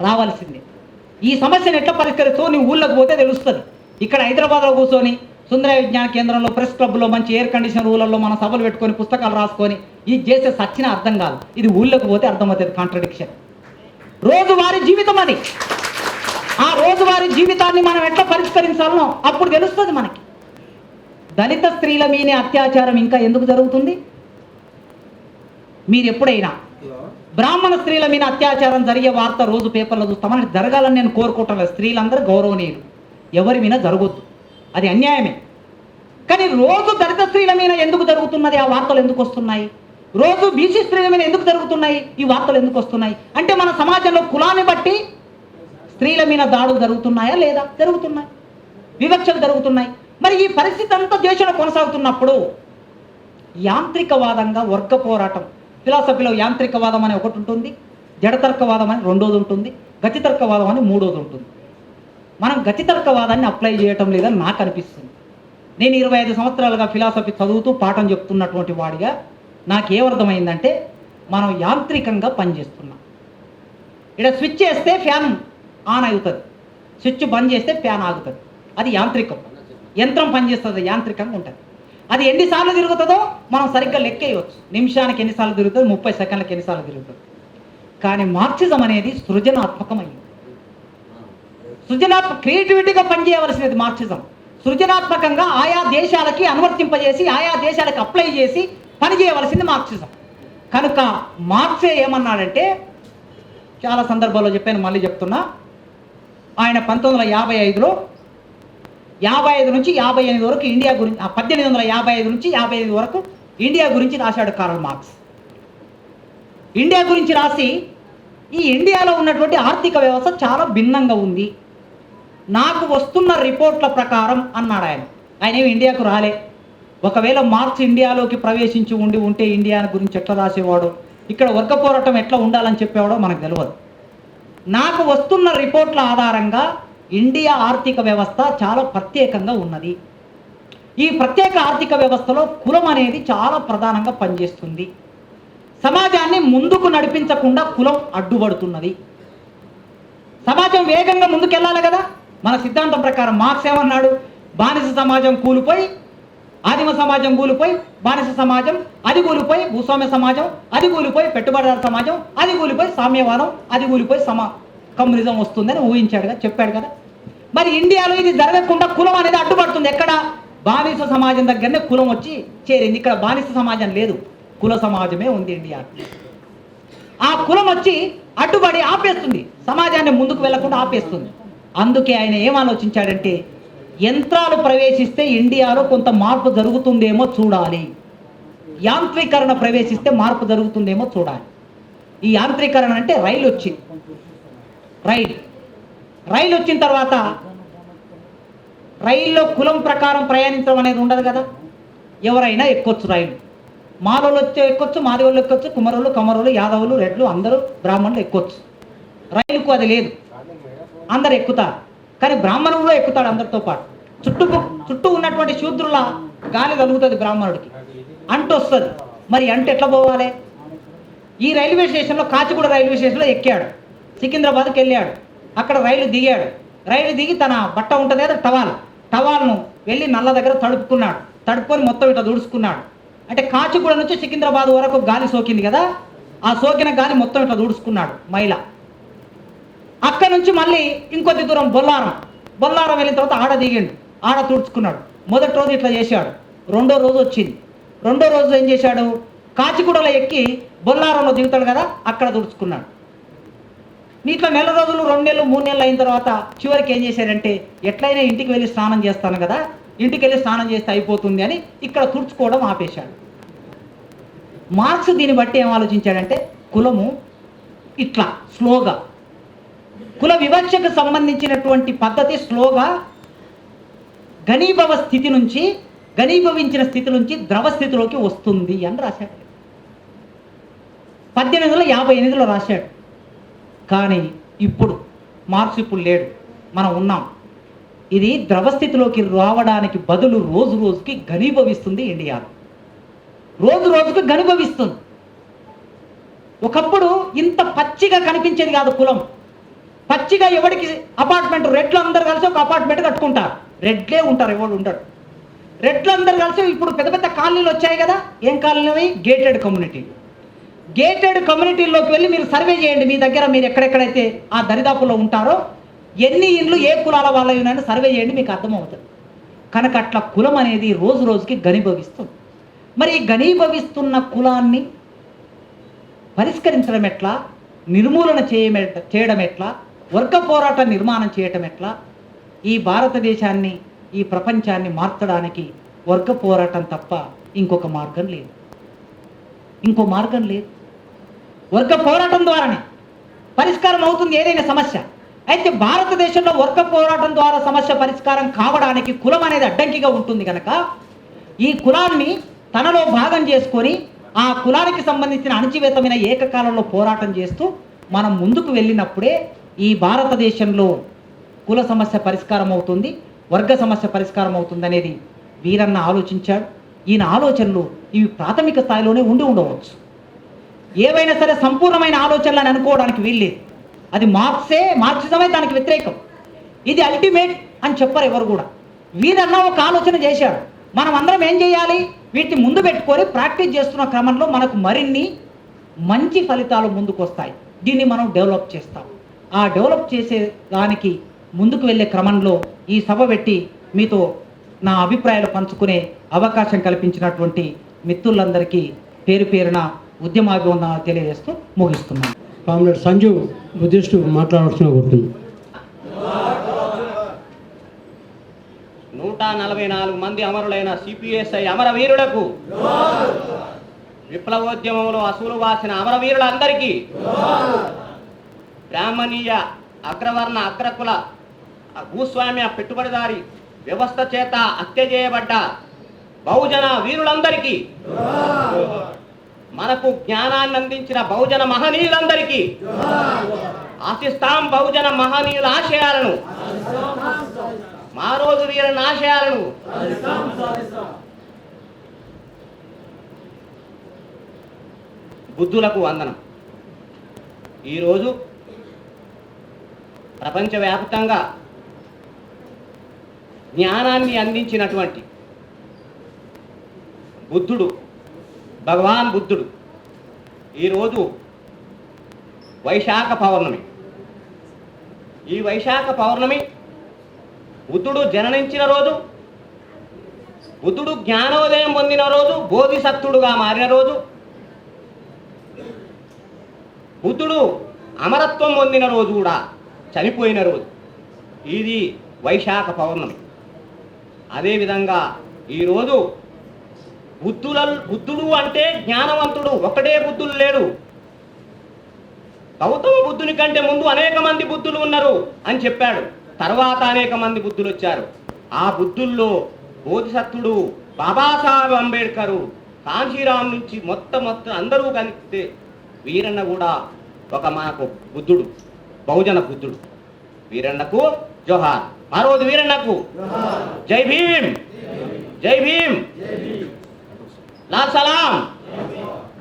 రావాల్సిందే. ఈ సమస్యను ఎట్లా పరిష్కరిస్తావు నీ ఊళ్ళోకి పోతే తెలుస్తుంది. ఇక్కడ హైదరాబాద్లో కూర్చొని సుందరయ్య విజ్ఞాన కేంద్రంలో, ప్రెస్ క్లబ్లో, మంచి ఎయిర్ కండిషన్ రూలర్లో మనం సభలు పెట్టుకొని పుస్తకాలు రాసుకొని ఇది చేసే సచ్చిన అర్థం కాదు. ఇది ఊళ్ళోకి పోతే అర్థమవుతుంది కాంట్రడిక్షన్. రోజువారీ జీవితం అది. ఆ రోజువారీ జీవితాన్ని మనం ఎట్లా పరిష్కరించాలనో అప్పుడు తెలుస్తుంది మనకి. దళిత స్త్రీల మీదే అత్యాచారం ఇంకా ఎందుకు జరుగుతుంది? మీరు ఎప్పుడైనా బ్రాహ్మణ స్త్రీల మీద అత్యాచారం జరిగే వార్త రోజు పేపర్లో చూస్తామని జరగాలని నేను కోరుకోవటం లేదు. స్త్రీలందరూ గౌరవనీయులు, ఎవరి మీద జరగొద్దు, అది అన్యాయమే. కానీ రోజు దళిత స్త్రీల మీద ఎందుకు జరుగుతున్నది? ఆ వార్తలు ఎందుకు వస్తున్నాయి? రోజు బీసీ స్త్రీల మీద ఎందుకు జరుగుతున్నాయి? ఈ వార్తలు ఎందుకు వస్తున్నాయి? అంటే మన సమాజంలో కులాన్ని బట్టి స్త్రీల మీద దాడులు జరుగుతున్నాయా లేదా? జరుగుతున్నాయి, వివక్షలు జరుగుతున్నాయి. మరి ఈ పరిస్థితి అంతా దేశంలో కొనసాగుతున్నప్పుడు యాంత్రికవాదంగా వర్గ పోరాటం, ఫిలాసఫీలో యాంత్రికవాదం అని ఒకటి ఉంటుంది, జడతర్కవాదం అని రెండోది ఉంటుంది, గతితర్కవాదం అని మూడోది ఉంటుంది. మనం గతితర్కవాదాన్ని అప్లై చేయటం లేదని నాకు అనిపిస్తుంది. నేను 25 సంవత్సరాలుగా ఫిలాసఫీ చదువుతూ పాఠం చెప్తున్నటువంటి వాడిగా నాకేమర్థమైందంటే మనం యాంత్రికంగా పనిచేస్తున్నాం. ఇక్కడ స్విచ్ చేస్తే ఫ్యాన్ ఆన్ అవుతుంది, స్విచ్ బంద్ చేస్తే ఫ్యాన్ ఆగుతుంది. అది యాంత్రికం. యంత్రం పనిచేస్తుంది, యాంత్రికంగా ఉంటుంది. అది ఎన్నిసార్లు తిరుగుతుందో మనం సరిగ్గా లెక్కేయవచ్చు. నిమిషానికి ఎన్నిసార్లు తిరుగుతుంది, 30 సెకండ్లకు ఎన్నిసార్లు తిరుగుతుంది. కానీ మార్క్సిజం అనేది సృజనాత్మకమైంది. క్రియేటివిటీగా పనిచేయవలసినది మార్క్సిజం. సృజనాత్మకంగా ఆయా దేశాలకి అనువర్తింపజేసి ఆయా దేశాలకు అప్లై చేసి పనిచేయవలసింది మార్క్సిజం. కనుక మార్క్సే ఏమన్నాడంటే, చాలా సందర్భాల్లో చెప్పాను, మళ్ళీ చెప్తున్నా. ఆయన 1955లో 55 నుంచి 58 వరకు ఇండియా గురించి, 1855 నుంచి 55 వరకు ఇండియా గురించి రాశాడు కార్ల్ మార్క్స్. ఇండియా గురించి రాసి ఈ ఇండియాలో ఉన్నటువంటి ఆర్థిక వ్యవస్థ చాలా భిన్నంగా ఉంది, నాకు వస్తున్న రిపోర్ట్ల ప్రకారం అన్నాడు ఆయన. ఆయన ఏమి ఇండియాకు రాలే. ఒకవేళ మార్క్స్ ఇండియాలోకి ప్రవేశించి ఉంటే ఇండియా గురించి ఎట్లా రాసేవాడు, ఇక్కడ వర్గ పోరాటం ఎట్లా ఉండాలని చెప్పేవాడో మనకు తెలియదు. నాకు వస్తున్న రిపోర్ట్ల ఆధారంగా ఇండియా ఆర్థిక వ్యవస్థ చాలా ప్రత్యేకంగా ఉన్నది. ఈ ప్రత్యేక ఆర్థిక వ్యవస్థలో కులం అనేది చాలా ప్రధానంగా పనిచేస్తుంది. సమాజాన్ని ముందుకు నడిపించకుండా కులం అడ్డుపడుతున్నది. సమాజం వేగంగా ముందుకెళ్ళాలి కదా. మన సిద్ధాంతం ప్రకారం మార్క్స్ ఏమన్నాడు? బానిస సమాజం కూలిపోయి, ఆదిమ సమాజం కూలిపోయి, బానిస సమాజం అది కూలిపోయి, భూస్వామ్య సమాజం అది కూలిపోయి, పెట్టుబడిదారు సమాజం అది కూలిపోయి, సామ్యవాదం అది కూలిపోయి కమ్యూనిజం వస్తుందని ఊహించాడు కదా, చెప్పాడు కదా. మరి ఇండియాలో ఇది జరగకుండా కులం అనేది అడ్డుపడుతుంది. ఎక్కడ? బానిస సమాజం దగ్గరనే కులం వచ్చి చేరింది. ఇక్కడ బానిస సమాజం లేదు, కుల సమాజమే ఉంది ఇండియా. ఆ కులం వచ్చి అడ్డుపడి ఆపేస్తుంది, సమాజాన్ని ముందుకు వెళ్లకుండా ఆపేస్తుంది. అందుకే ఆయన ఏం ఆలోచించాడంటే, యంత్రాలు ప్రవేశిస్తే ఇండియాలో కొంత మార్పు జరుగుతుందేమో చూడాలి, యాంత్రీకరణ ప్రవేశిస్తే మార్పు జరుగుతుందేమో చూడాలి. ఈ యాంత్రీకరణ అంటే రైలు వచ్చింది. రైలు వచ్చిన తర్వాత రైల్లో కులం ప్రకారం ప్రయాణించడం అనేది ఉండదు కదా. ఎవరైనా ఎక్కొచ్చు రైలు. మాలోళ్ళు వచ్చి ఎక్కొచ్చు, మాదివాళ్ళు ఎక్కొచ్చు, కుమరులు, కమరులు, యాదవులు, రెడ్లు, అందరూ బ్రాహ్మణులు ఎక్కొచ్చు. రైలుకు అది లేదు, అందరు ఎక్కుతారు. కానీ బ్రాహ్మణుడు ఎక్కుతాడు అందరితో పాటు. చుట్టూ ఉన్నటువంటి శూద్రుల గాలి కలుగుతుంది బ్రాహ్మణుడికి, అంటు వస్తుంది. మరి అంటు ఎట్లా పోవాలి? ఈ రైల్వే స్టేషన్లో, కాచిగూడ రైల్వే స్టేషన్లో ఎక్కాడు, సికింద్రాబాద్కి వెళ్ళాడు, అక్కడ రైలు దిగాడు. రైలు దిగి తన బట్ట ఉంటుంది కదా, టవాల్ను వెళ్ళి నల్ల దగ్గర తడుపుకున్నాడు. తడుపుకొని మొత్తం ఇట్లా దుడుచుకున్నాడు. అంటే కాచిగూడ నుంచి సికింద్రాబాద్ వరకు గాలి సోకింది కదా, ఆ సోకిన గాలి మొత్తం ఇట్లా దుడుచుకున్నాడు మహిళ. అక్కడ నుంచి మళ్ళీ ఇంకొద్ది దూరం బొల్లారం వెళ్ళిన తర్వాత ఆడ దిగిండు, ఆడ తుడుచుకున్నాడు. మొదటి రోజు ఇట్లా చేశాడు. రెండో రోజు వచ్చింది. రెండో రోజు ఏం చేశాడు? కాచిగూడలో ఎక్కి బొల్లారంలో దిగుతాడు కదా, అక్కడ తుడుచుకున్నాడు. ఇట్లా నెల రోజులు, 2 నెలలు, 3 నెలలు అయిన తర్వాత చివరికి ఏం చేశాడంటే, ఎట్లయినా ఇంటికి వెళ్ళి స్నానం చేస్తాను కదా, ఇంటికి వెళ్ళి స్నానం చేస్తే అయిపోతుంది అని ఇక్కడ తుడుచుకోవడం ఆపేశాడు. మార్క్స్ దీన్ని బట్టి ఏం ఆలోచించాడంటే, కులము ఇట్లా స్లోగా, కుల వివక్షకు సంబంధించినటువంటి పద్ధతి స్లోగా ఘనీభవించిన స్థితి నుంచి ద్రవ స్థితిలోకి వస్తుంది అని రాశాడు. 1858లో రాశాడు. కానీ ఇప్పుడు మార్క్స్ ఇప్పుడు లేడు, మనం ఉన్నాం. ఇది ద్రవస్థితిలోకి రావడానికి బదులు రోజు రోజుకి ఘనీభవిస్తుంది ఇండియాలో, రోజు రోజుకి ఘనీభవిస్తుంది. ఒకప్పుడు ఇంత పచ్చిగా కనిపించేది కాదు కులం. పచ్చిగా ఎవరికి అపార్ట్మెంట్, రెడ్లు అందరు కలిసి ఒక అపార్ట్మెంట్ కట్టుకుంటారు, రెడ్లే ఉంటారు, ఎవరు ఉండడు. రెడ్లందరూ కలిసి ఇప్పుడు పెద్ద పెద్ద కాలనీలు వచ్చాయి కదా. ఏం కాలనీ అవి? Gated community. గేటెడ్ కమ్యూనిటీల్లోకి వెళ్ళి మీరు సర్వే చేయండి. మీ దగ్గర మీరు ఎక్కడెక్కడైతే ఆ దరిదాపుల్లో ఉంటారో ఎన్ని ఇండ్లు ఏ కులాల వాళ్ళని సర్వే చేయండి, మీకు అర్థమవుతుంది. కనుక అట్లా కులం అనేది రోజు రోజుకి ఘనీభవిస్తుంది. మరి ఈ ఘనీభవిస్తున్న కులాన్ని పరిష్కరించడం ఎట్లా, నిర్మూలన చేయడం ఎట్లా, వర్గ పోరాట నిర్మాణం చేయటం ఎట్లా? ఈ భారతదేశాన్ని, ఈ ప్రపంచాన్ని మార్చడానికి వర్గ పోరాటం తప్ప ఇంకొక మార్గం లేదు. ఇంకో మార్గం లేదు. వర్గ పోరాటం ద్వారానే పరిష్కారం అవుతుంది ఏదైనా సమస్య. అయితే భారతదేశంలో వర్గ పోరాటం ద్వారా సమస్య పరిష్కారం కావడానికి కులం అనేది అడ్డంకిగా ఉంటుంది కనుక ఈ కులాన్ని తనలో భాగం చేసుకొని ఆ కులానికి సంబంధించిన అణచివేతమైన ఏకకాలంలో పోరాటం చేస్తూ మనం ముందుకు వెళ్ళినప్పుడే ఈ భారతదేశంలో కుల సమస్య పరిష్కారం అవుతుంది, వర్గ సమస్య పరిష్కారం అవుతుంది అనేది వీరన్న ఆలోచించాడు. ఈయన ఆలోచనలు ఇవి ప్రాథమిక స్థాయిలోనే ఉండవచ్చు. ఏవైనా సరే సంపూర్ణమైన ఆలోచనలను అనుకోవడానికి వీల్లేదు. అది మార్క్సిజమే దానికి వ్యతిరేకం. ఇది అల్టిమేట్ అని చెప్పరు ఎవరు కూడా. వీరన్న ఒక ఆలోచన చేశాడు. మనం అందరం ఏం చేయాలి? వీటిని ముందు పెట్టుకొని ప్రాక్టీస్ చేస్తున్న క్రమంలో మనకు మరిన్ని మంచి ఫలితాలు ముందుకు వస్తాయి. దీన్ని మనం డెవలప్ చేస్తాం. ఆ డెవలప్ చేసే దానికి ముందుకు వెళ్ళే క్రమంలో ఈ సభ పెట్టి మీతో నా అభిప్రాయాలు పంచుకునే అవకాశం కల్పించినటువంటి మిత్రులందరికీ పేరు పేరున ఉద్యమాభివందనాలు తెలియజేస్తూ ముగిస్తున్నాను. కామ్రేడ్ సంజు బుద్ధిస్టు మాట్లాడాల్సిన కోరుతుంది. 144 మంది అమరులైన సిపిఎస్ఐ అమరవీరులకు, విప్లవోద్యమంలో అసూలు వాసిన అమరవీరులందరికీ, బ్రాహ్మణీయ అగ్రవర్ణ అగ్రకుల భూస్వామ్య పెట్టుబడిదారి వ్యవస్థ చేత హత్య చేయబడ్డ బహుజన వీరులందరికీ, మనకు జ్ఞానాన్ని అందించిన బహుజన మహనీయులందరికీ ఆశిస్తాం బహుజన మహనీయుల ఆశయాలను, మా రోజు వీరన్న ఆశయాలను బుద్ధులకు వందనం. ఈరోజు ప్రపంచవ్యాప్తంగా జ్ఞానాన్ని అందించినటువంటి బుద్ధుడు, భగవాన్ బుద్ధుడు ఈరోజు వైశాఖ పౌర్ణమి. ఈ వైశాఖ పౌర్ణమి బుద్ధుడు జననించిన రోజు, బుద్ధుడు జ్ఞానోదయం పొందిన రోజు, బోధిసత్వుడుగా మారిన రోజు, బుద్ధుడు అమరత్వం పొందిన రోజు కూడా చనిపోయిన రోజు. ఇది వైశాఖ పౌర్ణమి. అదేవిధంగా ఈరోజు బుద్ధుడు అంటే జ్ఞానవంతుడు, ఒకటే బుద్ధుడు లేడు. గౌతమ బుద్ధుని కంటే ముందు అనేక మంది బుద్ధులు ఉన్నారు అని చెప్పాడు. తర్వాత అనేక మంది బుద్ధులు వచ్చారు. ఆ బుద్ధుల్లో బోధిసత్వుడు బాబాసాహెబ్ అంబేద్కరు, కాంశీరాం నుంచి మొత్తం అందరూ కలిస్తే వీరన్న కూడా ఒక మనకు బుద్ధుడు, బహుజన బుద్ధుడు. వీరన్నకు జోహార్. ఆ రోజు వీరన్నకు జై భీమ్, జై భీమ్, లాల్ సలాం,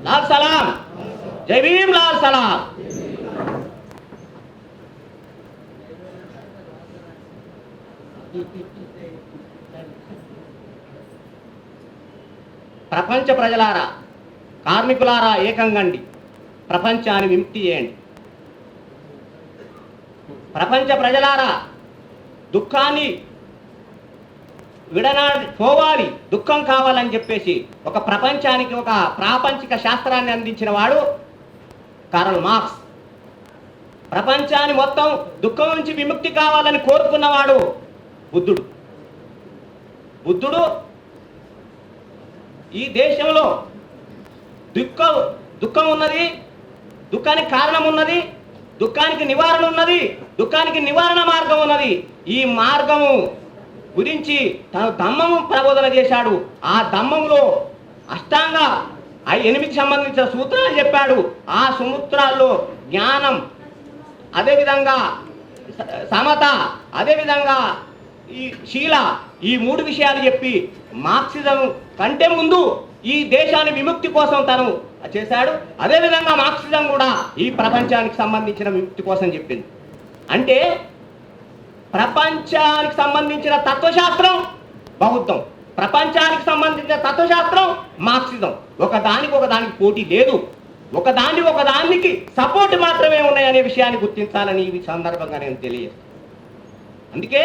లాల్ సలాం, జై భీమ్, లాల్ సలాం. ప్రపంచ ప్రజలారా, కార్మికులారా ఏకంగండి, ప్రపంచాన్ని విముక్తి చేయండి. ప్రపంచ ప్రజలారా దుఃఖాన్ని పోవాలి, దుఃఖం కావాలని చెప్పేసి ఒక ప్రపంచానికి ఒక ప్రాపంచిక శాస్త్రాన్ని అందించిన వాడు కార్ల్ మార్క్స్. ప్రపంచాన్ని మొత్తం దుఃఖం నుంచి విముక్తి కావాలని కోరుకున్నవాడు బుద్ధుడు. బుద్ధుడు ఈ దేశంలో దుఃఖం ఉన్నది, దుఃఖానికి కారణం ఉన్నది, దుఃఖానికి నివారణ ఉన్నది, దుఃఖానికి నివారణ మార్గం ఉన్నది. ఈ మార్గము గురించి తను ధమ్మము ప్రబోధన చేశాడు. ఆ ధమ్మంలో అష్టాంగ 8 సంబంధించిన సూత్రాలు చెప్పాడు. ఆ సూత్రాల్లో జ్ఞానం, అదేవిధంగా సమత, అదేవిధంగా ఈ శీల, ఈ 3 విషయాలు చెప్పి మార్క్సిజం కంటే ముందు ఈ దేశాన్ని విముక్తి కోసం తను చేశాడు. అదేవిధంగా మార్క్సిజం కూడా ఈ ప్రపంచానికి సంబంధించిన విముక్తి కోసం చెప్పింది. అంటే ప్రపంచానికి సంబంధించిన తత్వశాస్త్రం బౌద్ధం, ప్రపంచానికి సంబంధించిన తత్వశాస్త్రం మార్క్సిజం. ఒకదానికి పోటీ లేదు, ఒకదానికి సపోర్ట్ మాత్రమే ఉన్నాయనే విషయాన్ని గుర్తించాలని ఈ సందర్భంగా నేను తెలియజేస్తాను. అందుకే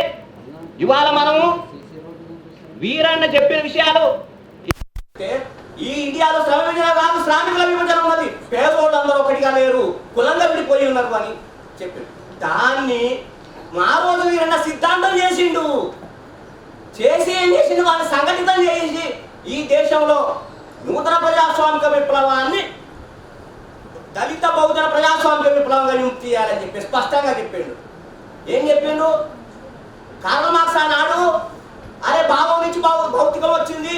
ఇవాళ మనము వీరన్న చెప్పిన విషయాలు, ఈ ఇండియాలో శ్రమ విభజన కాదు, శ్రామికుల విభజన ఉన్నది, పేదోళ్ళు అందరూ ఒకటిగా లేరు, కులంగా విడిపోయి ఉన్నారు అని చెప్పి దాన్ని మా రోజు వీరన్న సిద్ధాంతం చేసిండు. చేసి ఏం చేసిండు, వాళ్ళని సంఘటితం చేసి ఈ దేశంలో నూతన ప్రజాస్వామిక విప్లవాన్ని దళిత బహుజన ప్రజాస్వామిక విప్లవంగా నియుక్తి చేయాలని చెప్పి స్పష్టంగా చెప్పిండు. ఏం చెప్పిండు? కార్ల్ మార్క్స్ ఆనాడు అరే భావం నుంచి భౌతికం వచ్చింది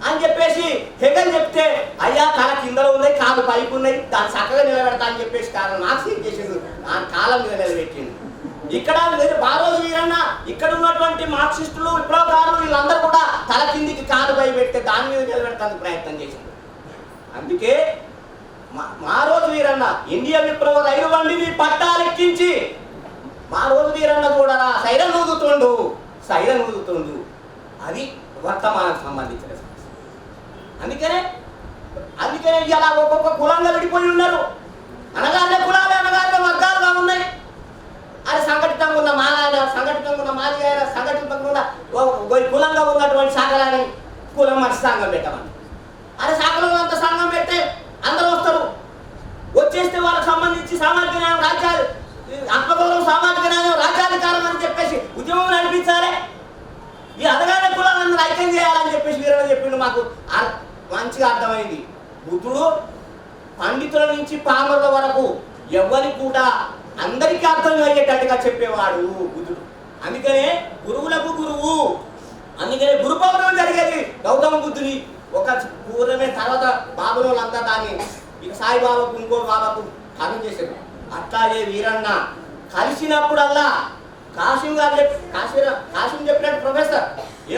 అని చెప్పేసి హెగెల్ చెప్తే, అయ్యా తల కిందలో ఉన్నాయి, కాలు పైకి ఉన్నాయి, దాన్ని చక్కగా నిలబెడతా అని చెప్పేసి కార్ల్ మార్క్స్ ఏం చేసిండు, ఆ కాలం మీద నిలబెట్టిండు. ఇక్కడ బారోజు వీరన్న ఇక్కడ ఉన్నటువంటి మార్క్సిస్టులు విప్లవకారులు వీళ్ళందరూ కూడా తల కిందికి కాలు పై పెడితే దాని మీద నిలబెడతానికి ప్రయత్నం చేసిండు. అందుకే మా రోజు వీరన్న ఇండియా విప్లవ రైలు బండిని పట్టాలెక్కించి మా రోజు వీరన్న కూడా సైరన్ ఊదుతుండు. అది వర్తమానానికి సంబంధించిన సమస్య. అందుకనే ఇలా ఒక్కొక్క కులంగా విడిపోయి ఉన్నారు. అనగానే కులాలు అనగానే వర్గాలుగా ఉన్నాయి. అది సంఘటితంగా ఉన్న మాలాయన, సంఘటితంగా ఉన్న మాది ఆయన, సంఘటితంగా ఉన్న కులంగా ఉన్నటువంటి శాఖలని కులం మంచి సంఘం పెట్టమని, అది శాఖలో అంత సంఘం పెడితే అందరూ వస్తారు. వచ్చేస్తే వాళ్ళకి సంబంధించి సామాజిక న్యాయం, రాజ్యాలు ఆత్మగౌరవం, సామాజిక న్యాయం, రాజ్యాధికారం అని చెప్పేసి ఉద్యమం నడిపించాలి. ఈ అదగానే కులాలందరూ ఐక్యం చేయాలని చెప్పేసి వీరన్న చెప్పిండు. మాకు మంచిగా అర్థమైంది. బుద్ధుడు పండితుల నుంచి పామరుల వరకు ఎవరికి కూడా అందరికీ అర్థం అయ్యేటట్టుగా చెప్పేవాడు బుద్ధుడు. అందుకనే గురువులకు గురువు, అందుకనే గురు పౌర్ణమి జరిగేది గౌతమ బుద్ధుని ఒక పూర్వమే. తర్వాత బాబులంతా దాన్ని ఇక సాయిబాబాకు ఇంకో బాబాకు అర్థం చేశారు. అట్లాగే వీరన్న కలిసినప్పుడల్లా కాశీం చెప్పినట్టు ప్రొఫెసర్,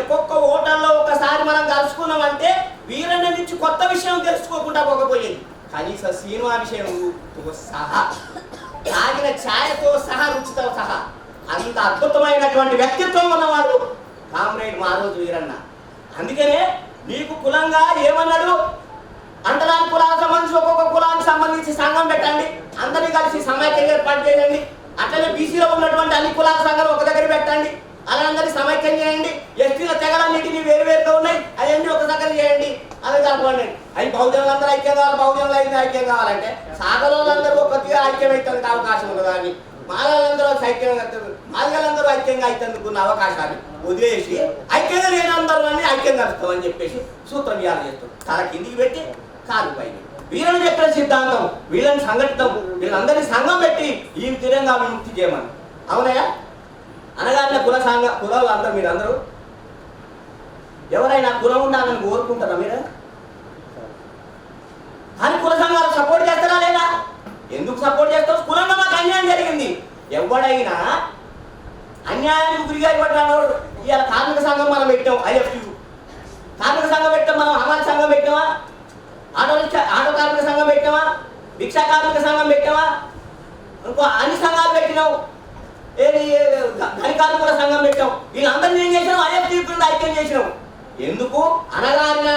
ఒక్కొక్క హోటల్లో ఒకసారి మనం కలుసుకున్నామంటే వీరన్న నుంచి కొత్త విషయం తెలుసుకోకుండా పోకపోయేది. కనీస సినిమా విషయంతో సహా, తాగిన ఛాయతో సహా, రుచితో సహా అంత అద్భుతమైనటువంటి వ్యక్తిత్వం ఉన్నవాడు కామ్రేడ్ మా రోజు వీరన్న. అందుకనే నీకు కులంగా ఏమన్నాడు, అంటరాని కులాలకు సంబంధించి ఒక్కొక్క కులానికి సంబంధించి సంఘం పెట్టండి, అందరినీ కలిసి సమైక్యంగా ఏర్పాటు చేయండి. అట్లనే బీసీలో ఉన్నటువంటి అన్ని కులాల సంఘాలు ఒక దగ్గర పెట్టండి, అలాందరినీ సమైక్యం చేయండి. ఎస్టీల తెగలన్నిటినీ వేరువేరుగా ఉన్నాయి, అవన్నీ ఒక దగ్గర చేయండి. అదే కాకుండా అవి బహుజనులందరూ ఐక్యం కావాలి, బహుజనులు అయితే ఐక్యం కావాలంటే సాగరోళ్ళందరూ ఒక్కటిగా ఐక్యం అవుతానికి అవకాశం ఉండదు. కానీ మాలలందరూ మాదిగలందరూ ఐక్యంగా అవుతుందుకున్న అవకాశాన్ని వదిలేసి ఐక్యంగా లేనందరూ అని ఐక్యంగా కలుస్తామని చెప్పేసి సూత్రం ఇవ్వాలి చేస్తాం. తల కిందికి పెట్టి కాలు పైన వీళ్ళని చెప్పిన సిద్ధాంతం, వీళ్ళని సంఘటితం, వీళ్ళందరినీ సంఘం పెట్టి ఈ విధంగా విముక్తి చేయమని. అవునయ్యా? అనగానే కులాలు అందరూ మీరందరూ ఎవరైనా కులం ఉండాలని కోరుకుంటారా మీరు? కానీ కుల సంఘాలు సపోర్ట్ చేస్తారా లేదా? ఎందుకు సపోర్ట్ చేస్తావు? కులంగా మాకు అన్యాయం జరిగింది. ఎవడైనా అన్యాయానికి గురిగా ఇవ్వడాడు. ఇవాళ కార్మిక సంఘం మనం పెట్టాం, ఐఎఫ్యూ కార్మిక సంఘం పెట్టాం, మనం హమాలి సంఘం పెట్టామా, ఆటో కార్మిక సంఘం పెట్టామా, రిక్షా కార్మిక సంఘం పెట్టామా, ఇంకో అన్ని సంఘాలు పెట్టినావు, ఏది ధని కార్మికుల సంఘం పెట్టాం. వీళ్ళందరినీ ఏం చేసినాం? ఐఎఫ్యూ కింద ఐక్యం చేసినాం. ఎందుకు? అనగానే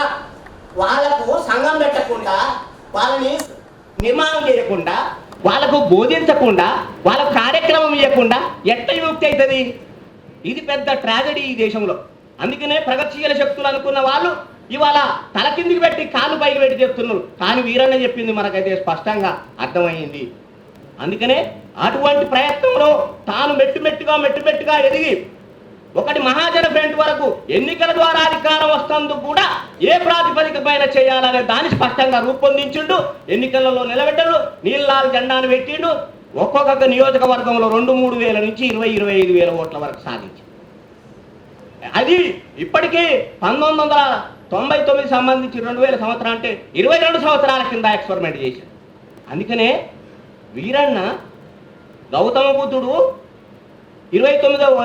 వాళ్ళకు సంఘం పెట్టకుండా, వాళ్ళని నిర్మాణం చేయకుండా, వాళ్ళకు బోధించకుండా, వాళ్ళకు కార్యక్రమం ఇవ్వకుండా ఎట్లా విముక్తి అవుతుంది? ఇది పెద్ద ట్రాజడీ ఈ దేశంలో. అందుకనే ప్రగతిశీల శక్తులు అనుకున్న వాళ్ళు ఇవాళ తల కిందికి పెట్టి కాలు పైకి పెట్టి చెప్తున్నారు. కానీ వీరన్న చెప్పింది మనకైతే స్పష్టంగా అర్థమైంది. అందుకనే అటువంటి ప్రయత్నంలో తాను మెట్టుమెట్టుగా ఎదిగి ఒకటి మహాజన ఫ్రంట్ వరకు ఎన్నికల ద్వారా అధికారం వస్తందుకు కూడా ఏ ప్రాతిపదిక పైన చేయాలనే దాన్ని స్పష్టంగా రూపొందించిండు. ఎన్నికలలో నిలబెట్టడు, నీళ్ళ జెండాను పెట్టిండు. ఒక్కొక్క నియోజకవర్గంలో 2-3 వేల నుంచి 20-25 వేల ఓట్ల వరకు సాధించి, అది ఇప్పటికీ 1999 సంబంధించి 2000 సంవత్సరం అంటే 22 సంవత్సరాల కింద ఎక్స్పెరిమెంట్ చేశాడు. అందుకనే వీరన్న గౌతమ బుద్ధుడు 29వ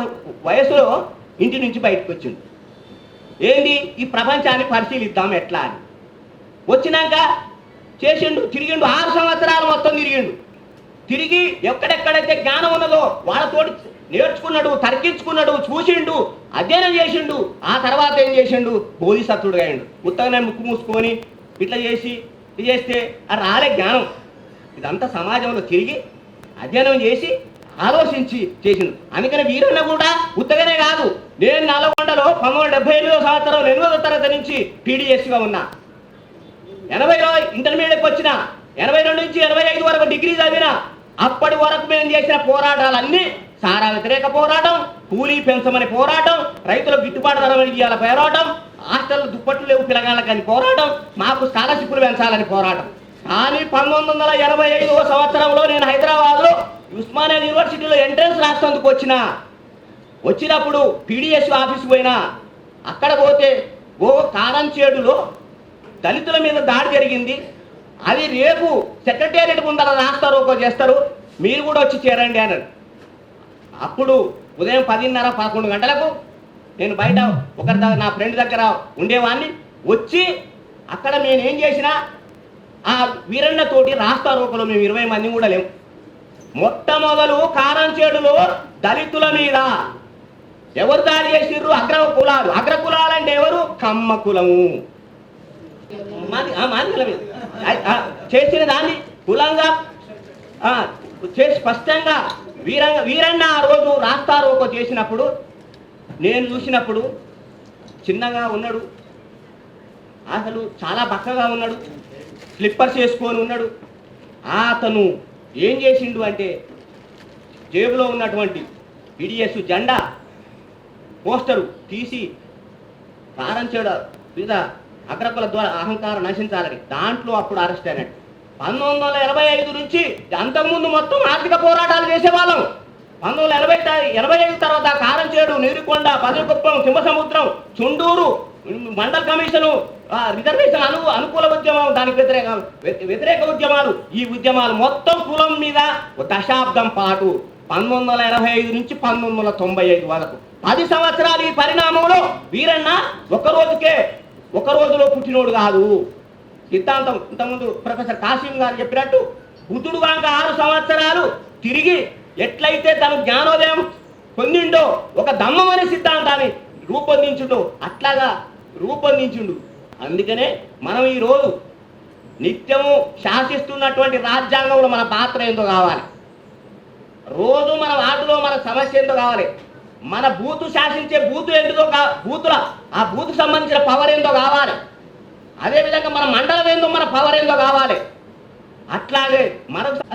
వయసులో ఇంటి నుంచి బయటకు వచ్చిండు. ఏంది? ఈ ప్రపంచాన్ని పరిశీలిద్దాం ఎట్లా అని వచ్చినాక చేసిండు. తిరిగిండు, 6 సంవత్సరాలు మొత్తం తిరిగిండు. తిరిగి ఎక్కడెక్కడైతే జ్ఞానం ఉన్నదో వాళ్ళతోటి నేర్చుకున్నాడు, తర్కించుకున్నాడు, చూసిండు, అధ్యయనం చేసిండు. ఆ తర్వాత ఏం చేసిండు? బోధిసత్వుడుగా అయ్యిండు. ఉత్తగానే ముక్కు మూసుకొని ఇట్లా చేసి ఇది చేస్తే అది రాలే జ్ఞానం. ఇదంతా సమాజంలో తిరిగి అధ్యయనం చేసి ఆలోచించి చేసిండు. అందుకని వీరన్న కూడా ఉత్తగానే కాదు. నేను నల్గొండలో 1978 సంవత్సరం 8వ తరగతి నుంచి పీడిఎస్గా ఉన్నా. 80లో ఇంటర్మీడియట్కి వచ్చిన, 82 నుంచి 85 వరకు డిగ్రీ చదివిన. అప్పటి వరకు మేము చేసిన పోరాటాలన్నీ సారా వ్యతిరేక పోరాటం, కూలీ పెంచమని పోరాటం, రైతులకు గిట్టుబాటు ధర ఇవ్వాల పోరాటం, హాస్టల్ దుప్పట్లు లేవు పిల్లగాళ్ళకని పోరాటం, మాకు స్కాలర్షిప్లు పెంచాలని పోరాటం. కానీ 1985వ సంవత్సరంలో నేను హైదరాబాద్లో ఉస్మానియా యూనివర్సిటీలో ఎంట్రన్స్ రాసేందుకు వచ్చినప్పుడు పీడిఎస్ ఆఫీస్ పోయినా. అక్కడ పోతే కారంచేడులో దళితుల మీద దాడి జరిగింది. అది రేపు సెక్రటేరియట్ ముందర రాస్తారు, చేస్తారు, మీరు కూడా వచ్చి చేరండి అన్నాడు. అప్పుడు ఉదయం 10:30-11 గంటలకు నేను బయట నా ఫ్రెండ్ దగ్గర ఉండేవాడిని. వచ్చి అక్కడ నేనేం చేసినా ఆ వీరన్నతోటి రాస్తారోకలో మేము 20 మంది కూడా లేము. మొట్టమొదలు కారంచేడులో దళితుల మీద ఎవరు దాడి చేసిర్రు? అగ్రకులాలు అంటే ఎవరు? కమ్మ కులము. మాదిగల మీద చేసిన దాన్ని కులంగా చేసి స్పష్టంగా వీరన్న ఆ రోజు రాస్తారోకో చేసినప్పుడు నేను చూసినప్పుడు చిన్నగా ఉన్నాడు, అసలు చాలా బక్కగా ఉన్నాడు, స్లిప్పర్స్ వేసుకొని ఉన్నాడు. అతను ఏం చేసిండు అంటే జేబులో ఉన్నటువంటి పీడిఎస్ జెండా పోస్టరు తీసి కారంచేడు మీద అగ్రకుల ద్వారా అహంకారం నశించాలని దాంట్లో అప్పుడు అరెస్ట్ అయినట్టు. 1985 నుంచి అంతకుముందు మొత్తం ఆర్థిక పోరాటాలు చేసేవాళ్ళం. 1985 తర్వాత కారంచేడు, నీరుకొండ, బదిరికుప్పం, సింహసముద్రం, చుండూరు, మండల్ కమిషను, రిజర్వేషన్ అనుకూల ఉద్యమం, దానికి వ్యతిరేక ఉద్యమాలు, ఈ ఉద్యమాలు మొత్తం కులం మీద దశాబ్దం పాటు 1985 నుంచి 1995 వరకు 10 సంవత్సరాలు ఈ పరిణామంలో వీరన్న ఒక రోజులో పుట్టినోడు కాదు. సిద్ధాంతం ఇంతకుముందు ప్రొఫెసర్ కాసిం గారు చెప్పినట్టు బుద్ధుడు కాక 6 సంవత్సరాలు తిరిగి ఎట్లయితే తను జ్ఞానోదయం పొందిండో, ఒక దమ్మం అనే సిద్ధాంతాన్ని అట్లాగా రూపొందించుండు. అందుకనే మనం ఈరోజు నిత్యము శాసిస్తున్నటువంటి రాజ్యాంగంలో మన పాత్ర ఏందో కావాలి. రోజు మన వాటిలో మన సమస్య ఏందో కావాలి. మన బూతు శాసించే బూతు ఏంటిదో ఆ బూతుకు సంబంధించిన పవర్ ఏందో కావాలి. అదేవిధంగా మన మండలం ఏందో మన పవర్ ఏందో కావాలి. అట్లాగే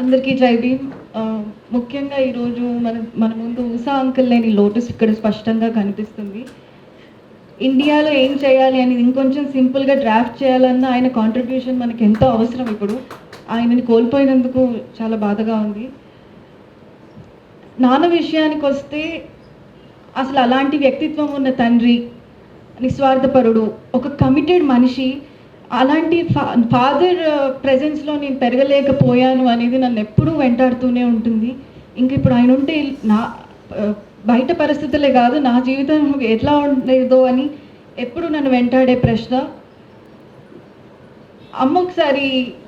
అందరికీ జై భీమ్. ముఖ్యంగా ఈరోజు మన ముందు ఉషా అంకుల్ లేని లోటస్ ఇక్కడ స్పష్టంగా కనిపిస్తుంది. ఇండియాలో ఏం చేయాలి అనేది ఇంకొంచెం సింపుల్గా డ్రాఫ్ట్ చేయాలన్న ఆయన కాంట్రిబ్యూషన్ మనకి ఎంతో అవసరం. ఇప్పుడు ఆయనని కోల్పోయినందుకు చాలా బాధగా ఉంది. నాన్న విషయానికి వస్తే అసలు అలాంటి వ్యక్తిత్వం ఉన్న తండ్రి, నిస్వార్థపరుడు, ఒక కమిటెడ్ మనిషి, అలాంటి ఫాదర్ ప్రెజెన్స్లో నేను పెరగలేకపోయాను అనేది నన్ను ఎప్పుడూ వెంటాడుతూనే ఉంటుంది. ఇంక ఇప్పుడు ఆయన ఉంటే నా బయట పరిస్థితులే కాదు, నా జీవితం ఎట్లా ఉండేదో అని ఎప్పుడు నన్ను వెంటాడే ప్రశ్న. అమ్మ ఒకసారి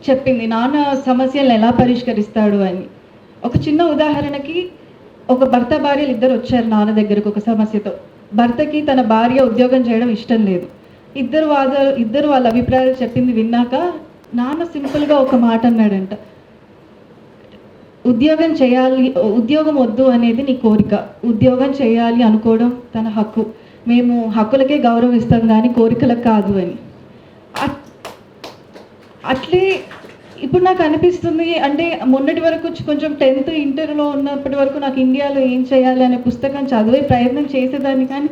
చెప్పింది నాన్న సమస్యలను ఎలా పరిష్కరిస్తాడు అని. ఒక చిన్న ఉదాహరణకి, ఒక భర్త భార్యలు ఇద్దరు వచ్చారు నాన్న దగ్గరకు ఒక సమస్యతో. భర్తకి తన భార్య ఉద్యోగం చేయడం ఇష్టం లేదు. ఇద్దరు వాళ్ళ అభిప్రాయాలు చెప్పింది విన్నాక నాన్న సింపుల్గా ఒక మాట అన్నాడంట, ఉద్యోగం వద్దు అనేది నీ కోరిక, ఉద్యోగం చేయాలి అనుకోవడం తన హక్కు, మేము హక్కులకే గౌరవిస్తాం కానీ కోరికలకు కాదు అని. అట్లే ఇప్పుడు నాకు అనిపిస్తుంది, అంటే మొన్నటి వరకు కొంచెం 10th ఇంటర్లో ఉన్నప్పటి వరకు నాకు ఇండియాలో ఏం చేయాలి అనే పుస్తకం చదివే ప్రయత్నం చేసేదాన్ని, కానీ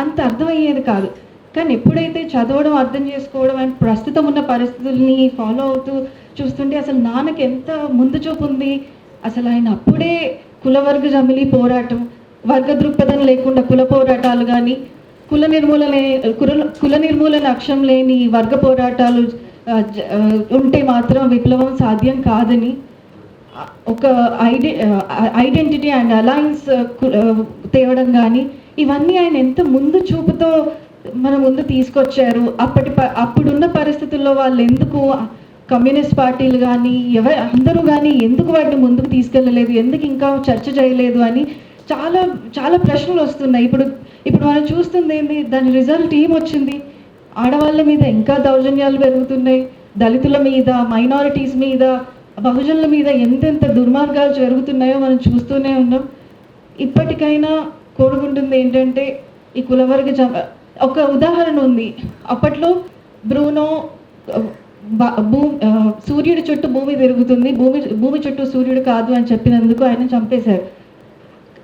అంత అర్థమయ్యేది కాదు. కానీ ఎప్పుడైతే చదవడం, అర్థం చేసుకోవడం అండ్ ప్రస్తుతం ఉన్న పరిస్థితుల్ని ఫాలో అవుతూ చూస్తుంటే అసలు నాన్నకి ఎంత ముందు చూపు ఉంది. అసలు ఆయన అప్పుడే కులవర్గ జమిలి పోరాటం, వర్గ దృక్పథం లేకుండా కుల పోరాటాలు కానీ, కుల నిర్మూలన అక్షం లేని వర్గ పోరాటాలు ఉంటే మాత్రం విప్లవం సాధ్యం కాదని, ఒక ఐడెంటిటీ అండ్ అలయన్స్ తేవడం కానీ, ఇవన్నీ ఆయన ఎంత ముందు చూపుతో మన ముందు తీసుకొచ్చారు. అప్పుడున్న పరిస్థితుల్లో వాళ్ళు ఎందుకు, కమ్యూనిస్ట్ పార్టీలు కానీ అందరూ కానీ ఎందుకు వాటిని ముందుకు తీసుకెళ్ళలేదు, ఎందుకు ఇంకా చర్చ చేయలేదు అని చాలా చాలా ప్రశ్నలు వస్తున్నాయి. ఇప్పుడు మనం చూస్తుంది ఏంటి, దాని రిజల్ట్ ఏమొచ్చింది? ఆడవాళ్ళ మీద ఇంకా దౌర్జన్యాలు పెరుగుతున్నాయి, దళితుల మీద, మైనారిటీస్ మీద, బహుజనుల మీద ఎంతెంత దుర్మార్గాలు జరుగుతున్నాయో మనం చూస్తూనే ఉన్నాం. ఇప్పటికైనా కోరుకుంటుంది ఏంటంటే ఈ కులవర్గ ఒక ఉదాహరణ ఉంది. అప్పట్లో బ్రూనో సూర్యుడి చుట్టూ భూమి తిరుగుతుంది, భూమి చుట్టూ సూర్యుడు కాదు అని చెప్పినందుకు ఆయన చంపేశారు.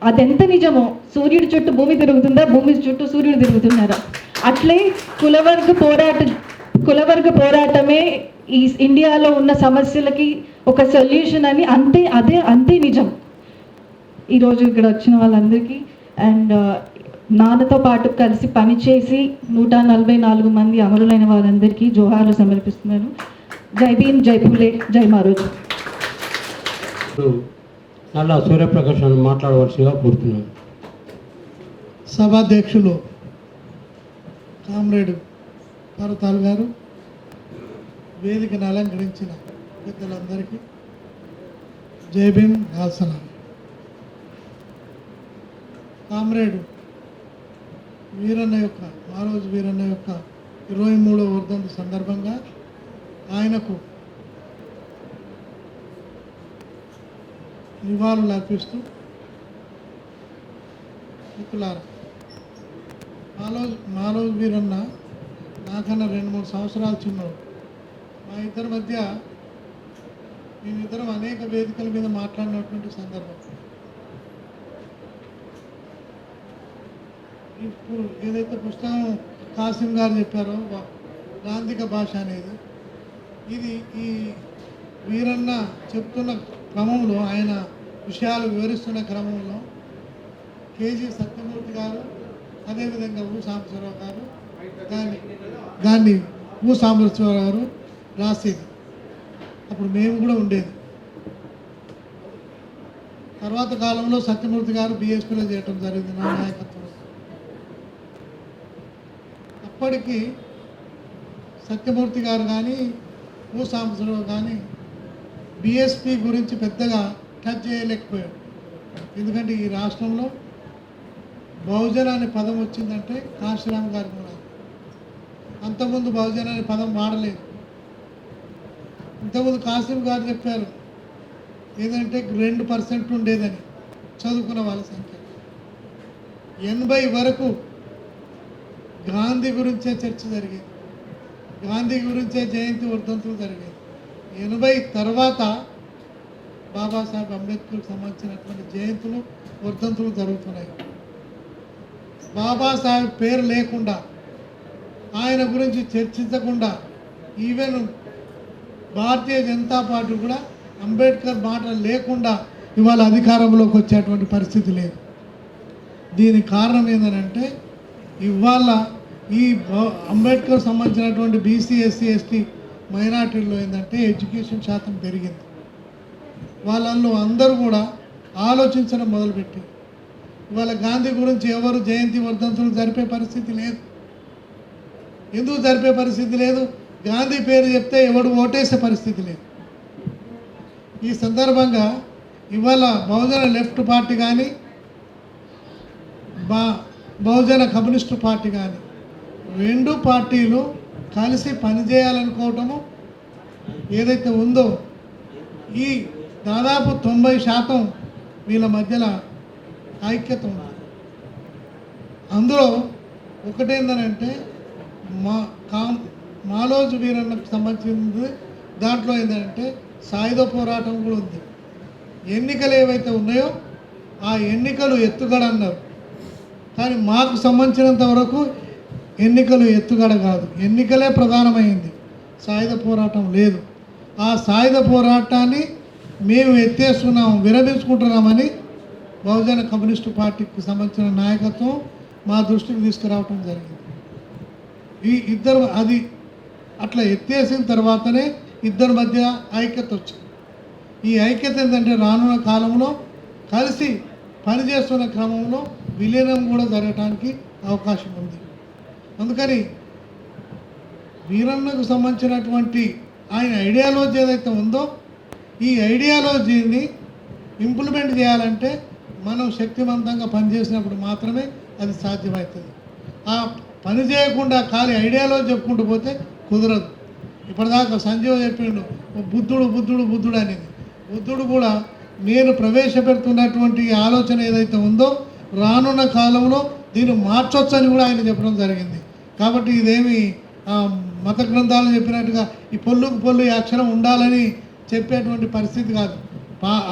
అదెంత నిజమో, సూర్యుడి చుట్టూ భూమి తిరుగుతుందా, భూమి చుట్టూ సూర్యుడు తిరుగుతున్నారా? అట్లే కులవర్గ పోరాటమే ఈ ఇండియాలో ఉన్న సమస్యలకి ఒక సొల్యూషన్ అని అంతే నిజం. ఈరోజు ఇక్కడ వచ్చిన వాళ్ళందరికీ అండ్ నాన్నతో పాటు కలిసి పనిచేసి 144 మంది అమరులైన వాళ్ళందరికీ జోహార్లు సమర్పిస్తున్నాను. జై భీమ్, జై పూలే, జై మారోజు. ఇప్పుడు నల్ల సూర్యప్రకాష్ అని మాట్లాడవలసిందిగా కోరుతున్నాను. సభాధ్యక్షులు కామ్రేడ్ పర్వతాల్ గారు, వేదికను అలంకరించిన పెద్దలందరికీ జై భీమ్, హాసన. కామ్రేడ్ మారోజు వీరన్న యొక్క 23వ వర్ధంతి సందర్భంగా ఆయనకు నివాళులు అర్పిస్తూ, మిత్రులారా, మాలోజు వీరన్న నాకన్నా 2-3 సంవత్సరాలు చిన్నవాడు. మా ఇద్దరి మధ్య మేమిద్దరం అనేక వేదికల మీద మాట్లాడినటువంటి సందర్భం. ఇప్పుడు ఏదైతే పుస్తకం కాసిం గారు చెప్పారో గాంధిక భాష అనేది, ఇది ఈ వీరన్న చెప్తున్న క్రమంలో, ఆయన విషయాలు వివరిస్తున్న క్రమంలో కేజీ సత్యమూర్తి గారు, అదేవిధంగా సాంబశివరావు గారు దాన్ని సాంబశివరావు గారు రాసేది. అప్పుడు మేము కూడా ఉండేది. తర్వాత కాలంలో సత్యమూర్తి గారు బీఎస్పీలో చేయటం జరిగింది నా నాయకత్వంలో. అప్పటికి సత్యమూర్తి గారు కానీ సాంబశివరావు కానీ బీఎస్పీ గురించి పెద్దగా టచ్ చేయలేకపోయాడు. ఎందుకంటే ఈ రాష్ట్రంలో బహుజన అనే పదం వచ్చిందంటే కాశీరామ్ గారి కూడా. అంతకుముందు బహుజన అనే పదం వాడలేదు. ఇంతకుముందు కాసిం గారు చెప్పారు ఏదంటే 2% ఉండేదని చదువుకున్న వాళ్ళ సంఖ్య. 80 వరకు గాంధీ గురించే చర్చ జరిగేది, గాంధీ గురించే జయంతి వర్ధంతులు జరిగేది. 80 తర్వాత బాబాసాహెబ్ అంబేద్కర్కి సంబంధించినటువంటి జయంతులు వర్ధంతులు జరుగుతున్నాయి. బాబాసాహెబ్ పేరు లేకుండా, ఆయన గురించి చర్చించకుండా, ఈవెన్ భారతీయ జనతా పార్టీ కూడా అంబేద్కర్ మాటలు లేకుండా ఇవాళ అధికారంలోకి వచ్చేటువంటి పరిస్థితి లేదు. దీనికి కారణం ఏంటంటే ఇవాళ ఈ అంబేద్కర్ సంబంధించినటువంటి బీసీ, ఎస్సీ, ఎస్టీ మైనార్టీల్లో ఏంటంటే ఎడ్యుకేషన్ శాతం పెరిగింది. వాళ్ళల్లో అందరూ కూడా ఆలోచించడం మొదలుపెట్టి ఇవాళ గాంధీ గురించి ఎవరు జయంతి వర్ధంతులు జరిపే పరిస్థితి లేదు. ఎందుకు జరిపే పరిస్థితి లేదు? గాంధీ పేరు చెప్తే ఎవడు ఓటేసే పరిస్థితి లేదు. ఈ సందర్భంగా ఇవాళ బహుజన లెఫ్ట్ పార్టీ కానీ బహుజన కమ్యూనిస్టు పార్టీ కానీ 2 పార్టీలు కలిసి పనిచేయాలనుకోవటము ఏదైతే ఉందో, ఈ దాదాపు 90% వీళ్ళ మధ్యలో ఐక్యత ఉంది. అందులో ఒకటేందనంటే మాలోజు వీరన్నకు సంబంధించింది. దాంట్లో ఏంటంటే సాయుధ పోరాటం కూడా ఉంది. ఎన్నికలు ఏవైతే ఉన్నాయో ఆ ఎన్నికలు ఎత్తుగడ అన్నారు, కానీ మాకు సంబంధించినంత వరకు ఎన్నికలు ఎత్తుగడ కాదు, ఎన్నికలే ప్రధానమైంది, సాయుధ పోరాటం లేదు. ఆ సాయుధ పోరాటాన్ని మేము ఎత్తేస్తున్నాము, విరమించుకుంటున్నామని బహుజన కమ్యూనిస్టు పార్టీకి సంబంధించిన నాయకత్వం మా దృష్టికి తీసుకురావటం జరిగింది. ఈ ఇద్దరు అది అట్లా ఎత్తేసిన తర్వాతనే ఇద్దరి మధ్య ఐక్యత వచ్చింది. ఈ ఐక్యత ఏంటంటే రానున్న కాలంలో కలిసి పనిచేస్తున్న క్రమంలో విలీనం కూడా జరగడానికి అవకాశం ఉంది. అందుకని వీరన్నకు సంబంధించినటువంటి ఆయన ఐడియాలజీ ఏదైతే ఉందో, ఈ ఐడియాలజీని ఇంప్లిమెంట్ చేయాలంటే మనం శక్తివంతంగా పనిచేసినప్పుడు మాత్రమే అది సాధ్యమవుతుంది. ఆ పని చేయకుండా ఖాళీ ఐడియాలో చెప్పుకుంటూ పోతే కుదరదు. ఇప్పటిదాకా సంజీవ్ చెప్పిండు బుద్ధుడు బుద్ధుడు బుద్ధుడు అనేది. బుద్ధుడు కూడా నేను ప్రవేశపెడుతున్నటువంటి ఆలోచన ఏదైతే ఉందో రానున్న కాలంలో దీన్ని మార్చొచ్చని కూడా ఆయన చెప్పడం జరిగింది. కాబట్టి ఇదేమి మత గ్రంథాలు చెప్పినట్టుగా ఈ పొల్లుకు పొల్లు ఈ అక్షరం ఉండాలని చెప్పేటువంటి పరిస్థితి కాదు.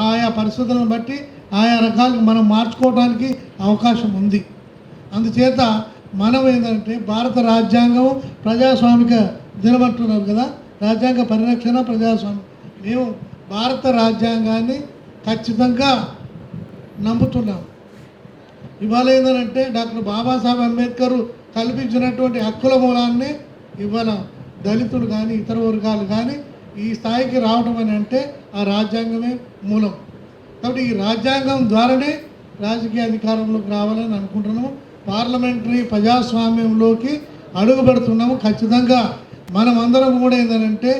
ఆయా పరిస్థితులను బట్టి ఆయా రకాలుగా మనం మార్చుకోవడానికి అవకాశం ఉంది. అందుచేత మనం ఏంటంటే భారత రాజ్యాంగం ప్రజాస్వామిక దినమంటున్నారు కదా, రాజ్యాంగ పరిరక్షణ ప్రజాస్వామ్యం. మేము భారత రాజ్యాంగాన్ని ఖచ్చితంగా నమ్ముతున్నాం. ఇవాళ ఏంటంటే డాక్టర్ బాబాసాహెబ్ అంబేద్కర్ కల్పించినటువంటి హక్కుల మూలాన్ని ఇవాళ దళితులు కానీ ఇతర వర్గాలు కానీ ఈ స్థాయికి రావడం అని అంటే ఆ రాజ్యాంగమే మూలం. కాబట్టి ఈ రాజ్యాంగం ద్వారానే రాజకీయ అధికారంలోకి రావాలని అనుకుంటున్నాము. పార్లమెంటరీ ప్రజాస్వామ్యంలోకి అడుగు పెడుతున్నాము. ఖచ్చితంగా మనం అందరం కూడా ఏంటంటే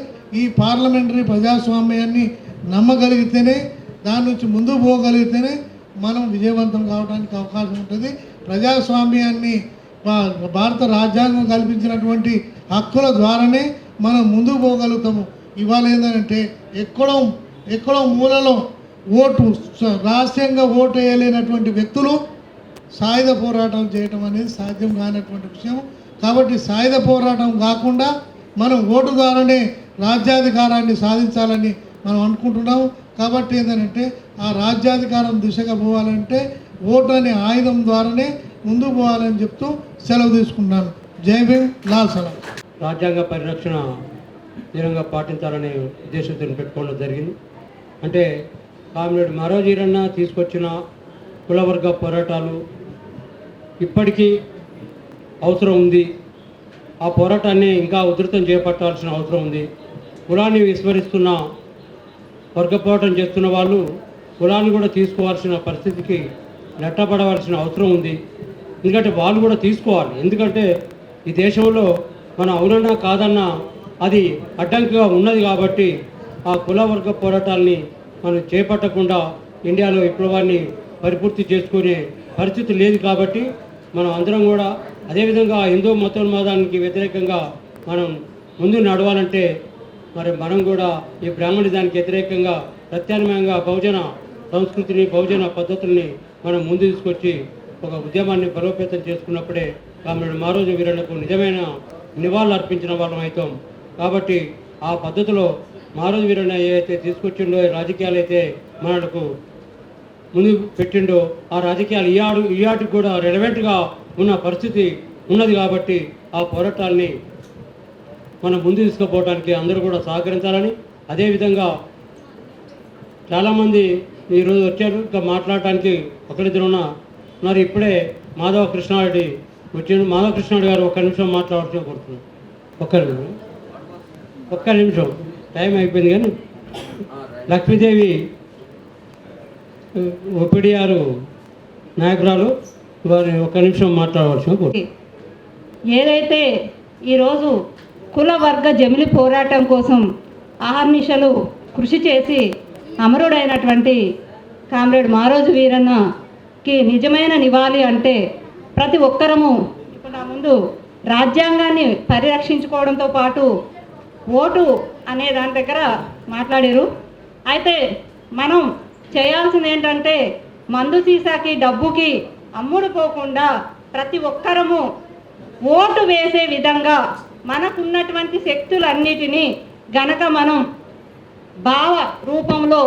ఈ పార్లమెంటరీ ప్రజాస్వామ్యాన్ని నమ్మగలిగితేనే దాని నుంచి ముందుకు పోగలిగితేనే మనం విజయవంతం కావడానికి అవకాశం ఉంటుంది. ప్రజాస్వామ్యాన్ని భారత రాజ్యాంగం కల్పించినటువంటి హక్కుల ద్వారానే మనం ముందుకు పోగలుగుతాము. ఇవాళ ఏంటంటే ఎక్కడో మూలలో రహస్యంగా ఓటు వేయలేనటువంటి వ్యక్తులు సాయుధ పోరాటం చేయటం అనేది సాధ్యం కానటువంటి విషయం. కాబట్టి సాయుధ పోరాటం కాకుండా మనం ఓటు ద్వారానే రాజ్యాధికారాన్ని సాధించాలని మనం అనుకుంటున్నాము. కాబట్టి ఏంటంటే ఆ రాజ్యాధికారం దిశగా పోవాలంటే ఓటు అనే ఆయుధం ద్వారానే ముందుకు పోవాలని చెప్తూ సెలవు తీసుకుంటున్నాను. జై భీమ్, లాల్ సలాం. రాజ్యాంగ పరిరక్షణ దినంగా పాటించాలనే ఉద్దేశంతో పెట్టుకోవడం జరిగింది. అంటే కామ్రేడ్ మరోజ్ వీరన్న తీసుకొచ్చిన కులవర్గ పోరాటాలు ఇప్పటికీ అవసరం ఉంది. ఆ పోరాటాన్ని ఇంకా ఉధృతం చేపట్టాల్సిన అవసరం ఉంది. కులాన్ని విస్మరిస్తున్న వర్గ పోరాటం చేస్తున్న వాళ్ళు కులాన్ని కూడా తీసుకోవాల్సిన పరిస్థితికి నెట్టబడవలసిన అవసరం ఉంది. ఎందుకంటే వాళ్ళు కూడా తీసుకోవాలి. ఎందుకంటే ఈ దేశంలో మనం అవునన్నా కాదన్నా అది అడ్డంకిగా ఉన్నది. కాబట్టి ఆ కుల వర్గ పోరాటాల్ని మనం చేపట్టకుండా ఇండియాలో విప్లవాన్ని పరిపూర్తి చేసుకునే పరిస్థితి లేదు. కాబట్టి మనం అందరం కూడా అదేవిధంగా హిందూ మతోన్మాదానికి వ్యతిరేకంగా మనం ముందు నడవాలంటే మరి మనం కూడా ఈ బ్రాహ్మణిజానికి వ్యతిరేకంగా ప్రత్యామ్నాయంగా బహుజన సంస్కృతిని బహుజన పద్ధతుల్ని మనం ముందు తీసుకొచ్చి ఒక ఉద్యమాన్ని బలోపేతం చేసుకున్నప్పుడే కామ్రేడ్ మరోజ్ వీరన్నకు నిజమైన నివాళులు అర్పించిన వాళ్ళం అవుతాం. కాబట్టి ఆ పద్ధతిలో మరోజ్ వీరన్న ఏదైతే తీసుకొచ్చిండో రాజకీయాలు అయితే మనకు ముందు పెట్టిండో ఆ రాజకీయాలు ఈయాటికి కూడా రెలవెంట్గా ఉన్న పరిస్థితి ఉన్నది. కాబట్టి ఆ పోరాటాన్ని మనం ముందు తీసుకుపోవడానికి అందరూ కూడా సహకరించాలని, అదేవిధంగా చాలామంది ఈరోజు వచ్చారు. ఇంకా మాట్లాడటానికి ఒకరిద్దరు ఉన్నారు. ఇప్పుడే మాధవ కృష్ణారెడ్డి వచ్చిండు. మాధవ కృష్ణారెడ్డి గారు ఒక్క నిమిషం మాట్లాడాల్సిన కోరుతున్నాను. ఒక్క నిమిషం టైం అయిపోయింది. కానీ లక్ష్మీదేవి OPDR నాయకురాలు వారిని ఒక్క నిమిషం మాట్లాడవలసిన కోరుతున్నాను. ఏదైతే ఈరోజు కుల వర్గ జమిలి పోరాటం కోసం అహర్నిశలు కృషి చేసి అమరుడైనటువంటి కామ్రేడ్ మరోజ్ వీరన్నకి నిజమైన నివాళి అంటే ప్రతి ఒక్కరము ఇప్పుడు నా ముందు రాజ్యాంగాన్ని పరిరక్షించుకోవడంతో పాటు ఓటు అనే దాని దగ్గర మాట్లాడారు. అయితే మనం చేయాల్సింది ఏంటంటే మందు సీసాకి డబ్బుకి అమ్ముడుపోకుండా ప్రతి ఒక్కరము ఓటు వేసే విధంగా మనకున్నటువంటి శక్తులన్నిటినీ గనక మనం భావ రూపంలో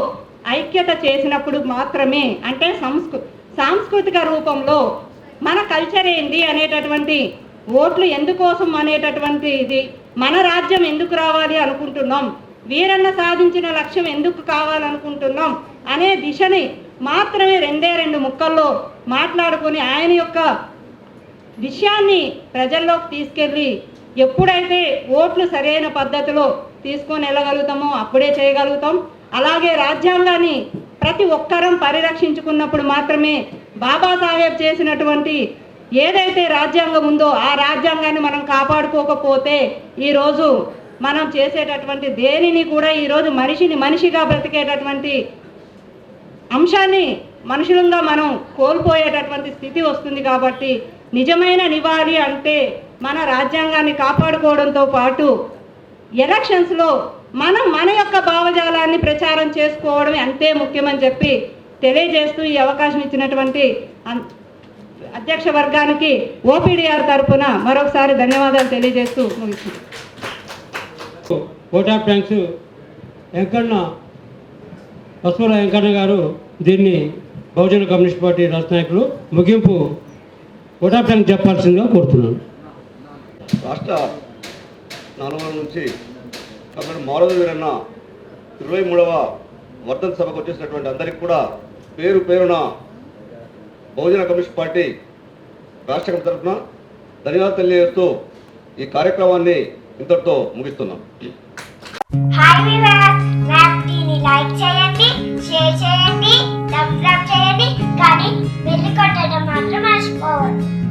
ఐక్యత చేసినప్పుడు మాత్రమే, అంటే సాంస్కృతిక రూపంలో మన కల్చర్ ఏంది అనేటటువంటి ఓట్లు ఎందుకోసం అనేటటువంటిది, మన రాజ్యం ఎందుకు రావాలి అనుకుంటున్నాం, వీరన్న సాధించిన లక్ష్యం ఎందుకు కావాలనుకుంటున్నాం అనే దిశని మాత్రమే రెండు ముక్కల్లో మాట్లాడుకొని ఆయన యొక్క విషయాన్ని ప్రజల్లోకి తీసుకెళ్ళి ఎప్పుడైతే ఓట్లు సరైన పద్ధతిలో తీసుకొని వెళ్ళగలుగుతామో అప్పుడే చేయగలుగుతాం. అలాగే రాజ్యాంగాన్ని ప్రతి ఒక్కరం పరిరక్షించుకున్నప్పుడు మాత్రమే బాబాసాహెబ్ చేసినటువంటి ఏదైతే రాజ్యాంగం ఉందో ఆ రాజ్యాంగాన్ని మనం కాపాడుకోకపోతే ఈరోజు మనం చేసేటటువంటి దేనిని కూడా ఈరోజు మనిషిని మనిషిగా బ్రతికేటటువంటి అంశాన్ని మనుషులంగా మనం కోల్పోయేటటువంటి స్థితి వస్తుంది. కాబట్టి నిజమైన నివాళి అంటే మన రాజ్యాంగాన్ని కాపాడుకోవడంతో పాటు ఎలక్షన్స్లో మన యొక్క భావజాలాన్ని ప్రచారం చేసుకోవడమే అంతే ముఖ్యమని చెప్పి తెలియజేస్తూ ఈ అవకాశం ఇచ్చినటువంటి అధ్యక్ష వర్గానికి ఓపీడీఆర్ తరఫున మరొకసారి ధన్యవాదాలు తెలియజేస్తూ ముగిస్తున్నాను. Vote of thanks Venkanna Pasupula Venkanna garu దీన్ని బహుజన కమ్యూనిస్ట్ పార్టీ రాష్ట్ర నాయకులు ముగింపు ఓట్ ఆఫ్ థ్యాంక్స్ చెప్పాల్సిందిగా కోరుతున్నాను. రాష్ట్ర నలుగురు నుంచి కాబట్టి మారోజు వీరన్న 23వ వర్ధన్ సభకు వచ్చేసినటువంటి అందరికీ కూడా పేరు పేరున బహుజన కమ్యూనిస్ట్ పార్టీ రాష్ట్ర కమిటీ తరఫున ధన్యవాదాలు తెలియజేస్తూ ఈ కార్యక్రమాన్ని ఇంతటితో ముగిస్తున్నాం. హాయ్ వ్యూవర్స్, మ్యాప్ని లైక్ చేయండి, షేర్ చేయండి, సబ్స్క్రైబ్ చేయండి, కానీ బెల్ కొట్టడం మాత్రం మర్చిపోవద్దు.